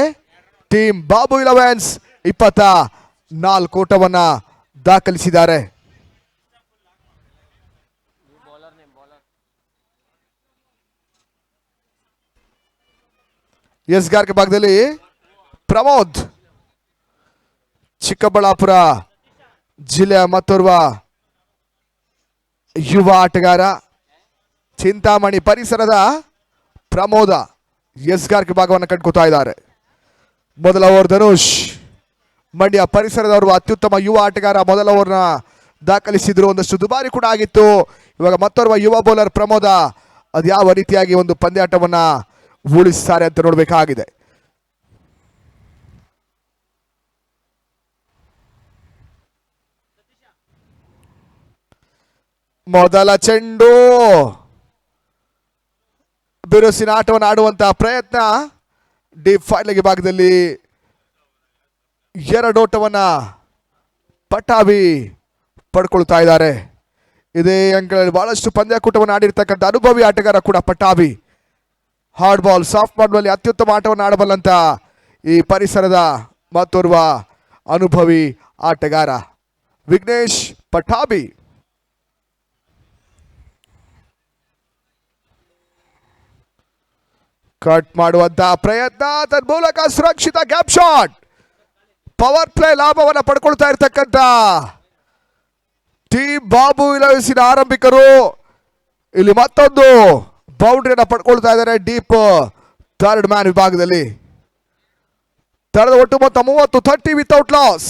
ಟೀಮ್ ಬಾಬು 11 24 ಓಟವನ್ನ ದಾಖಲಿಸಿದ್ದಾರೆ. ಎಸ್ಗಾರ್ಕೆ ಭಾಗದಲ್ಲಿ ಪ್ರಮೋದ್, ಚಿಕ್ಕಬಳ್ಳಾಪುರ ಜಿಲ್ಲೆಯ ಮತ್ತೋರ್ವ ಯುವ ಆಟಗಾರ. ಚಿಂತಾಮಣಿ ಪರಿಸರದ ಪ್ರಮೋದ ಎಸ್ಗಾರ್ಕೆ ಭಾಗವನ್ನು ಕಟ್ಕೋತಾ ಇದ್ದಾರೆ. ಮೊದಲ ಓವರ್ ಧನುಷ್, ಮಂಡ್ಯ ಪರಿಸರದವರು ಅತ್ಯುತ್ತಮ ಯುವ ಆಟಗಾರ, ಮೊದಲ ಓವರ್ನ ದಾಖಲಿಸಿದ್ರು. ಒಂದಷ್ಟು ದುಬಾರಿ ಕೂಡ ಆಗಿತ್ತು. ಇವಾಗ ಮತ್ತೋರ್ವ ಯುವ ಬೌಲರ್ ಪ್ರಮೋದ ಅದು ಯಾವ ರೀತಿಯಾಗಿ ಒಂದು ಪಂದ್ಯಾಟವನ್ನ ಉಳಿಸ್ತಾರೆ ಅಂತ ನೋಡಬೇಕಾಗಿದೆ. ಮೊದಲ ಚೆಂಡು, ಬಿರುಸಿನ ಆಟವನ್ನು ಆಡುವಂತಹ ಪ್ರಯತ್ನ. ಡೀಪ್ ಫೈಲ್ಗೆ ಭಾಗದಲ್ಲಿ 2 ಓಟವನ್ನ ಪಟಾಬಿ ಪಡ್ಕೊಳ್ತಾ ಇದ್ದಾರೆ. ಇದೇ ಅಂಕಗಳಲ್ಲಿ ಬಹಳಷ್ಟು ಪಂದ್ಯಾಕೂಟವನ್ನು ಆಡಿರ್ತಕ್ಕಂಥ ಅನುಭವಿ ಆಟಗಾರ ಕೂಡ ಪಟಾಬಿ. ಹಾರ್ಡ್ ಬಾಲ್, ಸಾಫ್ಟ್ ಬಾಲ್ನಲ್ಲಿ ಅತ್ಯುತ್ತಮ ಆಟವನ್ನು ಆಡಬಲ್ಲಂತ ಈ ಪರಿಸರದ ಮತ್ತೋರ್ವ ಅನುಭವಿ ಆಟಗಾರ ವಿಘ್ನೇಶ್ ಪಟಾಬಿ. ಕಟ್ ಮಾಡುವಂತಹ ಪ್ರಯತ್ನ, ತನ್ಮೂಲಕ ಸುರಕ್ಷಿತ ಗ್ಯಾಪ್ ಶಾಟ್. ಪವರ್ ಪ್ಲೇ ಲಾಭವನ್ನು ಪಡ್ಕೊಳ್ತಾ ಇರ್ತಕ್ಕಂಥ ಟೀಮ್ ಬಾಬು 11 ಆರಂಭಿಕರು ಇಲ್ಲಿ ಮತ್ತೊಂದು ಬೌಂಡ್ರಿಯನ್ನು ಪಡ್ಕೊಳ್ತಾ ಇದ್ದಾರೆ ಡೀಪ್ ಥರ್ಡ್ ಮ್ಯಾನ್ ವಿಭಾಗದಲ್ಲಿ. ತರದ ಒಟ್ಟು ಮೊತ್ತ 30, 30 ವಿತೌಟ್ ಲಾಸ್.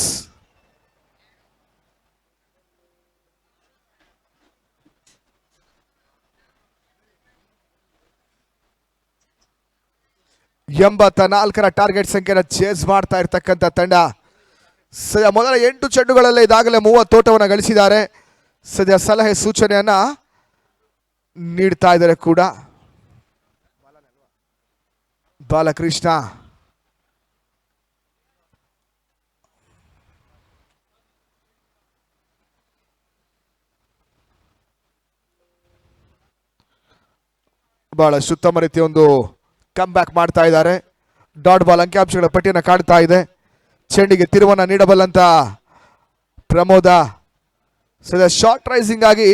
ಎಂಬತ್ತ 4ರ ಟಾರ್ಗೆಟ್ ಸಂಖ್ಯೆನ ಚೇಸ್ ಮಾಡ್ತಾ ಇರ್ತಕ್ಕಂಥ ತಂಡ. ಸದ್ಯ ಮೊದಲ 8 ಚೆಂಡುಗಳಲ್ಲೇ ಇದಾಗಲೇ 30 ಓಟವನ್ನು ಗಳಿಸಿದ್ದಾರೆ. ಸದ್ಯ ಸಲಹೆ ಸೂಚನೆಯನ್ನ ನೀಡ್ತಾ ಇದ್ದಾರೆ ಕೂಡ. ಬಾಲಕೃಷ್ಣ ಬಹಳ ಉತ್ತಮ ರೀತಿಯ ಒಂದು ಕಮ್ ಬ್ಯಾಕ್ ಮಾಡ್ತಾ ಇದ್ದಾರೆ. ಡಾಟ್ ಬಾಲ್ ಅಂಕಿಅಂಶಗಳ ಪಟ್ಟಿಯನ್ನು ಕಾಡ್ತಾ ಇದೆ. ಚೆಂಡಿಗೆ ತಿರುವನ್ನ ನೀಡಬಲ್ಲಂತ ಪ್ರಮೋದ ಸದ್ಯ ಶಾರ್ಟ್ ರೈಸಿಂಗ್ ಆಗಿ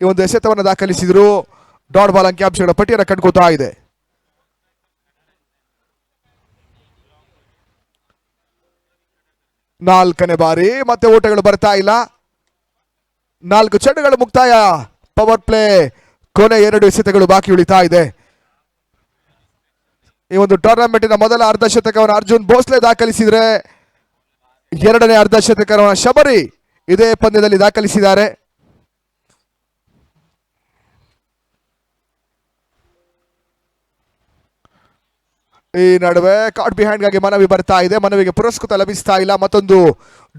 ಈ ಒಂದು ಎಸೆತವನ್ನು ದಾಖಲಿಸಿದ್ರು. ಡಾಟ್ ಬಾಲ್ ಅಂಕಿಅಂಶಗಳ ಪಟ್ಟಿಯನ್ನು ಕಂಡುಕೋತಾ ಇದೆ. ನಾಲ್ಕನೇ ಬಾರಿ ಮತ್ತೆ ಓಟಗಳು ಬರ್ತಾ ಇಲ್ಲ. 4 ಚೆಂಡುಗಳು ಮುಕ್ತಾಯ. ಪವರ್ ಪ್ಲೇ ಕೊನೆ 2 ಎಸೆತಗಳು ಬಾಕಿ ಉಳಿತಾ ಇದೆ. ಈ ಒಂದು ಟೂರ್ನಮೆಂಟಿನ ಮೊದಲ ಅರ್ಧ ಶತಕವನ್ನು ಅರ್ಜುನ್ ಭೋಸ್ಲೆ ದಾಖಲಿಸಿದ್ರೆ, ಎರಡನೇ ಅರ್ಧ ಶತಕವನ್ನು ಶಬರಿ ಇದೇ ಪಂದ್ಯದಲ್ಲಿ ದಾಖಲಿಸಿದ್ದಾರೆ. ಈ ನಡುವೆ ಕಾರ್ಡ್ ಬಿಹೈಂಡ್ ಗಾಗಿ ಮನವಿ ಬರ್ತಾ ಇದೆ. ಮನವಿಗೆ ಪುರಸ್ಕೃತ ಲಭಿಸ್ತಾ ಇಲ್ಲ. ಮತ್ತೊಂದು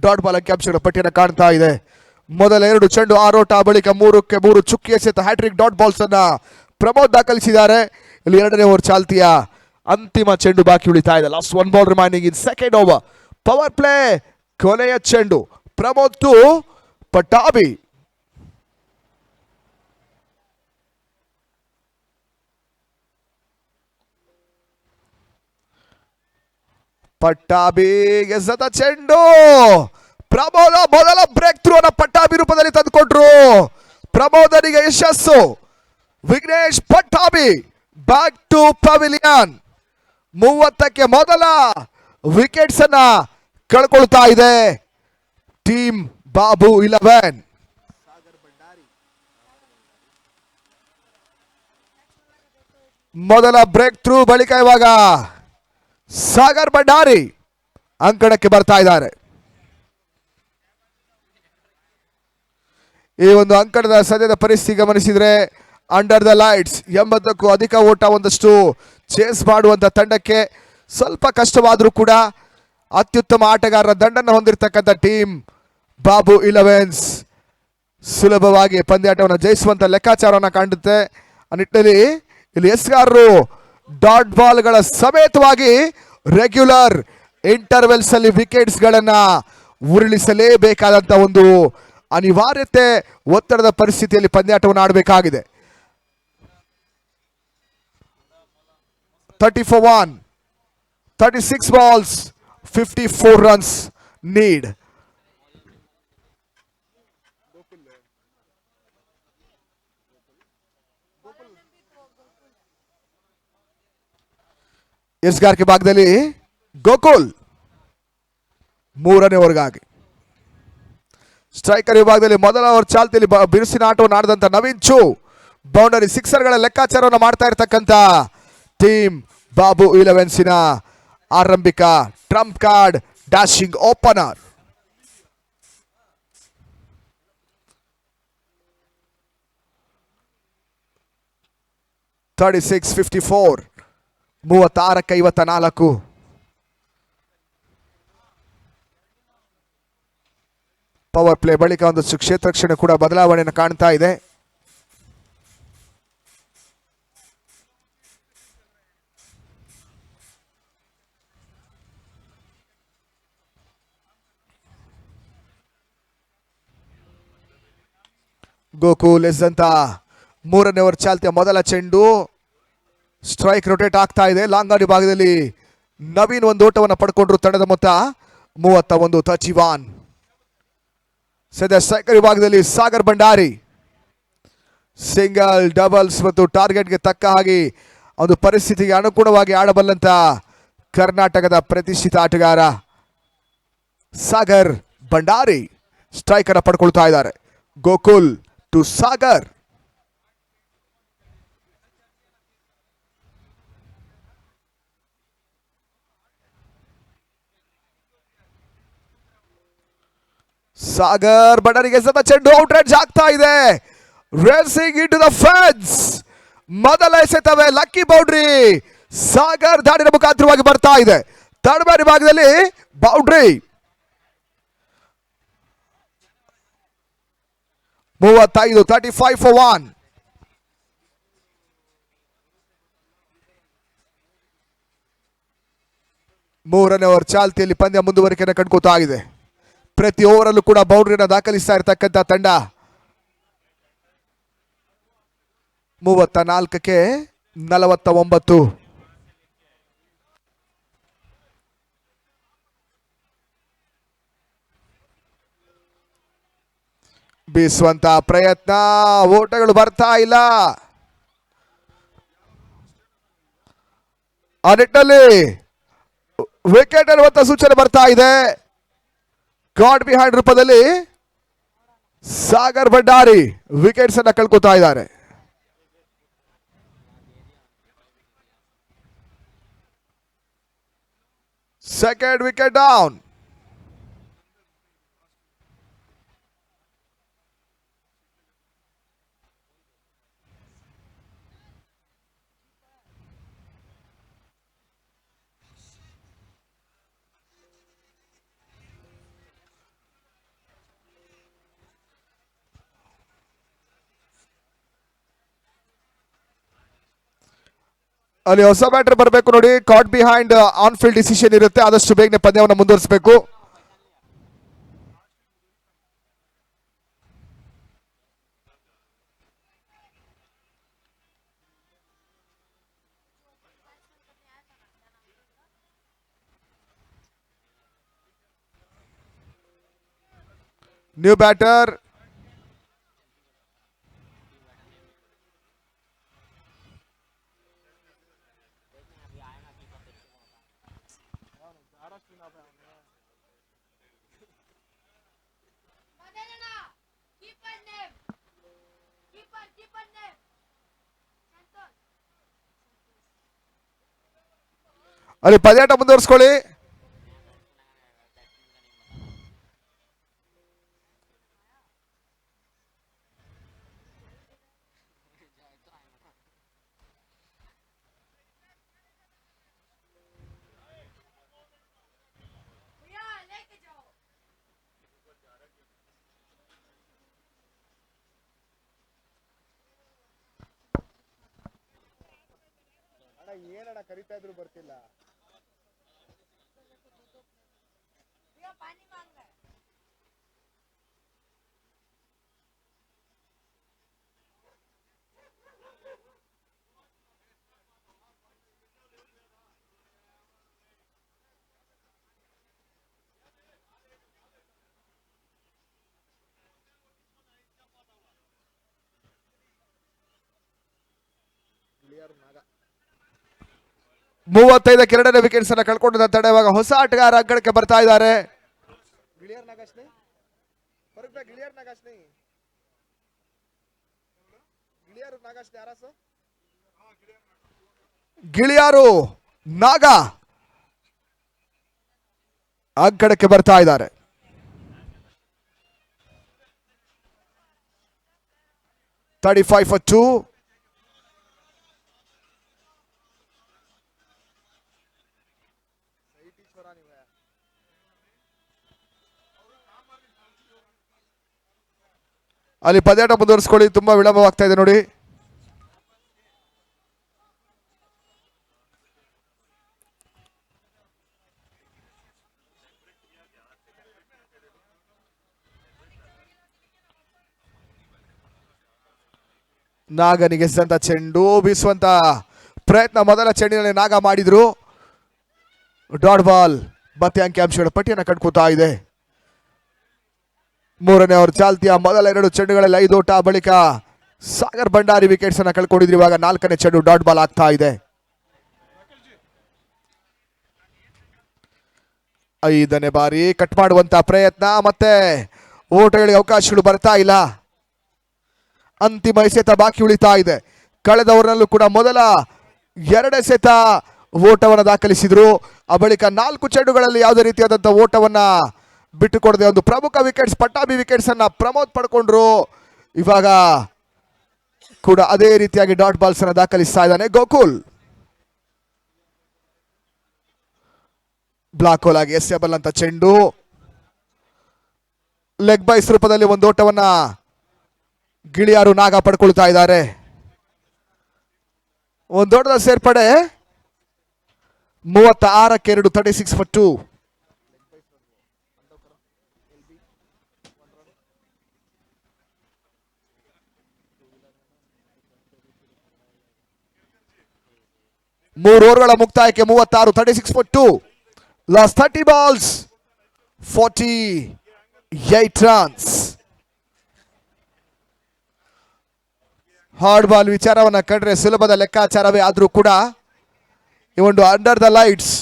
ಡಾಟ್ ಬಾಲ್ ಅಂಕಿಅಂಶಗಳ ಪಟ್ಟಿಯನ್ನು ಕಾಣ್ತಾ ಇದೆ. ಮೊದಲ 2 ಚೆಂಡು ಆರೋಟ, ಬಳಿಕ 3ಕ್ಕೆ 3 ಚುಕ್ಕಿ ಎಸೆತ ಹ್ಯಾಟ್ರಿಕ್ ಡಾಟ್ ಬಾಲ್ಸ್ ಅನ್ನ ಪ್ರಮೋದ್ ದಾಖಲಿಸಿದ್ದಾರೆ. ಇಲ್ಲಿ ಎರಡನೇ ಓವರ್ ಚಾಲ್ತಿಯ ಅಂತಿಮ ಚೆಂಡು ಬಾಕಿ ಉಳಿತಾ ಇದೆ. Last 1 ball remaining in second over. Power play ಕೊನೆಯ ಚೆಂಡು. ಪ್ರಮೋದ್ ಟು ಪಟಾಬಿ. ಪಟ್ಟಾಬಿ ಎಸೆದ ಚೆಂಡು. ಪ್ರಮೋದ ಮೊದಲ ಬ್ರೇಕ್ ಥ್ರೂ ಅನ್ನ ಪಟ್ಟಾಬಿ ರೂಪದಲ್ಲಿ ತಂದುಕೊಟ್ರು. ಪ್ರಮೋದನಿಗೆ ಯಶಸ್ಸು. Vignesh Pattabhi back to pavilion. 30ಕ್ಕೆ ಮೊದಲ ವಿಕೆಟ್ಸ್ ಅನ್ನ ಕಳ್ಕೊಳ್ತಾ ಇದೆ ಟೀಮ್ ಬಾಬು 11. ಮೊದಲ ಬ್ರೇಕ್ ಥ್ರೂ ಬಳಿಕ ಇವಾಗ ಸಾಗರ್ ಭಂಡಾರಿ ಅಂಕಣಕ್ಕೆ ಬರ್ತಾ ಇದ್ದಾರೆ. ಈ ಒಂದು ಅಂಕಣದ ಸದ್ಯದ ಪರಿಸ್ಥಿತಿ ಗಮನಿಸಿದ್ರೆ ಅಂಡರ್ ದ ಲೈಟ್ಸ್ 80ಕ್ಕೂ ಅಧಿಕ ಓಟ ಒಂದಷ್ಟು ಚೇಸ್ ಮಾಡುವಂತ ತಂಡಕ್ಕೆ ಸ್ವಲ್ಪ ಕಷ್ಟವಾದರೂ ಕೂಡ ಅತ್ಯುತ್ತಮ ಆಟಗಾರರ ದಂಡನ್ನು ಹೊಂದಿರತಕ್ಕಂಥ ಟೀಮ್ ಬಾಬು 11 ಸುಲಭವಾಗಿ ಪಂದ್ಯಾಟವನ್ನು ಜಯಿಸುವಂತ ಲೆಕ್ಕಾಚಾರವನ್ನು ಕಾಣುತ್ತೆ. ಆ ನಿಟ್ಟಿನಲ್ಲಿ ಇಲ್ಲಿ ಎಸ್ಗಾರರು ಡಾಟ್ ಬಾಲ್ಗಳ ಸಮೇತವಾಗಿ ರೆಗ್ಯುಲರ್ ಇಂಟರ್ವೆಲ್ಸ್ ಅಲ್ಲಿ ವಿಕೆಟ್ಸ್ ಗಳನ್ನ ಉರುಳಿಸಲೇಬೇಕಾದಂತ ಒಂದು ಅನಿವಾರ್ಯತೆ, ಒತ್ತಡದ ಪರಿಸ್ಥಿತಿಯಲ್ಲಿ ಪಂದ್ಯಾಟವನ್ನು ಆಡಬೇಕಾಗಿದೆ. 30 for 1, 36 balls, 54 runs need. ಎಸ್ಗಾರ್ ಕೆ ಭಾಗದಲ್ಲಿ ಗೋಕುಲ್ 3ನೇ ಓವರ್ಗಾಗಿ. ಸ್ಟ್ರೈಕರ್ ವಿಭಾಗದಲ್ಲಿ ಮೊದಲ ಓವರ್ ಚಾಲ್ತಿಯಲ್ಲಿ ಬಿರುಸಿನ ಆಟವನ್ನು ಆಡಿದಂತ ನವೀನ್ ಚು ಬೌಂಡರಿ ಸಿಕ್ಸರ್ಗಳ ಲೆಕ್ಕಾಚಾರವನ್ನು ಮಾಡ್ತಾ ಇರತಕ್ಕಂತ ಟೀಮ್ ಬಾಬು 11 ಆರಂಭಿಕ Trump card dashing opener. $36-54, 36-54. Power play ಬಳಿಕ ಒಂದಷ್ಟು ಕ್ಷೇತ್ರ ರಕ್ಷಣೆ ಕೂಡ ಬದಲಾವಣೆಯನ್ನು ಕಾಣ್ತಾ ಇದೆ. ಗೋಕುಲ್ ಎಸ್ದಂತ 3ನೇ ಓವರ್ ಚಾಲ್ತಿಯ ಮೊದಲ ಚೆಂಡು. ಸ್ಟ್ರೈಕ್ ರೊಟೇಟ್ ಆಗ್ತಾ ಇದೆ. ಲಾಂಗಾಡಿ ಭಾಗದಲ್ಲಿ ನವೀನ್ ಒಂದು ಓಟವನ್ನು ಪಡ್ಕೊಂಡ್ರು. ತಂಡದ ಮೊತ್ತ 31-31. ಸದ್ಯ ಸ್ಟ್ರೈಕರ್ ವಿಭಾಗದಲ್ಲಿ ಸಾಗರ್ ಭಂಡಾರಿ ಸಿಂಗಲ್, ಡಬಲ್ಸ್ ಮತ್ತು ಟಾರ್ಗೆಟ್ಗೆ ತಕ್ಕ ಹಾಗೆ ಒಂದು ಪರಿಸ್ಥಿತಿಗೆ ಅನುಗುಣವಾಗಿ ಆಡಬಲ್ಲಂತ ಕರ್ನಾಟಕದ ಪ್ರತಿಷ್ಠಿತ ಆಟಗಾರ ಸಾಗರ್ ಭಂಡಾರಿ ಸ್ಟ್ರೈಕ್ ಅನ್ನು ಪಡ್ಕೊಳ್ತಾ ಇದ್ದಾರೆ. ಗೋಕುಲ್ ಟು ಸಾಗರ್. ಸಾಗರ್ ಭಂಡಾರಿಗೆ ಸತ ಚೆಂಡು ಔಟ್ ರೇಂಜ್ ಆಗ್ತಾ ಇದೆ. Racing into the fence. ಮೊದಲ ಎಸೆತವೇ ಲಕ್ಕಿ ಬೌಂಡ್ರಿ. ಸಾಗರ್ ದಾಡಿನ ಮುಖಾಂತರವಾಗಿ ಬರ್ತಾ ಇದೆ. ತಡಬೇರಿ ಭಾಗದಲ್ಲಿ ಬೌಂಡ್ರಿ. 35 for 1. ಮೂರನೇ ಓವರ್ ಚಾಲ್ತಿಯಲ್ಲಿ ಪಂದ್ಯ ಮುಂದುವರಿಕೆಯನ್ನು ಕಂಡುಕೋತಾ ಇದೆ. ಪ್ರತಿ ಓವರಲ್ಲೂ ಕೂಡ ಬೌಂಡ್ರಿಯನ್ನು ದಾಖಲಿಸ್ತಾ ಇರತಕ್ಕಂಥ ತಂಡ 34ಕ್ಕೆ 49. ಬೀಸುವಂತ ಪ್ರಯತ್ನ, ಓಟಗಳು ಬರ್ತಾ ಇಲ್ಲ. ಆ ನಿಟ್ಟಿನಲ್ಲಿ ವಿಕೆಟ್ ಅನ್ನುವಂತ ಸೂಚನೆ ಬರ್ತಾ ಇದೆ. ಗಾಡ್ ಬಿಹೈಂಡ್ ರೂಪದಲ್ಲಿ ಸಾಗರ್ ಭಂಡಾರಿ ವಿಕೆಟ್ಸ್ ಅನ್ನ ಕಳ್ಕೊತಾ ಇದ್ದಾರೆ. Second wicket down. ಅಲ್ಲಿ ಹೊಸ ಬ್ಯಾಟರ್ ಬರಬೇಕು ನೋಡಿ. ಕಾಟ್ ಬಿಹೈಂಡ್ ಆನ್ ಫೀಲ್ಡ್ ಡಿಸಿಷನ್ ಇರುತ್ತೆ. ಆದಷ್ಟು ಬೇಗನೆ ಪಂದ್ಯವನ್ನು ಮುಂದುವರಿಸಬೇಕು. ನ್ಯೂ ಬ್ಯಾಟರ್ ಅಲ್ಲಿ ಪಂದ್ಯಾಟ ಮುಂದುವರಿಸ್ಕೊಳ್ಳಿ. ಅಣ್ಣ ಏನಣ್ಣ ಕರಿತಾ ಇದ್ರು ಬರ್ತಿಲ್ಲ. ಗಿಳಿಯಾರು ನಾಗ 35ಕ್ಕೆ 2ನೇ ವಿಕೆಟ್ಸ್ ಅನ್ನ ಕಳ್ಕೊಂಡಿದ್ದ ತಂಡ ಇವಾಗ ಹೊಸ ಆಟಗಾರ ಅಂಕಣಕ್ಕೆ ಬರ್ತಾ ಇದ್ದಾರೆ. गिलियर नागाश नहीं फर्क पे गिलियर नागाश नहीं गिलियर नागाश ने आरास ಗಿಳಿಯಾರು ನಾಗ ಅಂಕಣಕ್ಕೆ ಬರ್ತಾ ಇದ್ದಾರೆ. 35 for 2. ಅಲ್ಲಿ ಪಂದ್ಯಾಟ ಮುಂದುವರಿಸ್ಕೊಳ್ಳಿ. ತುಂಬಾ ವಿಳಂಬವಾಗ್ತಾ ಇದೆ ನೋಡಿ. ನಾಗನಿಗೆ ಎಸೆದಂತ ಚೆಂಡು ಬೀಸುವಂತ ಪ್ರಯತ್ನ ಮೊದಲ ಚೆಂಡಿನಲ್ಲಿ ನಾಗ ಮಾಡಿದ್ರು. ಡಾಟ್ ಬಾಲ್ ಮತ್ತೆ ಅಂಕಿಅಂಶಗಳ ಪಟ್ಟಿಯನ್ನು ಕಟ್ಕೋತಾ ಇದೆ. ಮೂರನೇ ಓವರ್ ಚಾಲ್ತಿಯ ಮೊದಲ 2 ಚೆಂಡುಗಳಲ್ಲಿ 5 ಓಟ ಬಳಿಕ ಸಾಗರ್ ಭಂಡಾರಿ ವಿಕೆಟ್ಸ್ ಅನ್ನ ಕಳ್ಕೊಂಡಿದ್ರು. ಇವಾಗ 4ನೇ ಚೆಂಡು ಡಾಟ್ ಬಾಲ್ ಆಗ್ತಾ ಇದೆ. 5ನೇ ಬಾರಿ ಕಟ್ ಮಾಡುವಂತ ಪ್ರಯತ್ನ, ಮತ್ತೆ ಓಟಗಳಿಗೆ ಅವಕಾಶಗಳು ಬರ್ತಾ ಇಲ್ಲ. ಅಂತಿಮ ಎಸೆತ ಬಾಕಿ ಉಳಿತಾ ಇದೆ. ಕಳೆದ ಓವರ್ನಲ್ಲೂ ಕೂಡ ಮೊದಲ 2 ಎಸೆತ ಓಟವನ್ನು ದಾಖಲಿಸಿದ್ರು. ಆ ಬಳಿಕ 4 ಚೆಂಡುಗಳಲ್ಲಿ ಯಾವುದೇ ರೀತಿಯಾದಂತಹ ಓಟವನ್ನ ಬಿಟ್ಟುಕೊಡದೆ ಒಂದು ಪ್ರಮುಖ ವಿಕೆಟ್ಸ್ ಪಟ್ಟಾಭಿ ವಿಕೆಟ್ಸ್ ಅನ್ನ ಪ್ರಮೋದ್ ಪಡ್ಕೊಂಡ್ರು. ಇವಾಗ ಕೂಡ ಅದೇ ರೀತಿಯಾಗಿ ಡಾಟ್ ಬಾಲ್ಸ್ ಅನ್ನ ದಾಖಲಿಸ್ತಾ ಇದ್ದಾನೆ ಗೋಕುಲ್. ಬ್ಲಾಕ್ ಹೋಲ್ ಆಗಿ ಎಸೆಯಬಲ್ ಅಂತ ಚೆಂಡು, ಲೆಗ್ ಬೈಸ್ ರೂಪದಲ್ಲಿ ಒಂದು ಓಟವನ್ನ ಗಿಳಿಯಾರು ನಾಗ ಪಡ್ಕೊಳ್ತಾ ಇದ್ದಾರೆ. ಒಂದು ದೊಡ್ಡದ ಸೇರ್ಪಡೆ 36-2 36-2. ಮೂರು ಓವರ್ಗಳ ಮುಕ್ತಾಯಕ್ಕೆ 36-36-2. Last 30 balls 48 runs. Hard ball ವಿಚಾರವನ್ನ ಕಂಡ್ರೆ ಸುಲಭದ ಲೆಕ್ಕಾಚಾರವೇ ಆದರೂ ಕೂಡ ಈ ಒಂದು ಅಂಡರ್ ದ ಲೈಟ್ಸ್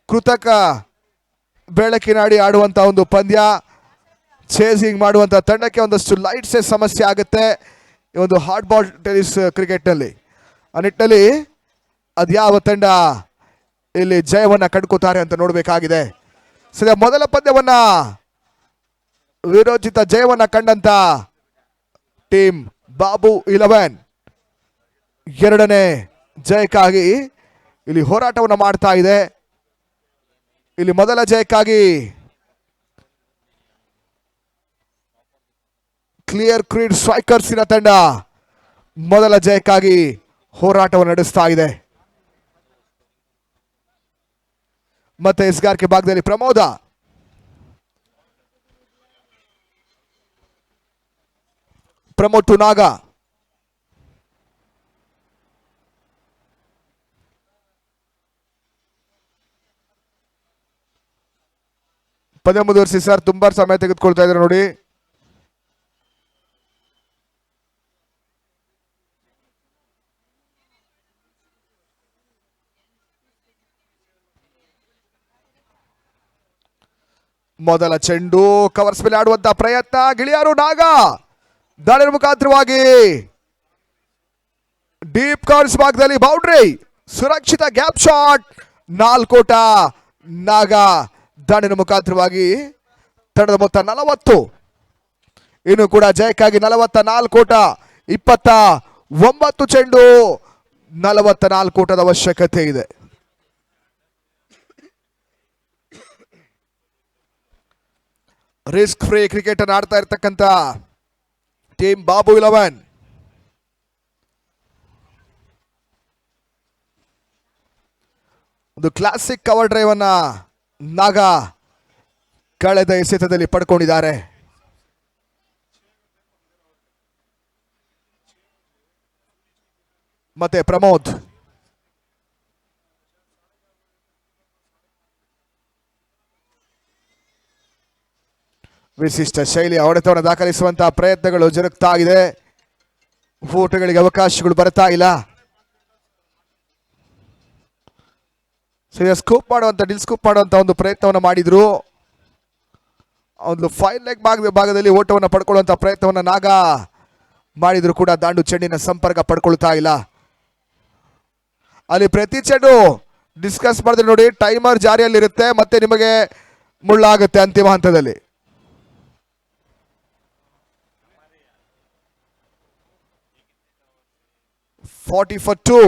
ಕೃತಕ ಬೆಳಕಿನಾಡಿ ಆಡುವಂಥ ಒಂದು ಪಂದ್ಯ, ಚೇಸಿಂಗ್ ಮಾಡುವಂಥ ತಂಡಕ್ಕೆ ಒಂದಷ್ಟು ಲೈಟ್ಸೇ ಸಮಸ್ಯೆ ಆಗುತ್ತೆ ಈ ಒಂದು ಹಾರ್ಡ್ ಬಾಲ್ ಟೆನಿಸ್ ಕ್ರಿಕೆಟ್ನಲ್ಲಿ. ಆ ನಿಟ್ಟಿನಲ್ಲಿ ಅದ್ಯಾವ ತಂಡ ಇಲ್ಲಿ ಜಯವನ್ನು ಕಂಡುಕೋತಾರೆ ಅಂತ ನೋಡಬೇಕಾಗಿದೆ. ಸದ್ಯ ಮೊದಲ ಪಂದ್ಯವನ್ನ ವಿರೋಚಿತ ಜಯವನ್ನ ಕಂಡಂತ ಟೀಮ್ ಬಾಬು 11 ಎರಡನೇ ಜಯಕ್ಕಾಗಿ ಇಲ್ಲಿ ಹೋರಾಟವನ್ನು ಮಾಡ್ತಾ ಇದೆ. ಇಲ್ಲಿ ಮೊದಲ ಜಯಕ್ಕಾಗಿ ಕ್ಲಿಯರ್ ಕ್ರೀಡ್ ಸ್ಟ್ರೈಕರ್ಸಿನ ತಂಡ ಮೊದಲ ಜಯಕ್ಕಾಗಿ ಹೋರಾಟವನ್ನು ನಡೆಸ್ತಾ ಇದೆ. ಮತ್ತೆ ಎಸ್ಗಾರಿಕೆ ಭಾಗದಲ್ಲಿ ಪ್ರಮೋದ, ಪ್ರಮೋದ್ ಟು ನಾಗ, ಪದೇ ಮುಂದುವರಿಸಿ ಸರ್, ತುಂಬಾ ಸಮಯ ತೆಗೆದುಕೊಳ್ತಾ ಇದ್ದಾರೆ ನೋಡಿ. ಮೊದಲ ಚೆಂಡು ಕವರ್ಸ್ ಮೇಲೆ ಆಡುವಂತ ಪ್ರಯತ್ನ, ಗಿಳಿಯಾರು ನಾಗ ದಾಳಿಯ ಮುಖಾಂತರವಾಗಿ ಡೀಪ್ ಕವರ್ಸ್ ಭಾಗದಲ್ಲಿ ಬೌಂಡ್ರಿ, ಸುರಕ್ಷಿತ ಗ್ಯಾಪ್ ಶಾಟ್, 4 ಓಟ. ನಾಗ ದಾಳಿಯ ಮುಖಾಂತರವಾಗಿ ತಂಡದ ಮೊತ್ತ 40. ಇನ್ನು ಕೂಡ ಜಯಕ್ಕಾಗಿ 44 ಓಟ, 29 ಚೆಂಡು, 44 ಓಟದ ಅವಶ್ಯಕತೆ ಇದೆ. ರಿಸ್ಕ್ ಫ್ರೀ ಕ್ರಿಕೆಟ್ ಅನ್ನು ಆಡ್ತಾ ಇರ್ತಕ್ಕಂಥ ಟೀಮ್ ಬಾಬು 11. ಒಂದು ಕ್ಲಾಸಿಕ್ ಕವರ್ ಡ್ರೈವ್ ಅನ್ನ ನಾಗ ಕಳೆದ ಎಸೆತದಲ್ಲಿ ಪಡ್ಕೊಂಡಿದ್ದಾರೆ. ಮತ್ತೆ ಪ್ರಮೋದ್, ವಿಶಿಷ್ಟ ಶೈಲಿಯ ಹೊಡೆತವನ್ನು ದಾಖಲಿಸುವಂತಹ ಪ್ರಯತ್ನಗಳು ಜರುಗ್ತಾ ಇದೆ. ಫೋಟೋಗಳಿಗೆ ಅವಕಾಶಗಳು ಬರ್ತಾ ಇಲ್ಲ. ಸ್ಕೂಪ್ ಮಾಡುವಂತ ಡಿಲ್ ಸ್ಕೂಪ್ ಮಾಡುವಂತ ಒಂದು ಪ್ರಯತ್ನವನ್ನು ಮಾಡಿದ್ರು. ಒಂದು 5 ಲೆಗ್ ಭಾಗದಲ್ಲಿ ಓಟವನ್ನು ಪಡ್ಕೊಳ್ಳುವಂತ ಪ್ರಯತ್ನವನ್ನು ನಾಗ ಮಾಡಿದ್ರು ಕೂಡ ದಾಂಡು ಚೆಂಡಿನ ಸಂಪರ್ಕ ಪಡ್ಕೊಳ್ತಾ ಇಲ್ಲ. ಅಲ್ಲಿ ಪ್ರತಿ ಚೆಂಡು ಡಿಸ್ಕಸ್ ಮಾಡಿದ್ರೆ ನೋಡಿ, ಟೈಮರ್ ಜಾರಿಯಲ್ಲಿರುತ್ತೆ, ಮತ್ತೆ ನಿಮಗೆ ಮುಳ್ಳಾಗುತ್ತೆ ಅಂತಿಮ ಹಂತದಲ್ಲಿ. $40 for 2,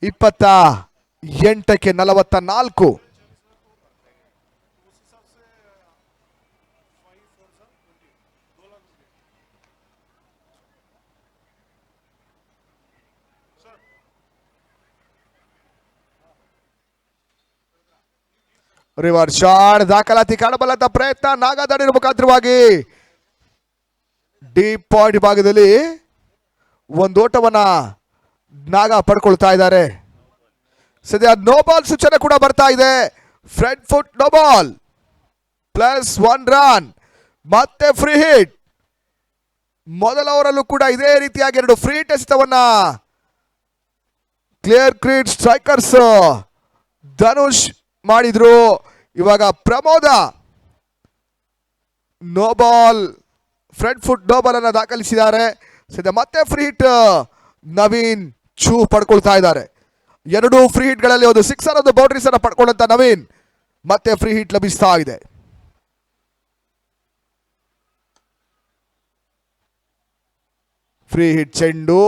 28ಕ್ಕೆ 44. ರಿವರ್ಸ್ ಶಾಟ್ ದಾಖಲಾತಿ ಕಾಣಬಲ್ಲಂತ ಪ್ರಯತ್ನ, ನಾಗ ದಾಡಿನ ಮುಖಾಂತರವಾಗಿ ಡೀಪ್ ಪಾಯಿಂಟ್ ಭಾಗದಲ್ಲಿ ಒಂದು ಓಟವನ್ನ ನಾಗ ಪಡ್ಕೊಳ್ತಾ ಇದ್ದಾರೆ. ಸದ್ಯ ನೋ ಬಾಲ್ ಸೂಚನೆ ಕೂಡ ಬರ್ತಾ ಇದೆ. Front foot no ball +1 run, ಮತ್ತೆ ಫ್ರೀ ಹಿಟ್. ಮೊದಲ ಓವರಲ್ಲೂ ಕೂಡ ಇದೇ ರೀತಿಯಾಗಿ 2 ಫ್ರೀ ಹಿಟ್ ಎಸೆತವನ್ನ ಕ್ಲಿಯರ್ ಕ್ರೀಡ್ ಸ್ಟ್ರೈಕರ್ಸ್ ಧನುಷ್ ಮಾಡಿದ್ರು. ಇವಾಗ ಪ್ರಮೋದ no ball, front foot no ball ಅನ್ನ ದಾಖಲಿಸಿದ್ದಾರೆ. ಸದ್ಯ ಮತ್ತೆ ಫ್ರೀ ಹಿಟ್ ನವೀನ್ ಚೂ ಪಡ್ಕೊಳ್ತಾ ಇದ್ದಾರೆ. 2 ಫ್ರೀ ಹಿಟ್ಗಳಲ್ಲಿ ಒಂದು 6 ಒಂದು ಬೌಂಡ್ರೀಸ್ ಅನ್ನ ಪಡ್ಕೊಂಡಂತ ನವೀನ್ ಮತ್ತೆ ಫ್ರೀ ಹಿಟ್ ಲಭಿಸ್ತಾ ಇದೆ. ಫ್ರೀ ಹಿಟ್ ಚೆಂಡು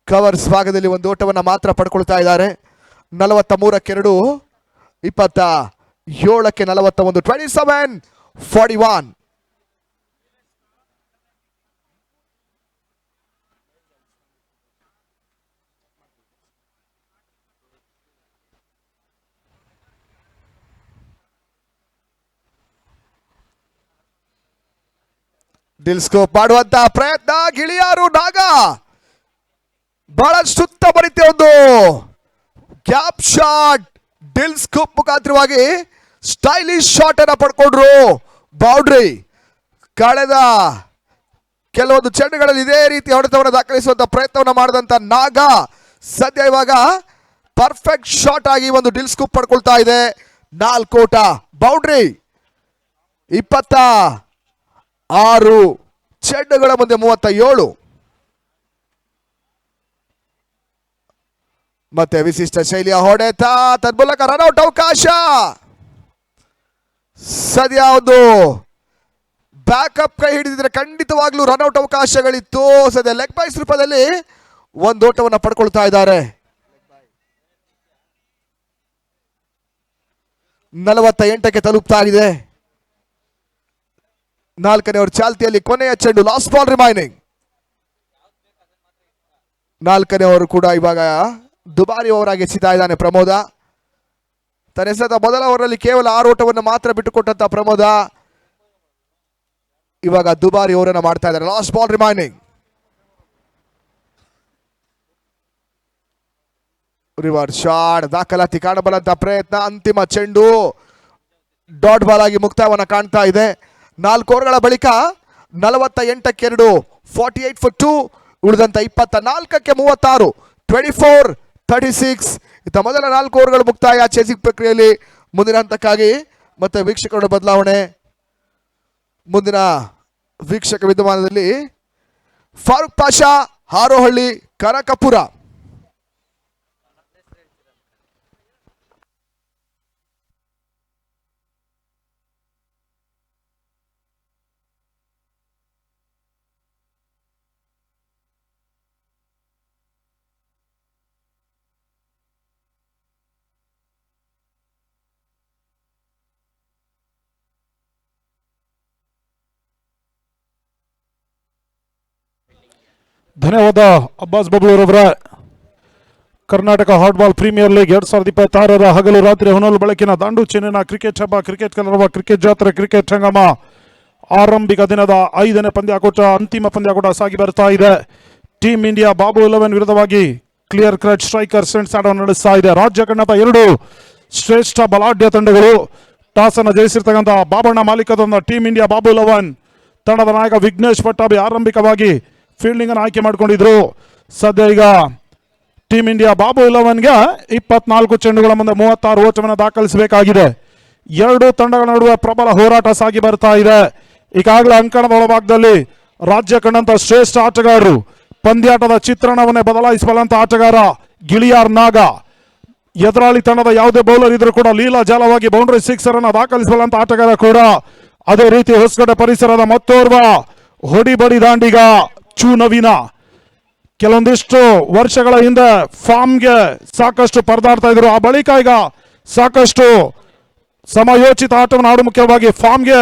ಕವರ್ಸ್ ಭಾಗದಲ್ಲಿ ಒಂದು ಓಟವನ್ನ ಮಾತ್ರ ಪಡ್ಕೊಳ್ತಾ ಇದ್ದಾರೆ. 43ಕ್ಕೆ 2, 27ಕ್ಕೆ 41, 27-41. ಡಿಲ್ ಸ್ಕೋಪ್ ಮಾಡುವಂತ ಪ್ರಯತ್ನ, ಗಿಳಿಯಾರು ನಾಗ ಬಹಳ ಸುತ್ತ ಬರೀತೆ ಒಂದು ಗ್ಯಾಪ್ ಶಾಟ್, ಡಿಲ್ ಸ್ಕೋಪ್ ಮುಖಾಂತರವಾಗಿ ಸ್ಟೈಲಿಶ್ ಶಾಟ್ ಅನ್ನ ಪಡ್ಕೊಂಡ್ರು. ಬೌಂಡ್ರಿ ಕಳೆದ ಕೆಲವೊಂದು ಚೆಂಡುಗಳಲ್ಲಿ ಇದೇ ರೀತಿ ಹೊಡೆತವನ್ನು ದಾಖಲಿಸುವಂತ ಪ್ರಯತ್ನವನ್ನು ಮಾಡಿದಂತ ನಾಗ ಸದ್ಯ ಇವಾಗ ಪರ್ಫೆಕ್ಟ್ ಶಾಟ್ ಆಗಿ ಒಂದು ಡಿಲ್ ಸ್ಕೂಪ್ ಪಡ್ಕೊಳ್ತಾ ಇದೆ. 4 ಓಟ, ಬೌಂಡ್ರಿ 26 ಚೆಂಡುಗಳ ಮುಂದೆ 37. ಮತ್ತೆ ವಿಶಿಷ್ಟ ಶೈಲಿಯ ಹೊಡೆತ, ತನ್ಮೂಲಕ ರನ್ಔಟ್ ಅವಕಾಶ. ಸದ್ಯ ಒಂದು ಬ್ಯಾಕಪ್ ಕೈ ಹಿಡಿದಿದ್ರೆ ಖಂಡಿತವಾಗ್ಲೂ ರನ್ಔಟ್ ಅವಕಾಶಗಳಿತ್ತು. ಸದ್ಯ ಲೆಗ್ ಬೈಸ್ ರೂಪದಲ್ಲಿ ಒಂದು ಓಟವನ್ನು ಪಡ್ಕೊಳ್ತಾ ಇದ್ದಾರೆ. 48ಕ್ಕೆ ತಲುಪ್ತಾ ಇದೆ. 4ನೇ ಓವರ್ ಚಾಲ್ತಿಯಲ್ಲಿ ಕೊನೆಯ ಚೆಂಡು, ಲಾಸ್ಟ್ ಬಾಲ್ ರಿಮೈನಿಂಗ್. 4ನೇ ಓವರ್ ಕೂಡ ಇವಾಗ ದುಬಾರಿ ಓವರ್ ಆಗಿ ಎಸೆತಾ ಇದ್ದಾನೆ ಪ್ರಮೋದ. ತನ್ನ ಎಸೆದ ಮೊದಲ ಓವರಲ್ಲಿ ಕೇವಲ 6 ಓಟವನ್ನು ಮಾತ್ರ ಬಿಟ್ಟುಕೊಟ್ಟಂತ ಪ್ರಮೋದ ಇವಾಗ ದುಬಾರಿ ಓವರ್ ಅನ್ನು ಮಾಡ್ತಾ ಇದ್ದಾರೆ. Last ball remaining. Reverse shot, ದಾಖಲಾತಿ ಕಾಣಬಲ್ಲಂತ ಪ್ರಯತ್ನ, ಅಂತಿಮ ಚೆಂಡು ಡಾಟ್ ಬಾಲ್ ಆಗಿ ಮುಕ್ತಾಯವನ್ನು ಕಾಣ್ತಾ ಇದೆ. 4 ಓವರ್ಗಳ ಬಳಿಕ 48ಕ್ಕೆ 2, 48 for 2. ಉಳಿದಂತ 24ಕ್ಕೆ 36, 24-36. ಇತ್ತ ಮೊದಲ 4 ಓವರ್ಗಳು ಮುಕ್ತಾಯ. ಚೇಸಿಂಗ್ ಪ್ರಕ್ರಿಯೆಯಲ್ಲಿ ಮುಂದಿನ ಹಂತಕ್ಕಾಗಿ ಮತ್ತೆ ವೀಕ್ಷಕರ ಬದಲಾವಣೆ. ಮುಂದಿನ ವೀಕ್ಷಕ ವಿದ್ಯಮಾನದಲ್ಲಿ ಫಾರೂಕ್ ಪಾಷಾ, ಹಾರೋಹಳ್ಳಿ, ಕನಕಪುರ. ಧನ್ಯವಾದ ಅಬ್ಬಾಸ್ ಬಬ್ಲೂರವರ. ಕರ್ನಾಟಕ ಹಾಟ್ಬಾಲ್ ಪ್ರೀಮಿಯರ್ ಲೀಗ್ 2026 ಹಗಲು ರಾತ್ರಿ ಹೊನಲು ಬೆಳಕಿನ ದಾಂಡು ಚೆನ್ನಿನ ಕ್ರಿಕೆಟ್ ಹಬ್ಬ, ಕ್ರಿಕೆಟ್ ಕಲರವ, ಕ್ರಿಕೆಟ್ ಜಾತ್ರೆ, ಕ್ರಿಕೆಟ್ ಸಂಗಮ ಆರಂಭಿಕ ದಿನದ 5ನೇ ಪಂದ್ಯಾಕೂಟ, ಅಂತಿಮ ಪಂದ್ಯಾಕೂಟ ಸಾಗಿ ಬರ್ತಾ ಇದೆ. ಟೀಮ್ ಇಂಡಿಯಾ ಬಾಬು 11 ವಿರುದ್ಧವಾಗಿ ಕ್ಲಿಯರ್ ಕಟ್ ಸ್ಟ್ರೈಕರ್ ಸೆಣಸಾಟ ನಡೆಸ್ತಾ ಇದೆ. ರಾಜ್ಯ ಕನ್ನಡ 2 ಶ್ರೇಷ್ಠ ಬಲಾಢ್ಯ ತಂಡಗಳು. ಟಾಸ್ ಅನ್ನು ಜಯಿಸಿರ್ತಕ್ಕಂಥ ಬಾಬಣ್ಣ ಮಾಲೀಕದ ಟೀಮ್ ಇಂಡಿಯಾ ಬಾಬು 11 ತಂಡದ ನಾಯಕ ವಿಘ್ನೇಶ್ ಪಟ್ಟಾಭಿ ಆರಂಭಿಕವಾಗಿ ಫೀಲ್ಡಿಂಗ್ ಅನ್ನು ಆಯ್ಕೆ ಮಾಡಿಕೊಂಡಿದ್ರು. ಸದ್ಯ ಈಗ ಟೀಮ್ ಇಂಡಿಯಾ ಬಾಬು 11ಗೆ 24 ಚೆಂಡುಗಳ ಮುಂದೆ 36 ಓಟವನ್ನು ದಾಖಲಿಸಬೇಕಾಗಿದೆ. 2 ತಂಡಗಳ ನಡುವೆ ಪ್ರಬಲ ಹೋರಾಟ ಸಾಗಿ ಬರ್ತಾ ಇದೆ. ಈಗಾಗಲೇ ಅಂಕಣದ ಒಳಭಾಗದಲ್ಲಿ ರಾಜ್ಯ ಕಂಡಂತ ಶ್ರೇಷ್ಠ ಆಟಗಾರರು, ಪಂದ್ಯಾಟದ ಚಿತ್ರಣವನ್ನೇ ಬದಲಾಯಿಸಬಲ್ಲಂತ ಆಟಗಾರ ಗಿಳಿಯಾರ್ ನಾಗ. ಎದುರಾಳಿ ತಂಡದ ಯಾವುದೇ ಬೌಲರ್ ಇದ್ರೂ ಕೂಡ ಲೀಲಾ ಜಾಲವಾಗಿ ಬೌಂಡ್ರಿ ಸಿಕ್ಸರ್ ಅನ್ನು ದಾಖಲಿಸಬಲ್ಲಂತ ಆಟಗಾರ ಕೂಡ. ಅದೇ ರೀತಿ ಹೊಸಕೋಟೆ ಪರಿಸರದ ಮತ್ತೋರ್ವ ಹೊಡಿಬಡಿ ದಾಂಡಿಗ ಚೂ ನವೀನ. ಕೆಲವೊಂದಿಷ್ಟು ವರ್ಷಗಳ ಹಿಂದೆ ಫಾರ್ಮ್ಗೆ ಸಾಕಷ್ಟು ಪರದಾಡ್ತಾ ಇದ್ರು. ಆ ಬಳಿಕ ಈಗ ಸಾಕಷ್ಟು ಸಮಯೋಚಿತ ಆಟವನ್ನು ಆಡು, ಮುಖ್ಯವಾಗಿ ಫಾರ್ಮ್ಗೆ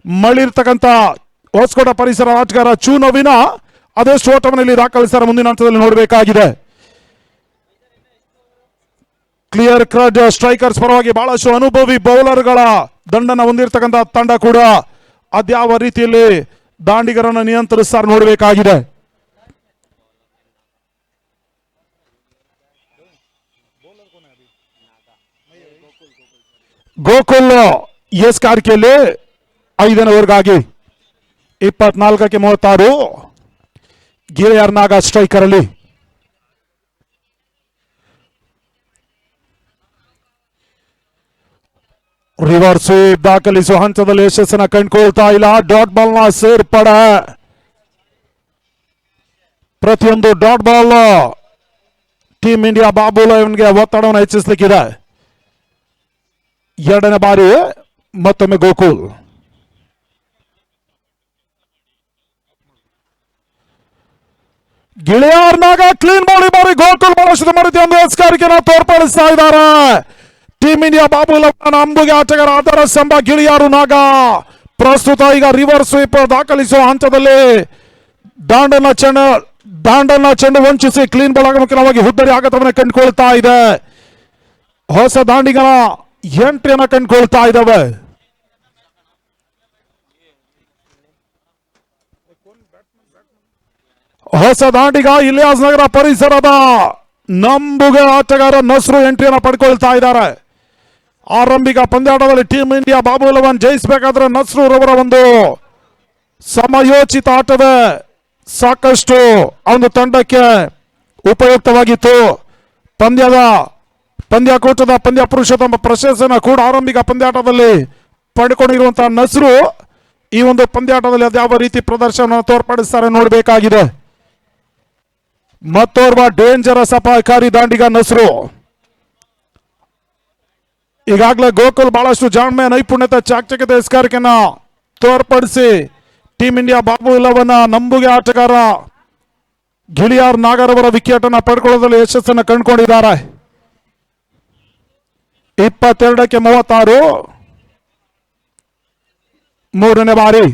ಮಳಿರ್ತಕ್ಕಂಥ ಹೊಸಕೋಟೆ ಪರಿಸರ ಆಟಗಾರ ಚೂ ನವೀನ ಅದೆಷ್ಟು ಓಟವನ್ನು ಇಲ್ಲಿ ದಾಖಲಿಸ್ತಾರೆ ಮುಂದಿನ ಹಂತದಲ್ಲಿ ನೋಡಬೇಕಾಗಿದೆ. ಕ್ಲಿಯರ್ ಕಟ್ ಸ್ಟ್ರೈಕರ್ಸ್ ಪರವಾಗಿ ಬಹಳಷ್ಟು ಅನುಭವಿ ಬೌಲರ್ಗಳ ದಂಡನ ಹೊಂದಿರತಕ್ಕಂಥ ತಂಡ ಕೂಡ ಅದ್ಯಾವ ರೀತಿಯಲ್ಲಿ ದಾಂಡಿಗರನ್ನು ನಿಯಂತ್ರಿಸ್ತಾರೆ ನೋಡಬೇಕಾಗಿದೆ. ಗೋಕುಲ್ ಎಸ್ ಕಾರ್ಕೆಯಲ್ಲಿ 5ನೇ ಓವರ್ಗಾಗಿ 24ಕ್ಕೆ 36. ಗಿಳಿಯಾರ್ ನಾಗ ಸ್ಟ್ರೈಕರ್ ಅಲ್ಲಿ. ರಿವರ್ಸ್ ಸ್ವೀಪ್ ದಾಖಲಿಸುವ ಹಂತದಲ್ಲಿ ಯಶಸ್ಸನ್ನ ಕಂಡುಕೊಳ್ತಾ ಇಲ್ಲ. ಡಾಟ್ ಬಾಲ್ ನ ಸೇರ್ಪಡೆ. ಪ್ರತಿಯೊಂದು dot ball team India Babu 11ಗೆ ಒತ್ತಡವನ್ನು ಹೆಚ್ಚಿಸಲಿಕ್ಕಿದೆ. 2ನೇ ಬಾರಿ ಮತ್ತೊಮ್ಮೆ ಗೋಕುಲ್. ಗಿಳಿಯಾರ್ ನಾಗ ಕ್ಲೀನ್ ಬಾಲ್. ಈ ಬಾರಿ ಗೋಕುಲ್ ಬಹಳಷ್ಟು ಮಾಡಿದ್ದೆ ಒಂದು ಎಸ್ಕಾರಿಕೆಯನ್ನು ತೋರ್ಪಡಿಸ್ತಾ ಇದ್ದಾರೆ. ಟೀಮ್ ಇಂಡಿಯಾ ಬಾಬು 11 ಅಂಬುಗೆ ಆಟಗಾರ ಆಧಾರ ಸ್ತಂಭ ಗಿಳಿಯಾರು ನಾಗ. ಪ್ರಸ್ತುತ ಈಗ ರಿವರ್ಸ್ ಸ್ವೀಪ್ ದಾಖಲಿಸುವ ಹಂತದಲ್ಲಿ ದಾಂಡನ್ನ ಚೆಂಡು ವಂಚಿಸಿ ಕ್ಲೀನ್ ಬಾಲ್ ಆಗಮುಖವಾಗಿ ಹುದ್ದರಿ ಆಘಾತವನ್ನು ಕಂಡುಕೊಳ್ತಾ ಇದೆ. ಹೊಸ ದಾಂಡಿಗನ ಎಂಟ್ರಿಯನ್ನು ಕಂಡುಕೊಳ್ತಾ ಇದ್ದಾವೆ. ಹೊಸ ದಾಂಡಿಗ ಇಲಿಯಾಸ್ ನಗರ ಪರಿಸರದ ನಂಬುಗೆ ಆಟಗಾರ ನಸ್ರು ಎಂಟ್ರಿಯನ್ನು ಪಡ್ಕೊಳ್ತಾ ಇದ್ದಾರೆ. ಆರಂಭಿಕ ಪಂದ್ಯಾಟದಲ್ಲಿ ಟೀಮ್ ಇಂಡಿಯಾ ಬಾಬು 11 ಜಯಿಸಬೇಕಾದ್ರೆ ನಸ್ರು ರವರ ಒಂದು ಸಮಯೋಚಿತ ಆಟವೇ ಸಾಕಷ್ಟು ಒಂದು ತಂಡಕ್ಕೆ ಉಪಯುಕ್ತವಾಗಿತ್ತು. ಪಂದ್ಯಾಕೂಟದ ಪಂದ್ಯ ಪುರುಷೋತ್ತಮ ಪ್ರಶಸ್ತಿಯನ್ನು ಕೂಡ ಆರಂಭಿಕ ಪಂದ್ಯಾಟದಲ್ಲಿ ಪಡ್ಕೊಂಡಿರುವಂತಹ ನಸ್ರು ಈ ಒಂದು ಪಂದ್ಯಾಟದಲ್ಲಿ ಅದ್ಯಾವ ರೀತಿ ಪ್ರದರ್ಶನ ತೋರ್ಪಡಿಸ್ತಾರೆ ನೋಡಬೇಕಾಗಿದೆ. ಮತ್ತೋರ್ವ ಡೇಂಜರಸ್ ಅಪಾಯಕಾರಿ ದಾಂಡಿಗ ನಸ್ರು. ಈಗಾಗಲೇ ಗೋಕುಲ್ ಬಹಳಷ್ಟು ಜಾಣ್ಮೆ ನೈಪುಣ್ಯತೆ ಚಾಕಚಕ್ಯತೆ ಎಸ್ಕಾರಿಕೆಯನ್ನ ತೋರ್ಪಡಿಸಿ ಟೀಮ್ ಇಂಡಿಯಾ ಬಾಬು 11 ನಂಬುಗೆ ಆಟಗಾರ ಗಿಳಿಯಾರ್ ನಾಗರ್ ಅವರ ವಿಕೆಟ್ ಅನ್ನ ಪಡ್ಕೊಳ್ಳೋದ್ರಲ್ಲಿ ಯಶಸ್ಸನ್ನು ಕಂಡುಕೊಂಡಿದ್ದಾರೆ. 22ಕ್ಕೆ 36 ಮೂರನೇ ಬಾರಿ.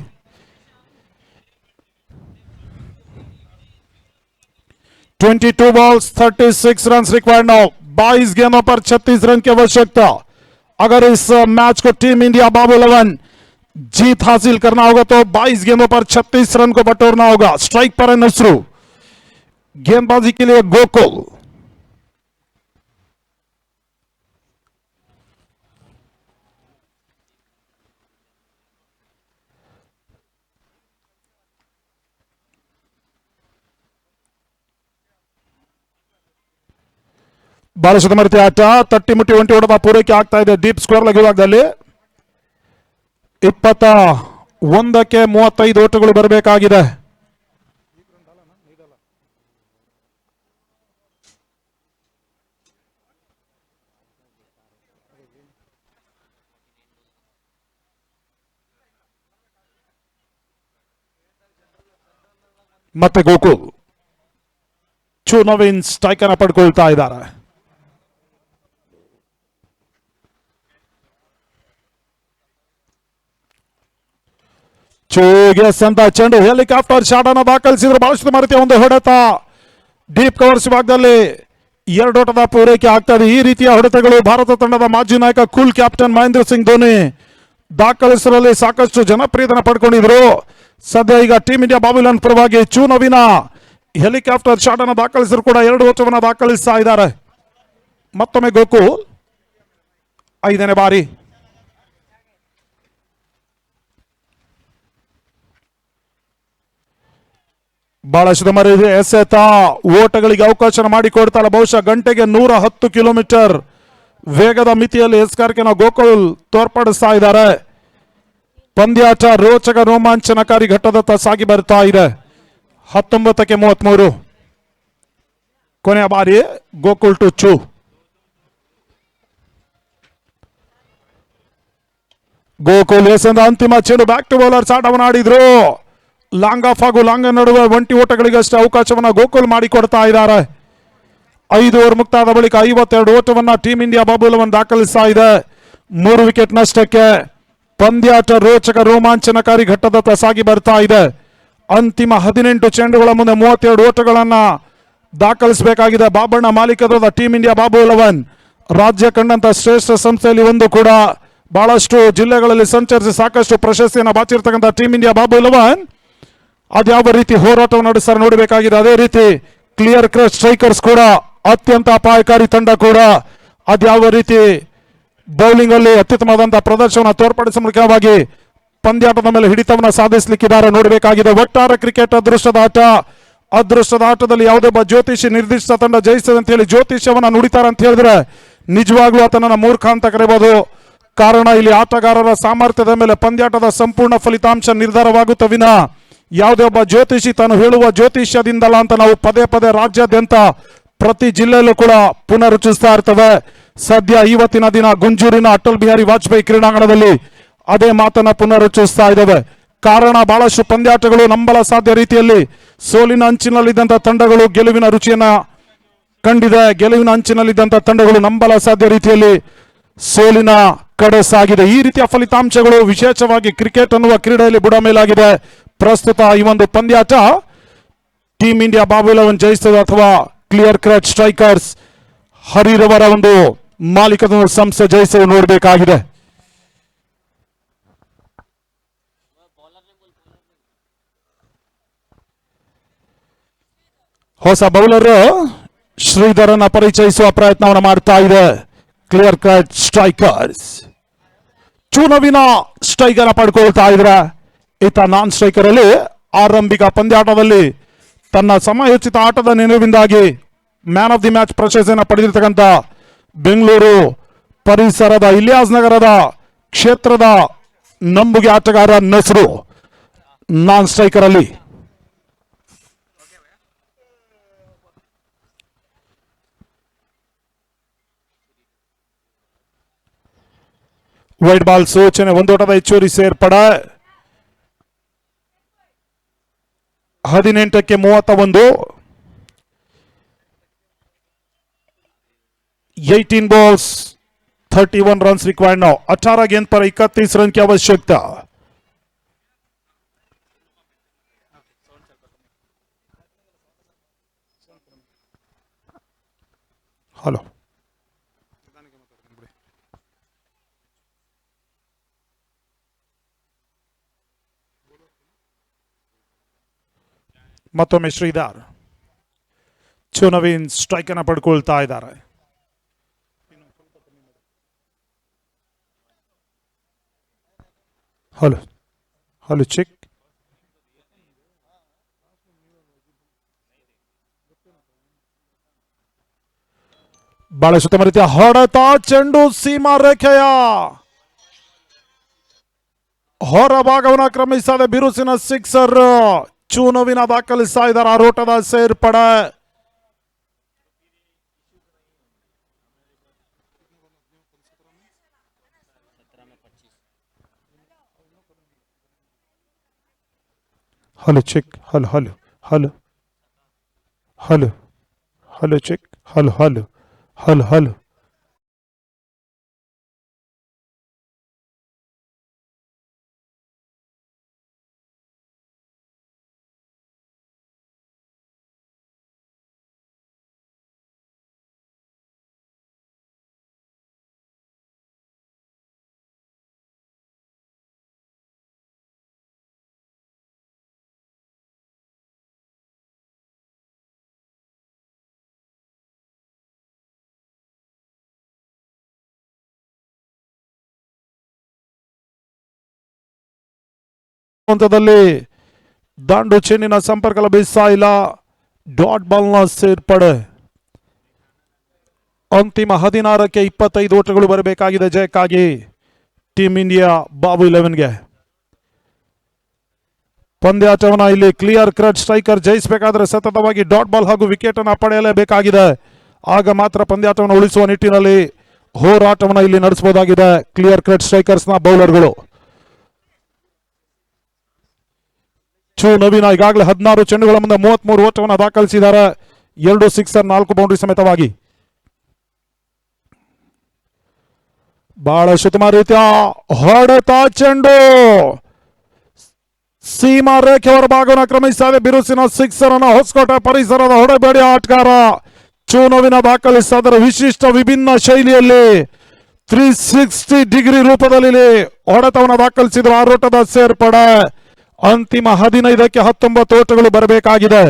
(22 balls 36 runs required now. 22 गेंदों पर 36 रन की आवश्यकता. अगर इस मैच को टीम इंडिया बाबू 11 जीत हासिल करना होगा तो 22 गेंदों पर 36 रन को बटोरना होगा. स्ट्राइक पर है नस्रू. गेंदबाजी के लिए गोकुल. ಬಹಳ ಶತಮರ್ತಿ ಆಟ ತಟ್ಟಿ ಮುಟ್ಟಿ ಒಂಟಿ ಹೊಡೆದ ಪೂರೈಕೆ ಆಗ್ತಾ ಇದೆ ಡೀಪ್ ಸ್ಕೋರ್ ಲಘುವಾಗದಲ್ಲಿ. 21ಕ್ಕೆ 35 ಓಟಗಳು ಬರಬೇಕಾಗಿದೆ. ಮತ್ತೆ ಗೋಕುಲ್ ಚು ನವೀನ್ ಸ್ಟ್ರೈಕ್ ಅನ್ನ ಪಡ್ಕೊಳ್ತಾ ಇದ್ದಾರೆ. ಚೂಗೆಸ್ ಅಂತ ಚೆಂಡು ಹೆಲಿಕಾಪ್ಟರ್ ಶಾಟ್ ಅನ್ನು ದಾಖಲಿಸಿದ್ರು. ಬಹಳಷ್ಟು ಮರತಿಯ ಒಂದು ಹೊಡೆತ ಡೀಪ್ ಕವರ್ಸ್ ಭಾಗದಲ್ಲಿ 2 ಓಟದ ಪೂರೈಕೆ ಆಗ್ತದೆ. ಈ ರೀತಿಯ ಹೊಡೆತಗಳು ಭಾರತ ತಂಡದ ಮಾಜಿ ನಾಯಕ ಕೂಲ್ ಕ್ಯಾಪ್ಟನ್ ಮಹೇಂದ್ರ ಸಿಂಗ್ ಧೋನಿ ದಾಖಲಿಸುವಲ್ಲಿ ಸಾಕಷ್ಟು ಜನಪ್ರಿಯತೆಯನ್ನು ಪಡ್ಕೊಂಡಿದ್ರು. ಸದ್ಯ ಈಗ ಟೀಮ್ ಇಂಡಿಯಾ ಬಾಬು 11 ಪರವಾಗಿ ಚು ನವೀನ ಹೆಲಿಕಾಪ್ಟರ್ ಶಾಟ್ ಅನ್ನು ದಾಖಲಿಸಿದ್ರು ಕೂಡ 2 ಓಟವನ್ನು ದಾಖಲಿಸ್ತಾ ಇದ್ದಾರೆ. ಮತ್ತೊಮ್ಮೆ ಗೋಕುಲ್ 5ನೇ ಬಾರಿ. ಬಹಳಷ್ಟು ಮರಿ ಎಸೆತ ಓಟಗಳಿಗೆ ಅವಕಾಶ ಮಾಡಿಕೊಡ್ತಾಳೆ. ಬಹುಶಃ ಗಂಟೆಗೆ 110 ಕಿಲೋಮೀಟರ್ ವೇಗದ ಮಿತಿಯಲ್ಲಿ ಎಸ್ಕಾರ್ಕೆನ ಗೋಕುಲ್ ತೋರ್ಪಡಿಸ್ತಾ ಇದ್ದಾರೆ. ಪಂದ್ಯಾಟ ರೋಚಕ ರೋಮಾಂಚನಕಾರಿ ಘಟ್ಟದತ್ತ ಸಾಗಿ ಬರ್ತಾ ಇದೆ. 19ಕ್ಕೆ 33 ಕೊನೆಯ ಬಾರಿ ಗೋಕುಲ್ ಟು ಚು. ಗೋಕುಲ್ ಎಸೆದ ಅಂತಿಮ ಚೆಂಡು ಬ್ಯಾಕ್ ಟು ಬೌಲರ್ ಆಟವನ್ನು ಆಡಿದ್ರು. ಲಾಂಗ್ ಆಫ್ ಹಾಗೂ ಲಾಂಗ್ ನಡುವೆ ಒಂಟಿ ಓಟಗಳಿಗಷ್ಟೇ ಅವಕಾಶವನ್ನ ಗೋಕುಲ್ ಮಾಡಿಕೊಡ್ತಾ ಇದ್ದಾರೆ. 5 ಓವರ್ ಮುಕ್ತಾದ ಬಳಿಕ 52 ಓಟವನ್ನ ಟೀಮ್ ಇಂಡಿಯಾ ಬಾಬು 11 ದಾಖಲಿಸ್ತಾ ಇದೆ. 3 ವಿಕೆಟ್ ನಷ್ಟಕ್ಕೆ ಪಂದ್ಯಾಟ ರೋಚಕ ರೋಮಾಂಚನಕಾರಿ ಘಟ್ಟದತ್ತ ಸಾಗಿ ಬರ್ತಾ ಇದೆ. ಅಂತಿಮ 18 ಚೆಂಡುಗಳ ಮುಂದೆ 32 ಓಟಗಳನ್ನ ದಾಖಲಿಸಬೇಕಾಗಿದೆ. ಬಾಬಣ್ಣ ಮಾಲೀಕತ್ವದ ಟೀಮ್ ಇಂಡಿಯಾ ಬಾಬು 11 ರಾಜ್ಯ ಕಂಡಂತ ಶ್ರೇಷ್ಠ ಸಂಸ್ಥೆಯಲ್ಲಿ ಒಂದು ಕೂಡ ಬಹಳಷ್ಟು ಜಿಲ್ಲೆಗಳಲ್ಲಿ ಸಂಚರಿಸಿ ಸಾಕಷ್ಟು ಪ್ರಶಸ್ತಿಯನ್ನು ಬಾಚಿರ್ತಕ್ಕಂಥ ಟೀಮ್ ಇಂಡಿಯಾ ಬಾಬು 11 ಅದ್ಯಾವ ರೀತಿ ಹೋರಾಟವನ್ನು ನಡೆಸ್ತಾರೆ ನೋಡಬೇಕಾಗಿದೆ. ಅದೇ ರೀತಿ ಕ್ಲಿಯರ್ ಕ್ರಚ್ ಸ್ಟ್ರೈಕರ್ಸ್ ಕೂಡ ಅತ್ಯಂತ ಅಪಾಯಕಾರಿ ತಂಡ ಕೂಡ ಅದ್ಯಾವ ರೀತಿ ಬೌಲಿಂಗ್ ಅಲ್ಲಿ ಅತ್ಯುತ್ತಮವಾದಂತಹ ಪ್ರದರ್ಶನ ತೋರ್ಪಡಿಸುವ ಮೂಲಕವಾಗಿ ಪಂದ್ಯಾಟದ ಮೇಲೆ ಹಿಡಿತವನ್ನು ಸಾಧಿಸಲಿಕ್ಕಿದ್ದಾರೆ ನೋಡಬೇಕಾಗಿದೆ. ಒಟ್ಟಾರೆ ಕ್ರಿಕೆಟ್ ಅದೃಷ್ಟದ ಆಟ. ಅದೃಷ್ಟದ ಆಟದಲ್ಲಿ ಯಾವುದೇ ಒಬ್ಬ ಜ್ಯೋತಿಷಿ ನಿರ್ದಿಷ್ಟ ತಂಡ ಜಯಿಸ್ತದೆ ಅಂತ ಹೇಳಿ ಜ್ಯೋತಿಷ್ಯವನ್ನ ನುಡಿತಾರೆ ಅಂತ ಹೇಳಿದ್ರೆ ನಿಜವಾಗ್ಲೂ ಆತನನ್ನ ಮೂರ್ಖ ಅಂತ ಕರೆಯಬಹುದು. ಕಾರಣ ಇಲ್ಲಿ ಆಟಗಾರರ ಸಾಮರ್ಥ್ಯದ ಮೇಲೆ ಪಂದ್ಯಾಟದ ಸಂಪೂರ್ಣ ಫಲಿತಾಂಶ ನಿರ್ಧಾರವಾಗುತ್ತ ವಿನ ಯಾವುದೇ ಒಬ್ಬ ಜ್ಯೋತಿಷಿ ತಾನು ಹೇಳುವ ಜ್ಯೋತಿಷ್ಯದಿಂದಲ್ಲ ಅಂತ ನಾವು ಪದೇ ಪದೇ ರಾಜ್ಯಾದ್ಯಂತ ಪ್ರತಿ ಜಿಲ್ಲೆಯಲ್ಲೂ ಕೂಡ ಪುನರುಚ್ಚರಿಸ್ತಾ ಇರ್ತವೆ. ಸದ್ಯ ಇವತ್ತಿನ ದಿನ ಗುಂಜೂರಿನ ಅಟಲ್ ಬಿಹಾರಿ ವಾಜಪೇಯಿ ಕ್ರೀಡಾಂಗಣದಲ್ಲಿ ಅದೇ ಮಾತನ್ನ ಪುನರುಚ್ಚರಿಸ್ತಾ ಇದ್ದಾವೆ. ಕಾರಣ ಬಹಳಷ್ಟು ಪಂದ್ಯಾಟಗಳು ನಂಬಲ ಸಾಧ್ಯ ರೀತಿಯಲ್ಲಿ ಸೋಲಿನ ಅಂಚಿನಲ್ಲಿದ್ದಂಥ ತಂಡಗಳು ಗೆಲುವಿನ ರುಚಿಯನ್ನ ಕಂಡಿದೆ. ಗೆಲುವಿನ ಅಂಚಿನಲ್ಲಿದ್ದಂಥ ತಂಡಗಳು ನಂಬಲ ಸಾಧ್ಯ ರೀತಿಯಲ್ಲಿ ಸೋಲಿನ ಕಡೆ ಸಾಗಿದೆ. ಈ ರೀತಿಯ ಫಲಿತಾಂಶಗಳು ವಿಶೇಷವಾಗಿ ಕ್ರಿಕೆಟ್ ಅನ್ನುವ ಕ್ರೀಡೆಯಲ್ಲಿ ಬುಡ ಮೇಲಾಗಿದೆ. ಪ್ರಸ್ತುತ ಈ ಒಂದು ಪಂದ್ಯಾಟ ಟೀಮ್ ಇಂಡಿಯಾ ಬಾಬು 11 ಜಯಿಸ್ತದೆ ಅಥವಾ ಕ್ಲಿಯರ್ ಕ್ರಚ್ ಸ್ಟ್ರೈಕರ್ಸ್ ಹರಿರವರ ಒಂದು ಮಾಲೀಕದ ಸಂಸ್ಥೆ ಜಯಿಸಲು ನೋಡಬೇಕಾಗಿದೆ. ಹೊಸ ಬೌಲರ್ ಶ್ರೀಧರನ್ನ ಪರಿಚಯಿಸುವ ಪ್ರಯತ್ನವನ್ನು ಮಾಡ್ತಾ ಇದೆ ಕ್ಲಿಯರ್ ಕಟ್ ಸ್ಟ್ರೈಕರ್ಸ್. ಚುನವಿನ ಸ್ಟ್ರೈಕರ್ ಪಡ್ಕೊಳ್ತಾ ಇದ್ರೆ ಈತ ನಾನ್ ಸ್ಟ್ರೈಕರ್ ಅಲ್ಲಿ ಆರಂಭಿಕ ಪಂದ್ಯಾಟದಲ್ಲಿ ತನ್ನ ಸಮಯೋಚಿತ ಆಟದ ನೆರವಿಂದಾಗಿ ಮ್ಯಾನ್ ಆಫ್ ದಿ ಮ್ಯಾಚ್ ಪ್ರಶಸ್ತಿಯನ್ನು ಪಡೆದಿರ್ತಕ್ಕಂಥ ಬೆಂಗಳೂರು ಪರಿಸರದ ಇಲಿಯಾಸ್ ನಗರದ ಕ್ಷೇತ್ರದ ನಂಬುಗೆ ಆಟಗಾರ ನಸ್ರು ನಾನ್ ಸ್ಟ್ರೈಕರ್ ಅಲ್ಲಿ. ವೈಟ್ ಬಾಲ್ ಸೂಚನೆ, ಒಂದೋಟದ ಹೆಚ್ಚುವರಿ ಸೇರ್ಪಡೆ. 18ಕ್ಕೆ 31. 18 balls 31 runs required now. 18 गेंद पर 31 रन की आवश्यकता. हेलो ಮತ್ತೊಮ್ಮೆ ಶ್ರೀಧರ್ ಚುನವಿನ್ ಸ್ಟ್ರೈಕ್ ಅನ್ನು ಪಡ್ಕೊಳ್ತಾ ಇದ್ದಾರೆ. Hello hello check. ಬಹಳ ಉತ್ತಮ ರೀತಿಯ ಹೊಡೆತ, ಚೆಂಡು ಸೀಮಾ ರೇಖೆಯ ಹೊರ ಭಾಗವನ್ನು ಕ್ರಮಿಸದೆ ಬಿರುಸಿನ ಸಿಕ್ಸರ್. ಚುನವಿನ ದಾಖಲಿಸ್ತಾ ಇದ್ದಾರೆ ಆರೋಟದ ಸೇರ್ಪಡೆ. Hello check. Hello hello hello hello hello check. Hello hello hello hello ಹಂತದಲ್ಲಿ ದಾಂಡು ಚೆನ್ನಿನ ಸಂಪರ್ಕ ಲಭಿಸ್ತಾ ಇಲ್ಲ. ಡಾಟ್ ಬಾಲ್ನ ಸೇರ್ಪಡೆ. ಅಂತಿಮ 16ಕ್ಕೆ 25 ಓಟಗಳು ಬರಬೇಕಾಗಿದೆ ಜಯಕ್ಕಾಗಿ ಟೀಮ್ ಇಂಡಿಯಾ ಬಾಬು 11ಗೆ. ಪಂದ್ಯಾಟವನ್ನ ಇಲ್ಲಿ ಕ್ಲಿಯರ್ ಕಟ್ ಸ್ಟ್ರೈಕರ್ ಜಯಿಸಬೇಕಾದ್ರೆ ಸತತವಾಗಿ ಡಾಟ್ ಬಾಲ್ ಹಾಗೂ ವಿಕೆಟ್ ಅನ್ನು ಪಡೆಯಲೇಬೇಕಾಗಿದೆ. ಆಗ ಮಾತ್ರ ಪಂದ್ಯಾಟವನ್ನು ಉಳಿಸುವ ನಿಟ್ಟಿನಲ್ಲಿ ಹೋರಾಟವನ್ನು ಇಲ್ಲಿ ನಡೆಸಬಹುದಾಗಿದೆ ಕ್ಲಿಯರ್ ಕಟ್ ಸ್ಟ್ರೈಕರ್ಸ್ ನ ಬೌಲರ್ಗಳು. ನವೀನ ಈಗಾಗಲೇ 16 ಚೆಂಡುಗಳ ಮುಂದೆ 33 ಓಟವನ್ನು ದಾಖಲಿಸಿದ್ದಾರೆ. 2 ಸಿಕ್ಸರ್ 4 ಬೌಂಡ್ರಿ ಸಮೇತವಾಗಿ. ಬಹಳ ಉತ್ತಮ ರೀತಿಯ ಹೊಡೆತ, ಚೆಂಡು ಸೀಮಾ ರೇಖೆ ಹೊರ ಭಾಗವನ್ನು ಕ್ರಮಿಸಿದೆ. ಬಿರುಸಿನ ಸಿಕ್ಸರ್ ಅನ್ನು ಹೊಸಕೋಟೆ ಪರಿಸರದ ಹೊಡೆಬೇಡಿ ಆಟಗಾರ ಚುನವಿನ ದಾಖಲಿಸಿದರೆ ವಿಶಿಷ್ಟ ವಿಭಿನ್ನ ಶೈಲಿಯಲ್ಲಿ 360 ಡಿಗ್ರಿ ರೂಪದಲ್ಲಿ ಹೊಡೆತವನ್ನು ದಾಖಲಿಸಿದ್ರು. ಆರೋಟದ ಸೇರ್ಪಡೆ. ಅಂತಿಮ 15ಕ್ಕೆ 19 ಓಟಗಳು ಬರಬೇಕಾಗಿದೆ.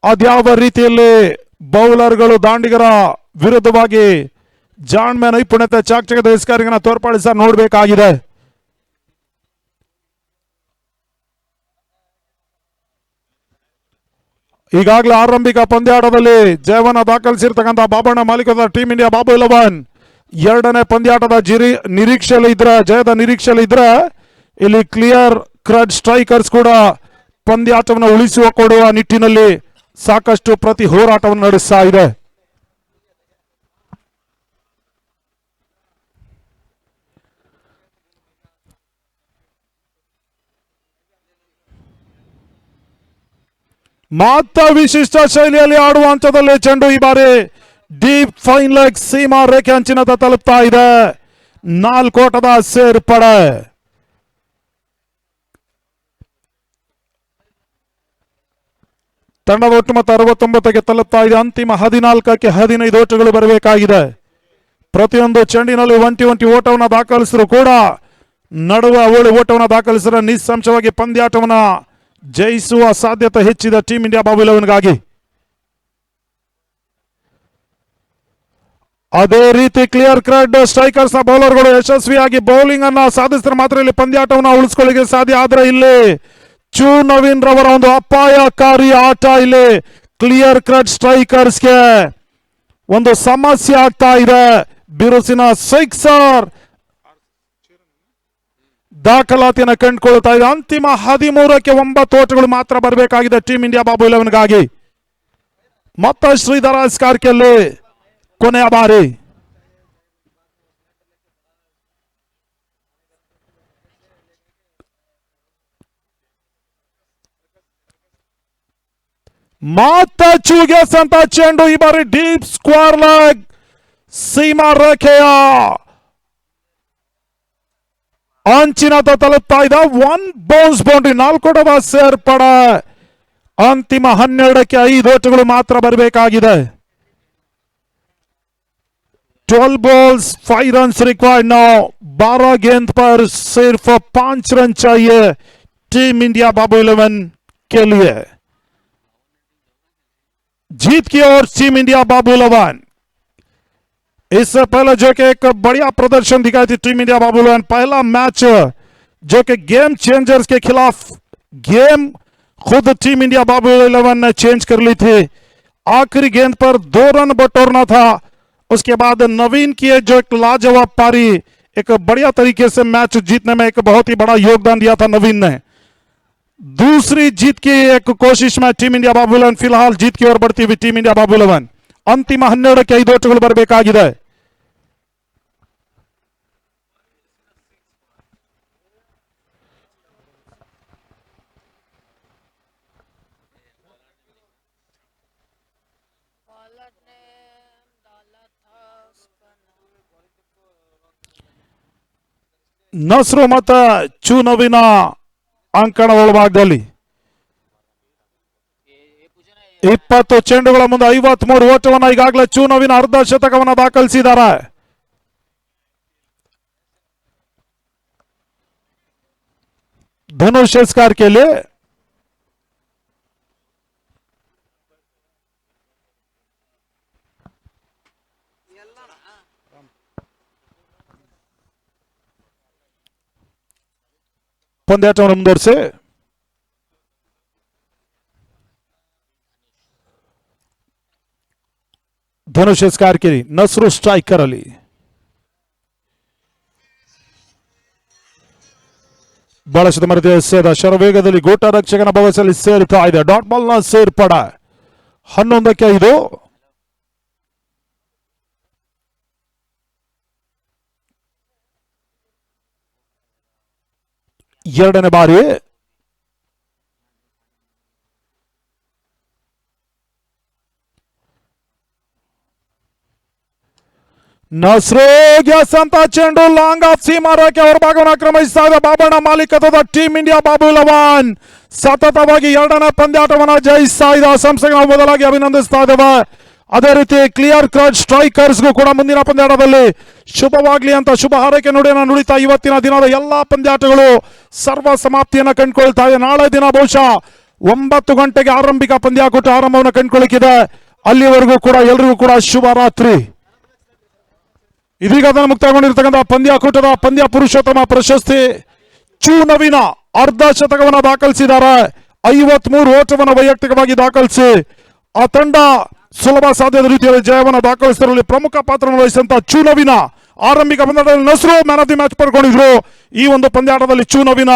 ಅದ್ಯಾವ ರೀತಿಯಲ್ಲಿ ಬೌಲರ್ಗಳು ದಾಂಡಿಗರ ವಿರುದ್ಧವಾಗಿ ಜಾಣ್ಮೆ, ನೈಪುಣ್ಯತೆ, ಚಾಕಚಕ್ಯದ ಎಸ್ಕಾರಿಗನ್ನ ತೋರ್ಪಡಿಸ ನೋಡಬೇಕಾಗಿದೆ. ಈಗಾಗಲೇ ಆರಂಭಿಕ ಪಂದ್ಯಾಟದಲ್ಲಿ ಜಯವನ್ನ ದಾಖಲಿಸಿರ್ತಕ್ಕಂಥ ಬಾಬಣ್ಣ ಮಾಲೀಕದ ಟೀಮ್ ಇಂಡಿಯಾ ಬಾಬು 11 ಎರಡನೇ ಪಂದ್ಯಾಟದ ನಿರೀಕ್ಷೆಯಲ್ಲಿ ಇದ್ರೆ, ಜಯದ ನಿರೀಕ್ಷೆಯಲ್ಲಿ ಇದ್ರೆ, ಇಲ್ಲಿ ಕ್ಲಿಯರ್ ಕಟ್ ಸ್ಟ್ರೈಕರ್ಸ್ ಕೂಡ ಪಂದ್ಯಾಟವನ್ನು ಉಳಿಸುವ ಕೊಡುವ ನಿಟ್ಟಿನಲ್ಲಿ ಸಾಕಷ್ಟು ಪ್ರತಿ ಹೋರಾಟವನ್ನು ನಡೆಸ್ತಾ ಇದೆ. ಮಾತ್ರ ವಿಶಿಷ್ಟ ಶೈಲಿಯಲ್ಲಿ ಆಡುವ ಹಂತದಲ್ಲಿ ಚೆಂಡು ಈ ಬಾರಿ ಡೀಪ್ ಫೈನ್ ಲೆಗ್ ಸೀಮಾ ರೇಖೆ ಅಂಚಿನತ್ತ ತಲುಪ್ತಾ ಇದೆ. 4 ಓಟದ ಸೇರ್ಪಡೆ. ತಂಡದ ಒಟ್ಟು ಮೊತ್ತ 69ಕ್ಕೆ ತಲುಪ್ತಾ ಇದೆ. ಅಂತಿಮ 14ಕ್ಕೆ 15 ಓಟಗಳು ಬರಬೇಕಾಗಿದೆ. ಪ್ರತಿಯೊಂದು ಚೆಂಡಿನಲ್ಲಿ 20 ಓಟವನ್ನು ದಾಖಲಿಸಿದ್ರು ಕೂಡ ನಡುವ ಓಟವನ್ನು ದಾಖಲಿಸಿದ್ರೆ ನಿಸ್ಸಂಶಯವಾಗಿ ಪಂದ್ಯಾಟವನ್ನ ಜಯಿಸುವ ಸಾಧ್ಯತೆ ಹೆಚ್ಚಿದ ಟೀಮ್ ಇಂಡಿಯಾ ಬಾಬು 11ಗಾಗಿ. ಅದೇ ರೀತಿ ಕ್ಲಿಯರ್ ಕಟ್ ಸ್ಟ್ರೈಕರ್ಸ್ ನ ಬೌಲರ್ಗಳು ಯಶಸ್ವಿಯಾಗಿ ಬೌಲಿಂಗ್ ಅನ್ನ ಸಾಧಿಸಿದ್ರೆ ಮಾತ್ರ ಇಲ್ಲಿ ಪಂದ್ಯಾಟವನ್ನು ಉಳಿಸ್ಕೊಳ್ಳಿಕ್ಕೆ ಸಾಧ್ಯ. ಆದ್ರೆ ಇಲ್ಲಿ ಚೂ ನವೀನ್ ರವರ ಒಂದು ಅಪಾಯಕಾರಿ ಆಟ ಇಲ್ಲಿ ಕ್ಲಿಯರ್ ಕಟ್ ಸ್ಟ್ರೈಕರ್ಸ್ಗೆ ಒಂದು ಸಮಸ್ಯೆ ಆಗ್ತಾ ಇದೆ. ಬಿರುಸಿನ ಸಿಕ್ಸರ್ ದಾಖಲಾತಿಯನ್ನು ಕಂಡುಕೊಳ್ತಾ ಇದೆ. ಅಂತಿಮ 13ಕ್ಕೆ 9 ಓಟಗಳು ಮಾತ್ರ ಬರಬೇಕಾಗಿದೆ ಟೀಮ್ ಇಂಡಿಯಾ ಬಾಬು 11ಗಾಗಿ. ಮತ್ತೆ ಶ್ರೀಧರ ಸ್ಕಾರ್ಕೆಲ್ಲಿ ಕೊನೆಯ ಬಾರಿ. ಮಾತ ಚೂಗೆಸ್ ಅಂತ ಚೆಂಡು ಈ ಬಾರಿ ಡೀಪ್ ಸ್ಕ್ವೇರ್ ಲೆಗ್ ಸೀಮಾ ರೇಖೆಯ ಅಂಚಿನತ್ತ ತಲುಪ್ತಾ ಇದೆ. 1 ಬೌನ್ಸ್ ಬೌಂಡ್ರಿ, 4 ಓಟದ ಸೇರ್ಪಡೆ. ಅಂತಿಮ 12ಕ್ಕೆ 5 ಓಟಗಳು ಮಾತ್ರ ಬರಬೇಕಾಗಿದೆ. 12 balls 5 runs required now. 12 गेंद पर सिर्फ 5 रन चाहिए टीम इंडिया बाबू 11 के लिए. जीत की ओर टीम इंडिया बाबू 11. इससे पहले जो कि एक बढ़िया प्रदर्शन दिखाई थी टीम इंडिया बाबू 11. पहला मैच जो कि गेम चेंजर्स के खिलाफ गेम खुद टीम इंडिया बाबू 11 ने चेंज कर ली थी. आखिरी गेंद पर 2 रन बटोरना था. उसके बाद नवीन की जो एक लाजवाब पारी, एक बढ़िया तरीके से मैच जीतने में एक बहुत ही बड़ा योगदान दिया था नवीन ने. दूसरी जीत की एक कोशिश में टीम इंडिया बाबू 11 फिलहाल जीत की ओर बढ़ती हुई टीम इंडिया बाबू 11. अंतिम 12ಕ್ಕೆ 5 ಓಟಗಳು ಬರಬೇಕಾಗಿದೆ. ನಸ್ರು ಮತ್ತು ಚೂ ನವೀನ ಅಂಕಣ ಒಳಭಾಗದಲ್ಲಿ 20 ಚೆಂಡುಗಳ ಮುಂದೆ 53 ಓಟವನ್ನು ಈಗಾಗಲೇ ಚೂ ನವೀನ ಅರ್ಧ ಶತಕವನ್ನು ದಾಖಲಿಸಿದ್ದಾರೆ. ಧನುಷ್ ಎಸ್ಕಾರ್ಕೆಲ್ಲಿ ಪಂದ್ಯಾಟವನ್ನು ಮುಂದುವರಿಸಿ ಧನುಷ್ ಎಸ್ಕಾರ್ಕೆಲ್ಲಿ, ನಸ್ರು ಸ್ಟ್ರೈಕರ್ ಅಲ್ಲಿ. ಬಹಳಷ್ಟು ಮರದಿ ಎಸೆದ ಶರವೇಗದಲ್ಲಿ ಗೋಟ ರಕ್ಷಕನ ಭವಿಷ್ಯದಲ್ಲಿ ಸೇರ್ತಾ ಇದೆ. ಡಾಟ್ ಬಾಲ್ ನ ಸೇರ್ಪಡೆ 11ಕ್ಕೆ 5. ಎರಡನೇ ಬಾರಿ ನಸ್ರು ಗ್ಯಾಸ್ ಅಂತ ಚೆಂಡು ಲಾಂಗ್ ಆಫ್ ಸೀಮಾ ರೇಖೆ ಹೊರಭಾಗವನ್ನು ಆಕ್ರಮಿಸ್ತಾ ಇದೆ. ಬಾಬಣ್ಣ ಮಾಲೀಕತ್ವದ ಟೀಮ್ ಇಂಡಿಯಾ ಬಾಬು 11 ಸತತವಾಗಿ 2ನೇ ಪಂದ್ಯಾಟವನ್ನು ಜಯಿಸ್ತಾ ಇದೆ. ಸಂಸ್ಥೆಗೆ ನಾವು ಮೊದಲಾಗಿ ಅಭಿನಂದಿಸ್ತಾ ಇದ್ದೇವೆ. ಅದೇ ರೀತಿ ಕ್ಲಿಯರ್ ಕಟ್ ಸ್ಟ್ರೈಕರ್ಸ್ಗೂ ಕೂಡ ಮುಂದಿನ ಪಂದ್ಯಾಟದಲ್ಲಿ ಶುಭವಾಗ್ಲಿ ಅಂತ ಶುಭ ಹಾರೈಕೆ ನುಡಿಯನ್ನು ನುಡಿತಾ ಇವತ್ತಿನ ದಿನದ ಎಲ್ಲಾ ಪಂದ್ಯಾಟಗಳು ಸರ್ವ ಸಮಾಪ್ತಿಯನ್ನು ಕಂಡುಕೊಳ್ತಾ ಇದೆ. ನಾಳೆ ದಿನ ಬಹುಶಃ 9 ಗಂಟೆಗೆ ಆರಂಭಿಕ ಪಂದ್ಯಾಕೂಟ ಆರಂಭವನ್ನು ಕಂಡುಕೊಳ್ಳಿಕ್ಕಿದೆ. ಅಲ್ಲಿವರೆಗೂ ಕೂಡ ಎಲ್ರಿಗೂ ಕೂಡ ಶುಭ ರಾತ್ರಿ. ಇದೀಗ ಅದನ್ನು ಮುಕ್ತಾಯಗೊಂಡಿರ್ತಕ್ಕಂಥ ಪಂದ್ಯಾಕೂಟದ ಪಂದ್ಯ ಪುರುಷೋತ್ತಮ ಪ್ರಶಸ್ತಿ ಚೂ ನವೀನ ಅರ್ಧ ಶತಕವನ್ನು ದಾಖಲಿಸಿದ್ದಾರೆ. 53 ಓಟವನ್ನು ವೈಯಕ್ತಿಕವಾಗಿ ದಾಖಲಿಸಿ ಆ ತಂಡ ಸುಲಭ ಸಾಧ್ಯದ ರೀತಿಯಲ್ಲಿ ಜಯವನ್ನು ದಾಖಲಿಸುವುದರಲ್ಲಿ ಪ್ರಮುಖ ಪಾತ್ರವನ್ನು ವಹಿಸಿದಂತ ಚೂ ನವೀನ ಆರಂಭಿಕ ಪಂದ್ಯದಲ್ಲಿ ನಸ್ರು ಮ್ಯಾನ್ ಆಫ್ ದಿ ಮ್ಯಾಚ್ ಪಡ್ಕೊಂಡಿದ್ರು. ಈ ಒಂದು ಪಂದ್ಯಾಟದಲ್ಲಿ ಚೂ ನವೀನ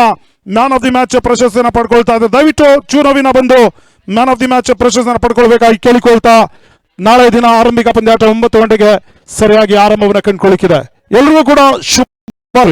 ಮ್ಯಾನ್ ಆಫ್ ದಿ ಮ್ಯಾಚ್ ಪ್ರಶಸ್ತಿಯನ್ನು ಪಡ್ಕೊಳ್ತಾ ಇದೆ. ದಯವಿಟ್ಟು ಚೂ ನವೀನ ಬಂದು ಮ್ಯಾನ್ ಆಫ್ ದಿ ಮ್ಯಾಚ್ ಪ್ರಶಸ್ತಿಯನ್ನು ಪಡ್ಕೊಳ್ಬೇಕಾಗಿ ಕೇಳಿಕೊಳ್ತಾ ನಾಳೆ ದಿನ ಆರಂಭಿಕ ಪಂದ್ಯಾಟ 9 ಗಂಟೆಗೆ ಸರಿಯಾಗಿ ಆರಂಭವನ್ನು ಕಂಡುಕೊಳ್ಳಿಕ್ಕಿದೆ. ಎಲ್ರಿಗೂ ಕೂಡ ಶುಭ.